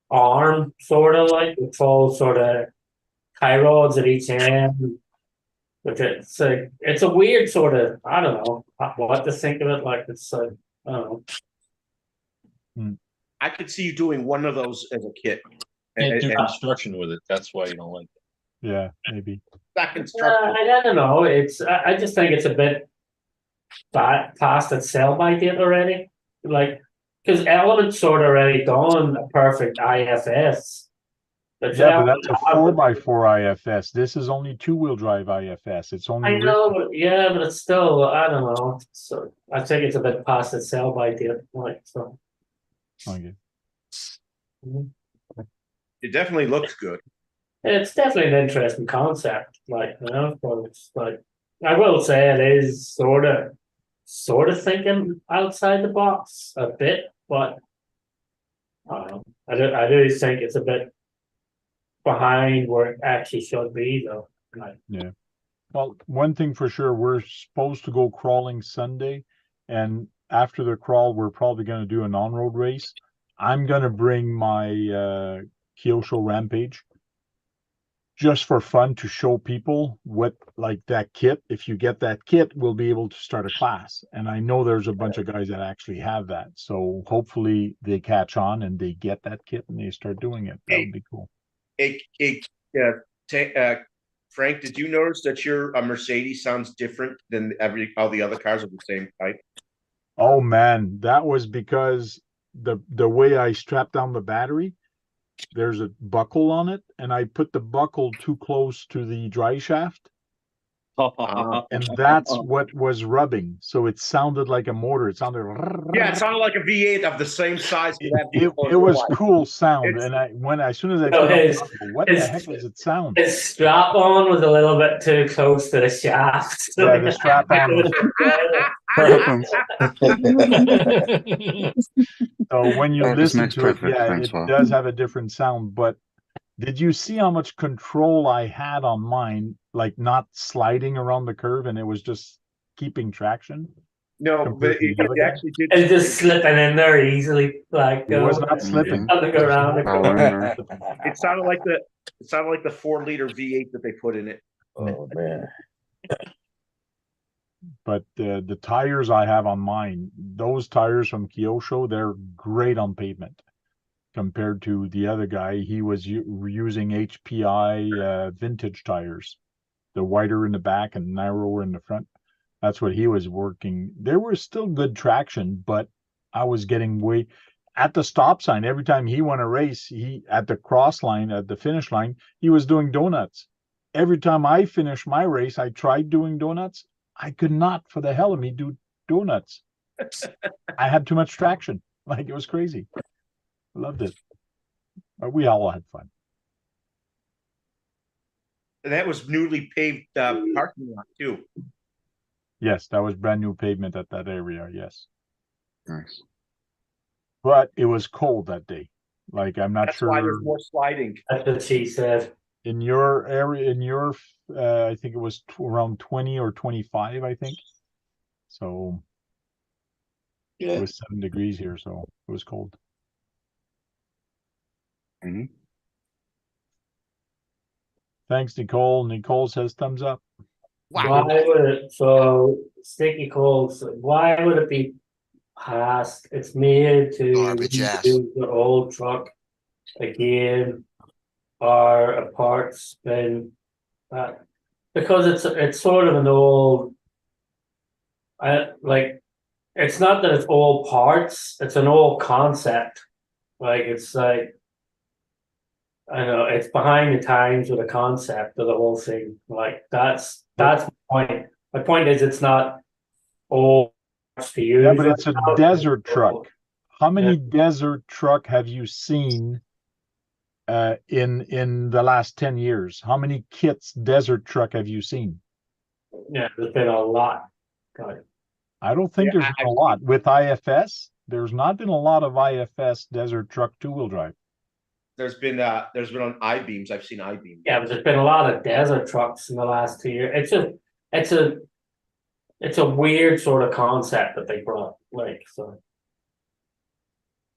L: arm, sort of like the full sort of tie rods at each end. But it's a weird sort of, I don't know what to think of it. Like it's I don't know.
G: I could see you doing one of those as a kit.
F: Can't do construction with it. That's why you don't like it.
A: Yeah, maybe.
G: Not construction.
L: I don't know. I just think it's a bit past its sell by date already. Like because Element's sort of already done a perfect IFS.
A: But that's a 4x4 IFS. This is only 2-wheel drive IFS. It's only.
L: I know, but it's still. I don't know. So I think it's a bit past its sell by date. Like so.
A: Okay.
G: It definitely looks good.
L: It's definitely an interesting concept. Like but it's like I will say it is sort of thinking outside the box a bit, but I do think it's a bit behind where it actually should be, though. Like,
A: yeah. Well, one thing for sure, we're supposed to go crawling Sunday, and after the crawl, we're probably going to do an on-road race. I'm going to bring my Kyosho Rampage just for fun to show people what like that kit. If you get that kit, we'll be able to start a class. And I know there's a bunch of guys that actually have that. So hopefully they catch on and they get that kit and they start doing it. That would be cool.
G: Frank, did you notice that your Mercedes sounds different than all the other cars of the same type?
A: Oh man, that was because the way I strapped down the battery, there's a buckle on it, and I put the buckle too close to the drive shaft. And that's what was rubbing. So it sounded like a motor. It sounded.
G: Yeah, it sounded like a V8 of the same size.
A: It was cool sound. And as soon as I put it on, what the heck does it sound?
L: His strap on was a little bit too close to the shaft.
A: Yeah, the strap on was. So when you listen to it, it does have a different sound. But did you see how much control I had on mine, like not sliding around the curve, and it was just keeping traction?
G: No, but it actually did.
L: It's just slipping in there easily, like
A: it was not slipping.
L: Around.
G: It sounded like the 4-liter V8 that they put in it.
J: Oh man.
A: But the tires I have on mine, those tires from Kyosho, they're great on pavement. Compared to the other guy, he was using HPI vintage tires. They're wider in the back and narrower in the front. That's what he was working. There was still good traction, but I was getting way at the stop sign. Every time he won a race, he at the cross line, at the finish line, he was doing donuts. Every time I finished my race, I tried doing donuts. I could not, for the hell of me, do donuts. I had too much traction. Like it was crazy. Loved it. We all had fun.
G: And that was newly paved parking lot too.
A: Yes, that was brand new pavement at that area. Yes.
H: Nice.
A: But it was cold that day. Like I'm not
G: That's
A: sure.
G: why there's more sliding.
L: That's what she said.
A: In your area, I think it was around 20 or 25, I think. So it was 7 degrees here, so it was cold. Thanks, Nicole. Nicole says thumbs up.
L: Why would it, so Sticky Cold, why would it be past? It's made to use the old truck again, or a parts bin. Because it's sort of an old, like, it's not that it's all parts, it's an old concept. Like, it's like, I know, it's behind the times with the concept of the whole thing. Like, that's the point. My point is, it's not all parts to use.
A: Yeah, but it's a
L: right now.
A: desert truck. How many desert truck have you seen in the last 10 years? How many kits desert truck have you seen?
L: Yeah, there's been a lot. Got it.
A: I don't think there's been a lot. With IFS, there's not been a lot of IFS desert truck two-wheel drive.
G: There's been on I-beams. I've seen I-beams.
L: Yeah, but there's been a lot of desert trucks in the last 2 years. It's a weird sort of concept that they brought. Like, so,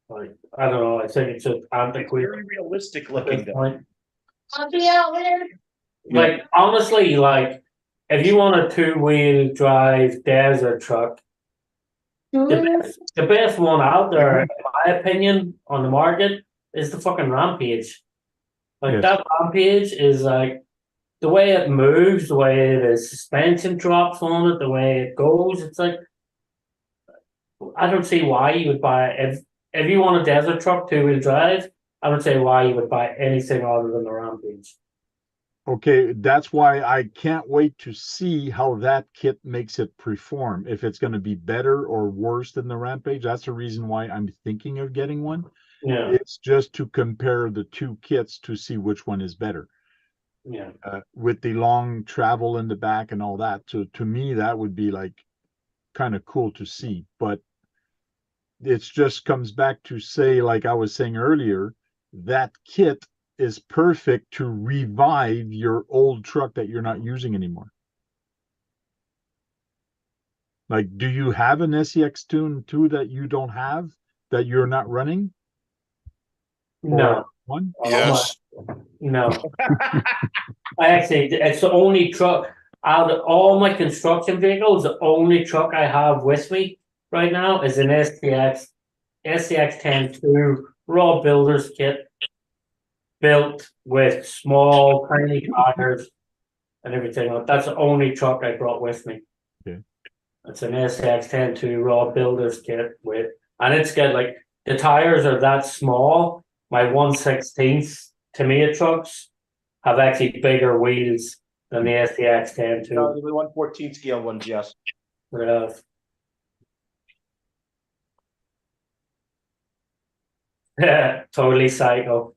L: like, I don't know. I think it's just antiquated.
G: Very realistic looking though.
L: I'll be out there. Like, honestly, like, if you want a two-wheel drive desert truck, the best one out there, in my opinion, on the market is the fucking Rampage. Like, that Rampage is like, the way it moves, the way the suspension drops on it, the way it goes, it's like, I don't see why you would buy it. If you want a desert truck two-wheel drive, I don't see why you would buy anything other than the Rampage.
A: Okay, that's why I can't wait to see how that kit makes it perform. If it's going to be better or worse than the Rampage, that's the reason why I'm thinking of getting one.
L: Yeah.
A: It's just to compare the two kits to see which one is better.
L: Yeah.
A: With the long travel in the back and all that. So to me, that would be like kind of cool to see. But it just comes back to say, like I was saying earlier, that kit is perfect to revive your old truck that you're not using anymore. Like, do you have an SCX Tune 2 that you don't have, that you're not running?
L: No.
A: One?
B: Yes.
L: No. I actually, it's the only truck out of all my construction vehicles, the only truck I have with me right now is an SCX 10-2 raw builder's kit, built with small, tiny tires and everything. That's the only truck I brought with me.
A: Okay.
L: It's an SCX 10-2 raw builder's kit with, and it's got like, the tires are that small. My 1/16 Tamiya trucks have actually bigger wheels than the SCX 10-2.
G: No, the 1/14 scale ones, yes.
L: Yeah, totally psycho.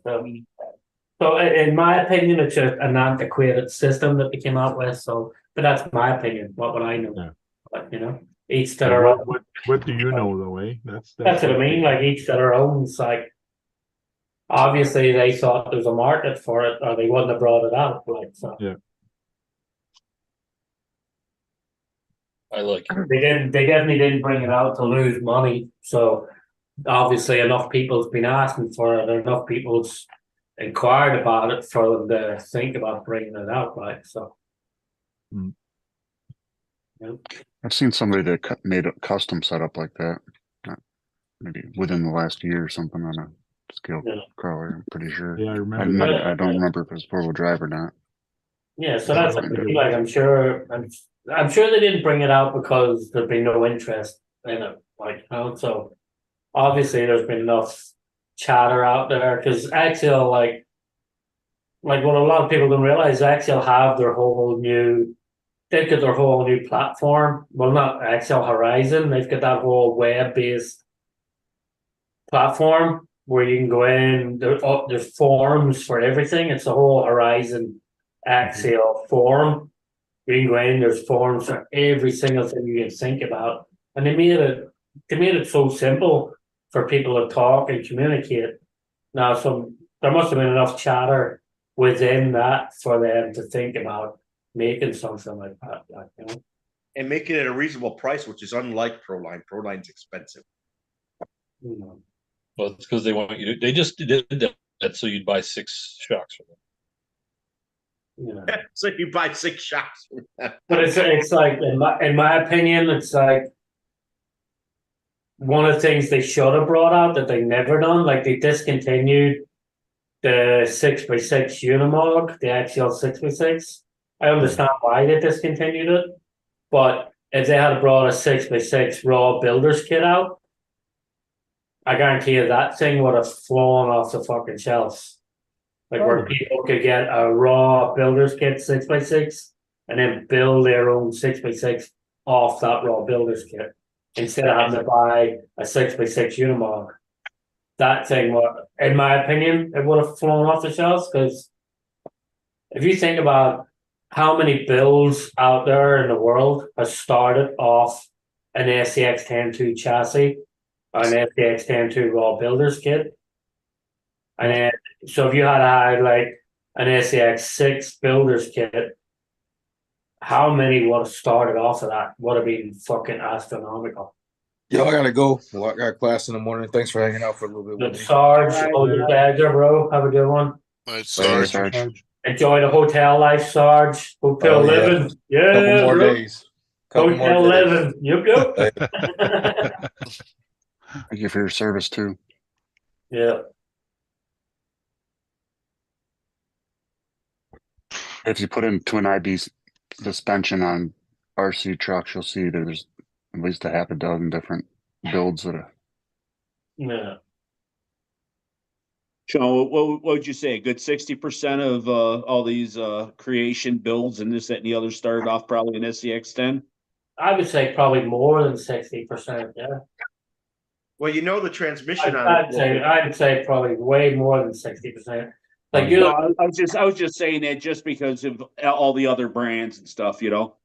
L: So in my opinion, it's just an antiquated system that they came out with. So, but that's my opinion. What would I know?
A: Yeah.
L: But you know, each to their own.
A: What do you know though, eh?
L: That's what I mean. Like, each to their own. It's like, obviously they thought there was a market for it, or they wouldn't have brought it out. Like, so.
A: Yeah.
F: I like it.
L: They definitely didn't bring it out to lose money. So obviously enough people's been asking for it, and enough people's inquired about it for them to think about bringing it out. Like, so. Yeah.
H: I've seen somebody that made a custom setup like that, maybe within the last year or something on a scale crawler. I'm pretty sure.
A: Yeah, I remember.
H: I don't remember if it was four-wheel drive or not.
L: Yeah, so that's like, I'm sure they didn't bring it out because there'd be no interest in it. Like, you know, so obviously there's been enough chatter out there, because Axial, like what a lot of people don't realize, Axial have their whole new. They've got their whole new platform. Well, not Axial Horizon. They've got that whole web-based platform where you can go in. There's forums for everything. It's the whole Horizon Axial forum. You can go in. There's forums for every single thing you can think about, and they made it so simple for people to talk and communicate. Now, there must have been enough chatter within that for them to think about making something like that, you know?
G: And making it a reasonable price, which is unlike Proline. Proline's expensive.
L: You
F: Well, it's because they want you to. They just did that so you'd buy 6 shocks from them.
L: know.
G: So you buy 6 shocks from them.
L: But it's like, in my opinion, it's like one of the things they should have brought out that they never done. Like, they discontinued the 6x6 Unimog, the axial 6x6. I understand why they discontinued it, but if they had brought a 6x6 raw builder's kit out, I guarantee you that thing would have flown off the fucking shelves. Like where people could get a raw builder's kit 6x6 and then build their own 6x6 off that raw builder's kit instead of having to buy a 6x6 Unimog. That thing would, in my opinion, it would have flown off the shelves because if you think about how many builds out there in the world have started off an SCX 10.2 chassis or an SCX 10.2 raw builder's kit, and then so if you had like an SCX 6 builder's kit, how many would have started off of that? Would have been fucking astronomical.
J: Yo, I gotta go. Well, I got class in the morning. Thanks for hanging out for a little bit.
L: Good Sarge, all the pleasure, bro. Have a good one.
B: Sarge.
L: Enjoy the hotel life, Sarge. Hotel living. Yeah.
J: Couple more days.
L: Hotel living. Yep.
H: Thank you for your service too.
L: Yeah.
H: If you put into an IB suspension on RC trucks, you'll see that there's at least a half a dozen different builds that are.
L: Yeah.
K: Sean, what would you say? A good 60% of all these creation builds and this, that, and the other started off probably in SCX 10?
L: I would say probably more than 60%, yeah.
G: Well, you know the transmission on
L: I'd say probably way more than 60%. Like
K: I was just saying that just because of all the other brands and stuff, you know.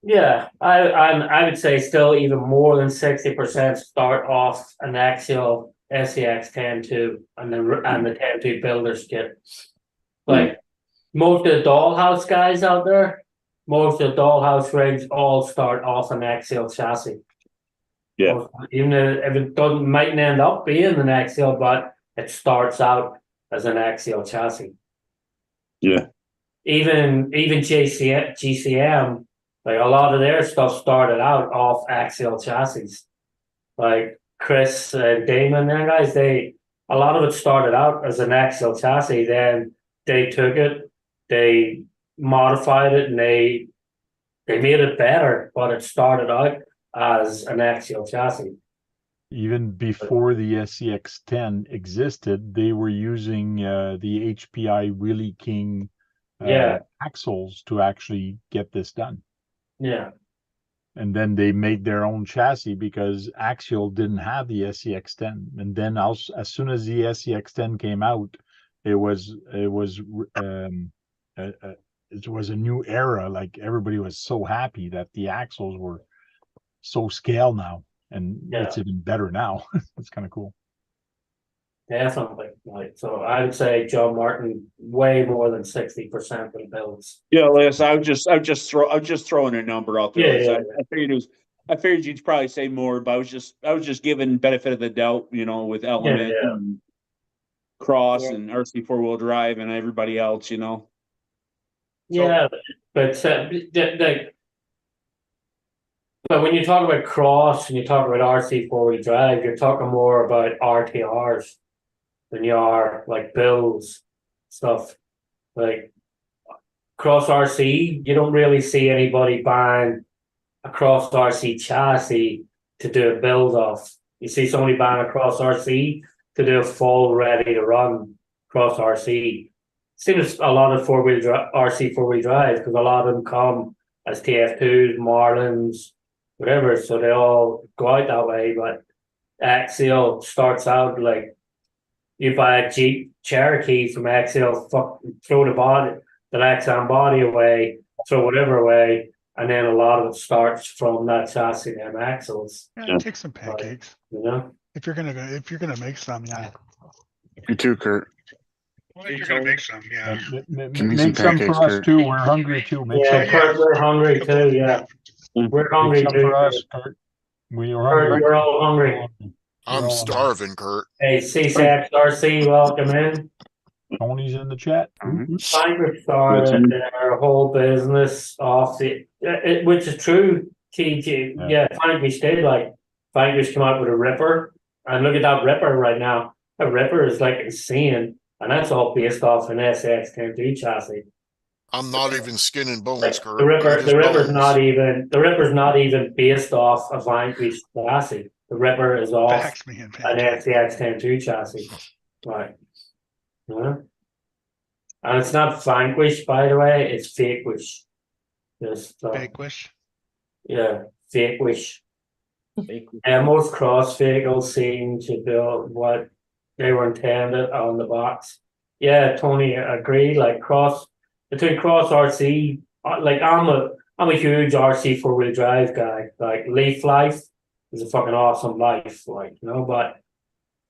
L: Yeah, I would say still even more than 60% start off an axial SCX 10.2 and the 10.2 builder's kit. Like most of the dollhouse guys out there, most of the dollhouse rigs all start off an axial chassis.
K: Yeah.
L: Even if it mightn't end up being an axial, but it starts out as an axial chassis.
K: Yeah.
L: Even GCM, like a lot of their stuff started out off axial chassis. Like Chris and Damon and guys, a lot of it started out as an axial chassis. Then they took it, they modified it, and they made it better. But it started out as an axial chassis.
A: Even before the SCX 10 existed, they were using the HPI Wheelie King axles to actually get this done.
L: Yeah.
A: And then they made their own chassis because Axial didn't have the SCX 10. And then as soon as the SCX 10 came out, it was a new era. Like everybody was so happy that the axles were so scale now, and it's even better now. It's kind of cool.
L: Definitely. Like, so I would say John Martin way more than 60% of the builds.
K: Yeah, Les, I was just throwing a number out there.
L: Yeah.
K: I figured you'd probably say more, but I was just giving benefit of the doubt, you know, with Element and Cross and RC 4-wheel drive and everybody else, you know.
L: Yeah, but when you talk about Cross and you talk about RC 4-wheel drive, you're talking more about RTRs than you are like builds stuff. Like Cross RC, you don't really see anybody buying a Cross RC chassis to do a build off. You see somebody buying a Cross RC to do a full ready to run Cross RC. Seems a lot of RC 4-wheel drive because a lot of them come as TF2s, Marlins, whatever, so they all go out that way. But Axial starts out like you buy a Jeep Cherokee from Axial, throw the Lexan body away, throw whatever away, and then a lot of it starts from that chassis and axles.
C: Yeah, take some pancakes.
L: You know,
C: if you're gonna make some, yeah.
H: You too, Kurt.
C: Well, you're gonna make some, yeah.
A: Make some for us too. We're hungry too.
L: Kurt, we're hungry too. Yeah, we're hungry too.
A: For us, Kurt. We're hungry.
L: We're all hungry.
B: I'm starving, Kurt.
L: Hey, CSAX RC, welcome in.
A: Tony's in the chat.
L: Finder started their whole business off which is true. TG, Finder did. Like Finder's come out with a Ripper, and look at that Ripper right now. A Ripper is like insane, and that's all based off an SX-10-2 chassis.
B: I'm not even skin and bones,
L: Like,
B: Kurt.
L: the Ripper,
B: Just
L: the Ripper's
B: bones.
L: not even based off a Vanquish chassis. The Ripper is off
C: Fax me and
L: an SX-10-2 chassis, right? Yeah. And it's not Vanquish, by the way. It's Fakewish. Just
C: Fakewish.
L: yeah, Fakewish. And most cross vehicles seem to build what they were intended on the box. Yeah, Tony, I agree. Like between cross RC, like I'm a huge RC 4-wheel drive guy. Like Leaf Life is a fucking awesome life, like, you know. But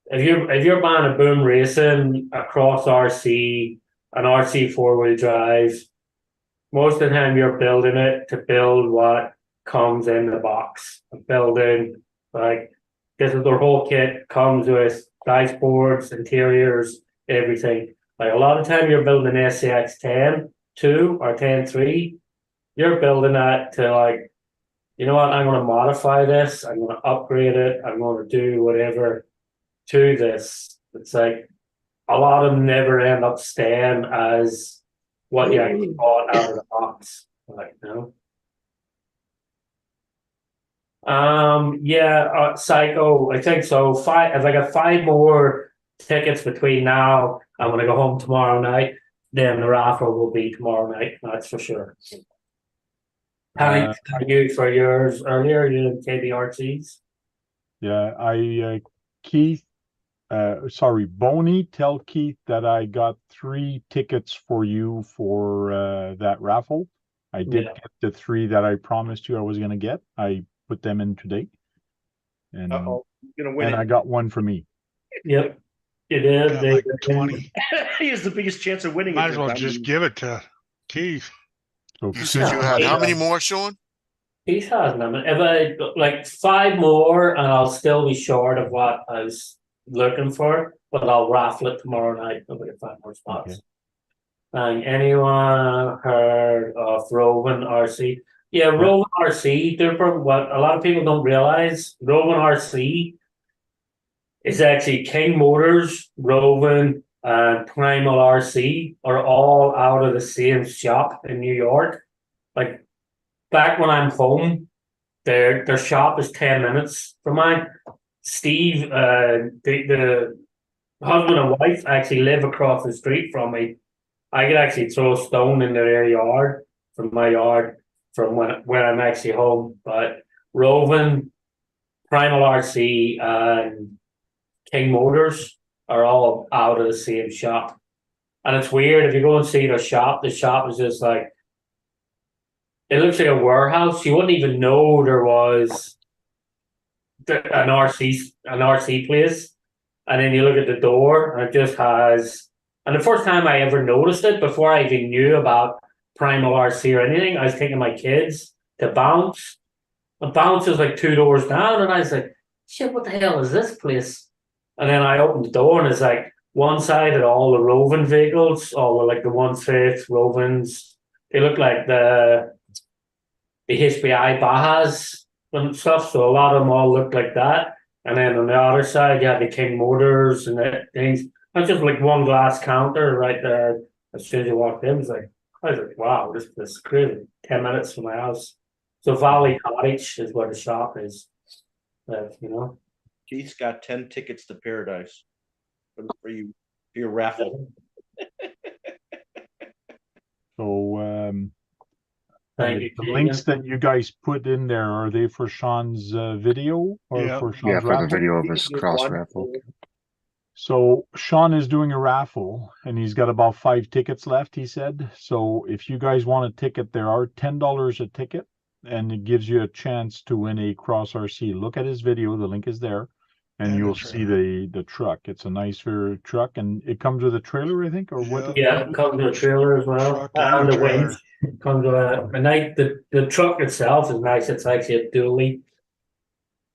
L: if you're buying a boom racing, a cross RC, an RC 4-wheel drive, most of the time you're building it to build what comes in the box. Building, like, this is their whole kit, comes with dashboards, interiors, everything. Like, a lot of time you're building an SCX-10-2 or 10-3, you're building that to, like, you know what, I'm going to modify this, I'm going to upgrade it, I'm going to do whatever to this. It's like a lot of them never end up staying as what you actually bought out of the box, like, you know. Psycho, I think so. If I got 5 more tickets between now and when I go home tomorrow night, then the raffle will be tomorrow night, that's for sure. Thank you for yours earlier, you KBRCs.
A: Yeah, Keith, sorry, Boney, tell Keith that I got 3 tickets for you for that raffle. I did get the 3 that I promised you I was going to get. I put them in today. And,
G: gonna win
A: and
G: it.
A: I got one for me.
L: Yep, you did.
C: Got like 20.
G: He has the biggest chance of winning.
C: Might as well just give it to Keith.
A: So
B: You said you had how many more, Sean?
L: Keith has them. If I like 5 more, and I'll still be short of what I was looking for, but I'll raffle it tomorrow night. I'll get 5 more spots.
A: Okay.
L: And anyone heard of Roving RC? Yeah, Roving RC, different. What a lot of people don't realize, Roving RC is actually King Motors, Roving, and Primal RC are all out of the same shop in New York. Like, back when I'm home, their shop is 10 minutes from mine. Steve, the husband and wife actually live across the street from me. I could actually throw a stone in their yard from my yard from when I'm actually home. But Roving, Primal RC, and King Motors are all out of the same shop. And it's weird, if you go and see the shop is just like, it looks like a warehouse. You wouldn't even know there was an RC place. And then you look at the door, and it just has. And the first time I ever noticed it, before I even knew about Primal RC or anything, I was taking my kids to Bounce. And Bounce is like 2 doors down, and I was like, "Shit, what the hell is this place?" And then I opened the door, and it's like one side of all the Roving vehicles, all the, like, the 1/5 Rovings. They look like the HBI Bajas and stuff. So a lot of them all look like that. And then on the other side, you have the King Motors and the things. That's just like one glass counter right there. As soon as you walked in, I was like, wow, this is crazy. 10 minutes from my house. So Valley Cottage is where the shop is. You know.
G: Keith's got 10 tickets to paradise for you, for your raffle.
A: So,
L: Thank you.
A: the links that you guys put in there, are they for Sean's video or for Sean's
H: for
A: raffle?
H: the video of his cross raffle.
A: So Sean is doing a raffle and he's got about 5 tickets left, he said. So if you guys want a ticket, there are $10 a ticket and it gives you a chance to win a Cross RC. Look at his video, the link is there, and you'll see the truck. It's a nicer truck and it comes with a trailer, I think, or what?
L: Yeah, it comes with a trailer as well. And the winch comes with the truck itself is nice. It's actually a dually.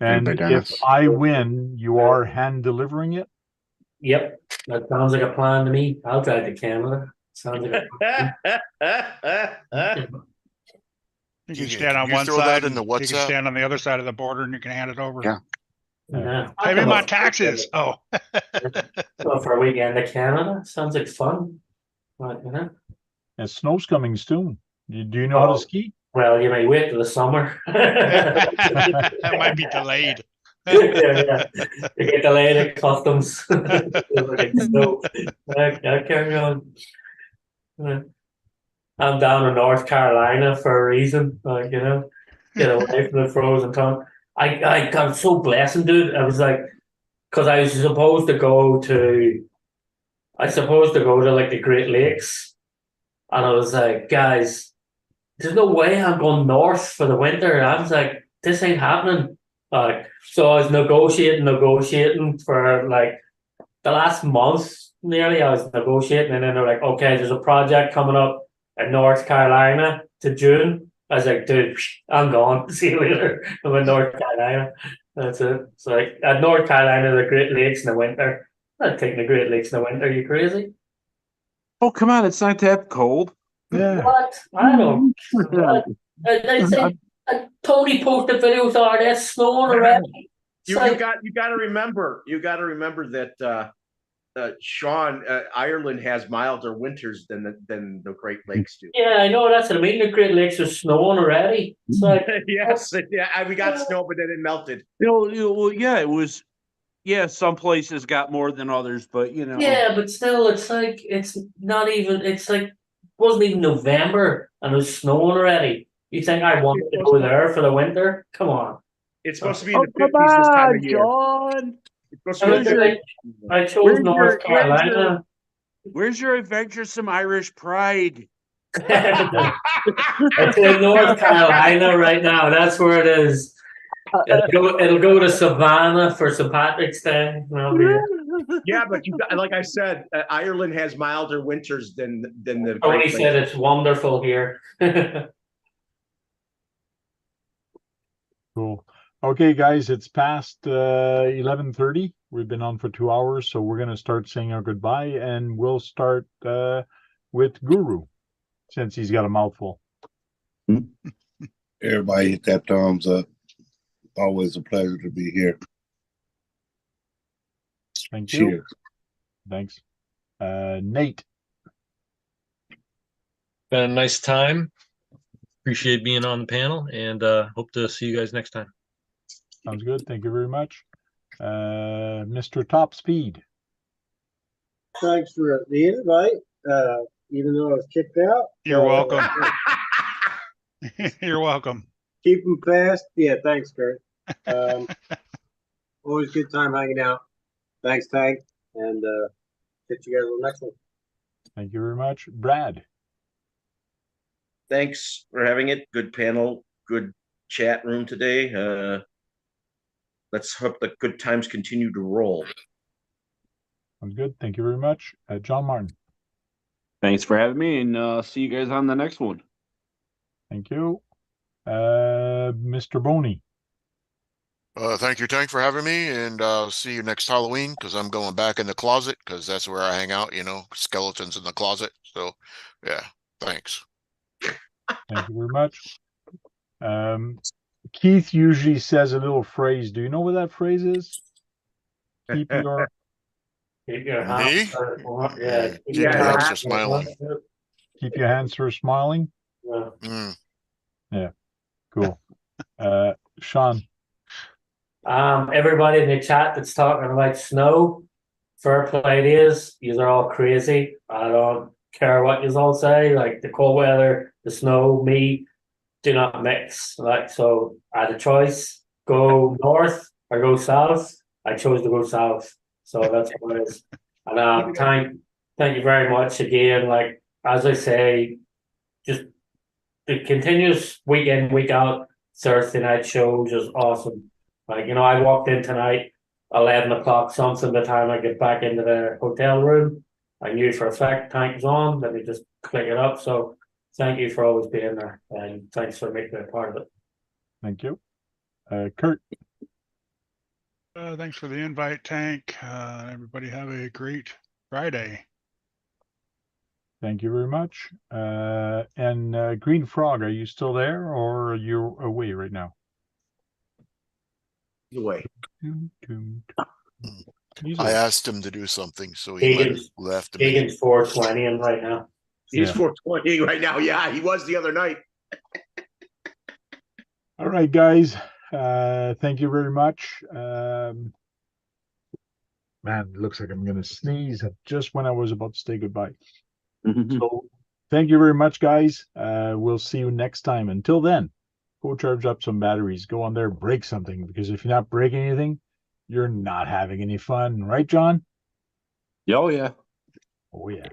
A: And if I win, you are hand delivering it?
L: Yep, that sounds like a plan to me. I'll drive to Canada. Sounds like a
C: You can stand on one side and you can stand on the other side of the border and you can hand it over.
H: Yeah.
L: Yeah.
C: Pay me my taxes. Oh.
L: Go for a weekend to Canada. Sounds like fun. But, you know.
A: And snow's coming soon. Do you know how to ski?
L: Well, you may wait till the summer.
C: That might be delayed.
L: yeah. You get delayed at customs. So, carry on. I'm down in North Carolina for a reason, like, you know, get away from the frozen town. I got so blessed, dude. I was like, because I was supposed to go to like the Great Lakes, and I was like, guys, there's no way I'm going north for the winter. I was like, this ain't happening. So I was negotiating for like the last month nearly. I was negotiating, and then they're like, okay, there's a project coming up in North Carolina to June. I was like, dude, I'm gone. See you later. I'm in North Carolina. That's it. So like at North Carolina, the Great Lakes in the winter. I'm not taking the Great Lakes in the winter. Are you crazy?
K: Oh, come on. It's not that cold.
A: Yeah.
L: What? I don't. What? I say, Tony posted videos of that snowing already.
G: You got to remember that Sean, Ireland has milder winters than the Great Lakes do.
L: Yeah, I know that's what I mean. The Great Lakes are snowing already. It's like
G: yes, yeah, we got snow, but then it melted.
K: Well, yeah, it was. Yeah, some places got more than others, but you know.
L: yeah, but still, it's like it's not even. It's like wasn't even November and it was snowing already. You think I wanted to go there for the winter? Come on.
G: It's supposed to be in the 50s this time of year.
K: John.
L: I chose North Carolina.
K: Where's your adventuresome Irish pride?
L: It's in North Carolina right now. That's where it is. It'll go to Savannah for St. Patrick's Day.
G: Yeah, but like I said, Ireland has milder winters than the.
L: Tony said it's wonderful here.
A: Cool. Okay, guys, it's past 11:30. We've been on for 2 hours, so we're gonna start saying our goodbye, and we'll start with Guru, since he's got a mouthful.
E: Everybody hit that thumbs up. Always a pleasure to be here.
A: Thank you.
E: Cheers.
A: Thanks. Nate.
F: Been a nice time. Appreciate being on the panel, and hope to see you guys next time.
A: Sounds good. Thank you very much. Mr. Top Speed.
M: Thanks for the invite, even though I was kicked out.
C: You're welcome. You're welcome.
M: Keep them fast. Yeah, thanks, Kurt. Always good time hanging out. Thanks, Tank, and get you guys on the next one.
A: Thank you very much. Brad.
G: Thanks for having it. Good panel, good chat room today. Let's hope the good times continue to roll.
A: Sounds good. Thank you very much. John Martin.
K: Thanks for having me, and see you guys on the next one.
A: Thank you. Mr. Boney.
B: Thank you, Tank, for having me, and see you next Halloween, because I'm going back in the closet, because that's where I hang out, you know, skeletons in the closet. So, yeah, thanks.
A: Thank you very much. Keith usually says a little phrase. Do you know what that phrase is? Keep your
B: hands smiling.
A: Keep your hands for smiling.
L: Yeah.
A: Yeah. Cool. Sean.
L: Everybody in the chat that's talking about snow, fair play to yous. Yous are all crazy. I don't care what yous all say. Like the cold weather, the snow, me, do not mix. Like, so I had a choice: go north or go south. I chose to go south. So that's what it is. And thank you very much again. Like as I say, just the continuous week in, week out Thursday night show is just awesome. Like, you know, I walked in tonight, 11 o'clock something, the time I get back into the hotel room. I knew for a fact Tank was on, let me just click it up. So thank you for always being there, and thanks for making it part of it.
A: Thank you. Kurt.
C: Thanks for the invite, Tank. Everybody have a great Friday.
A: Thank you very much. And Green Frog, are you still there, or are you away right now?
G: Away.
B: I asked him to do something, so he left me.
L: Keegan's 420 and right now.
G: He's 420 right now. Yeah, he was the other night.
A: All right, guys. Thank you very much. Man, it looks like I'm going to sneeze just when I was about to say goodbye. So thank you very much, guys. We'll see you next time. Until then, go charge up some batteries. Go on there, break something, because if you're not breaking anything, you're not having any fun. Right, John?
K: Oh, yeah.
A: Oh, yeah.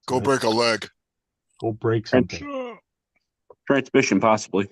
B: Go break a leg.
A: Go break something.
K: Transmission, possibly.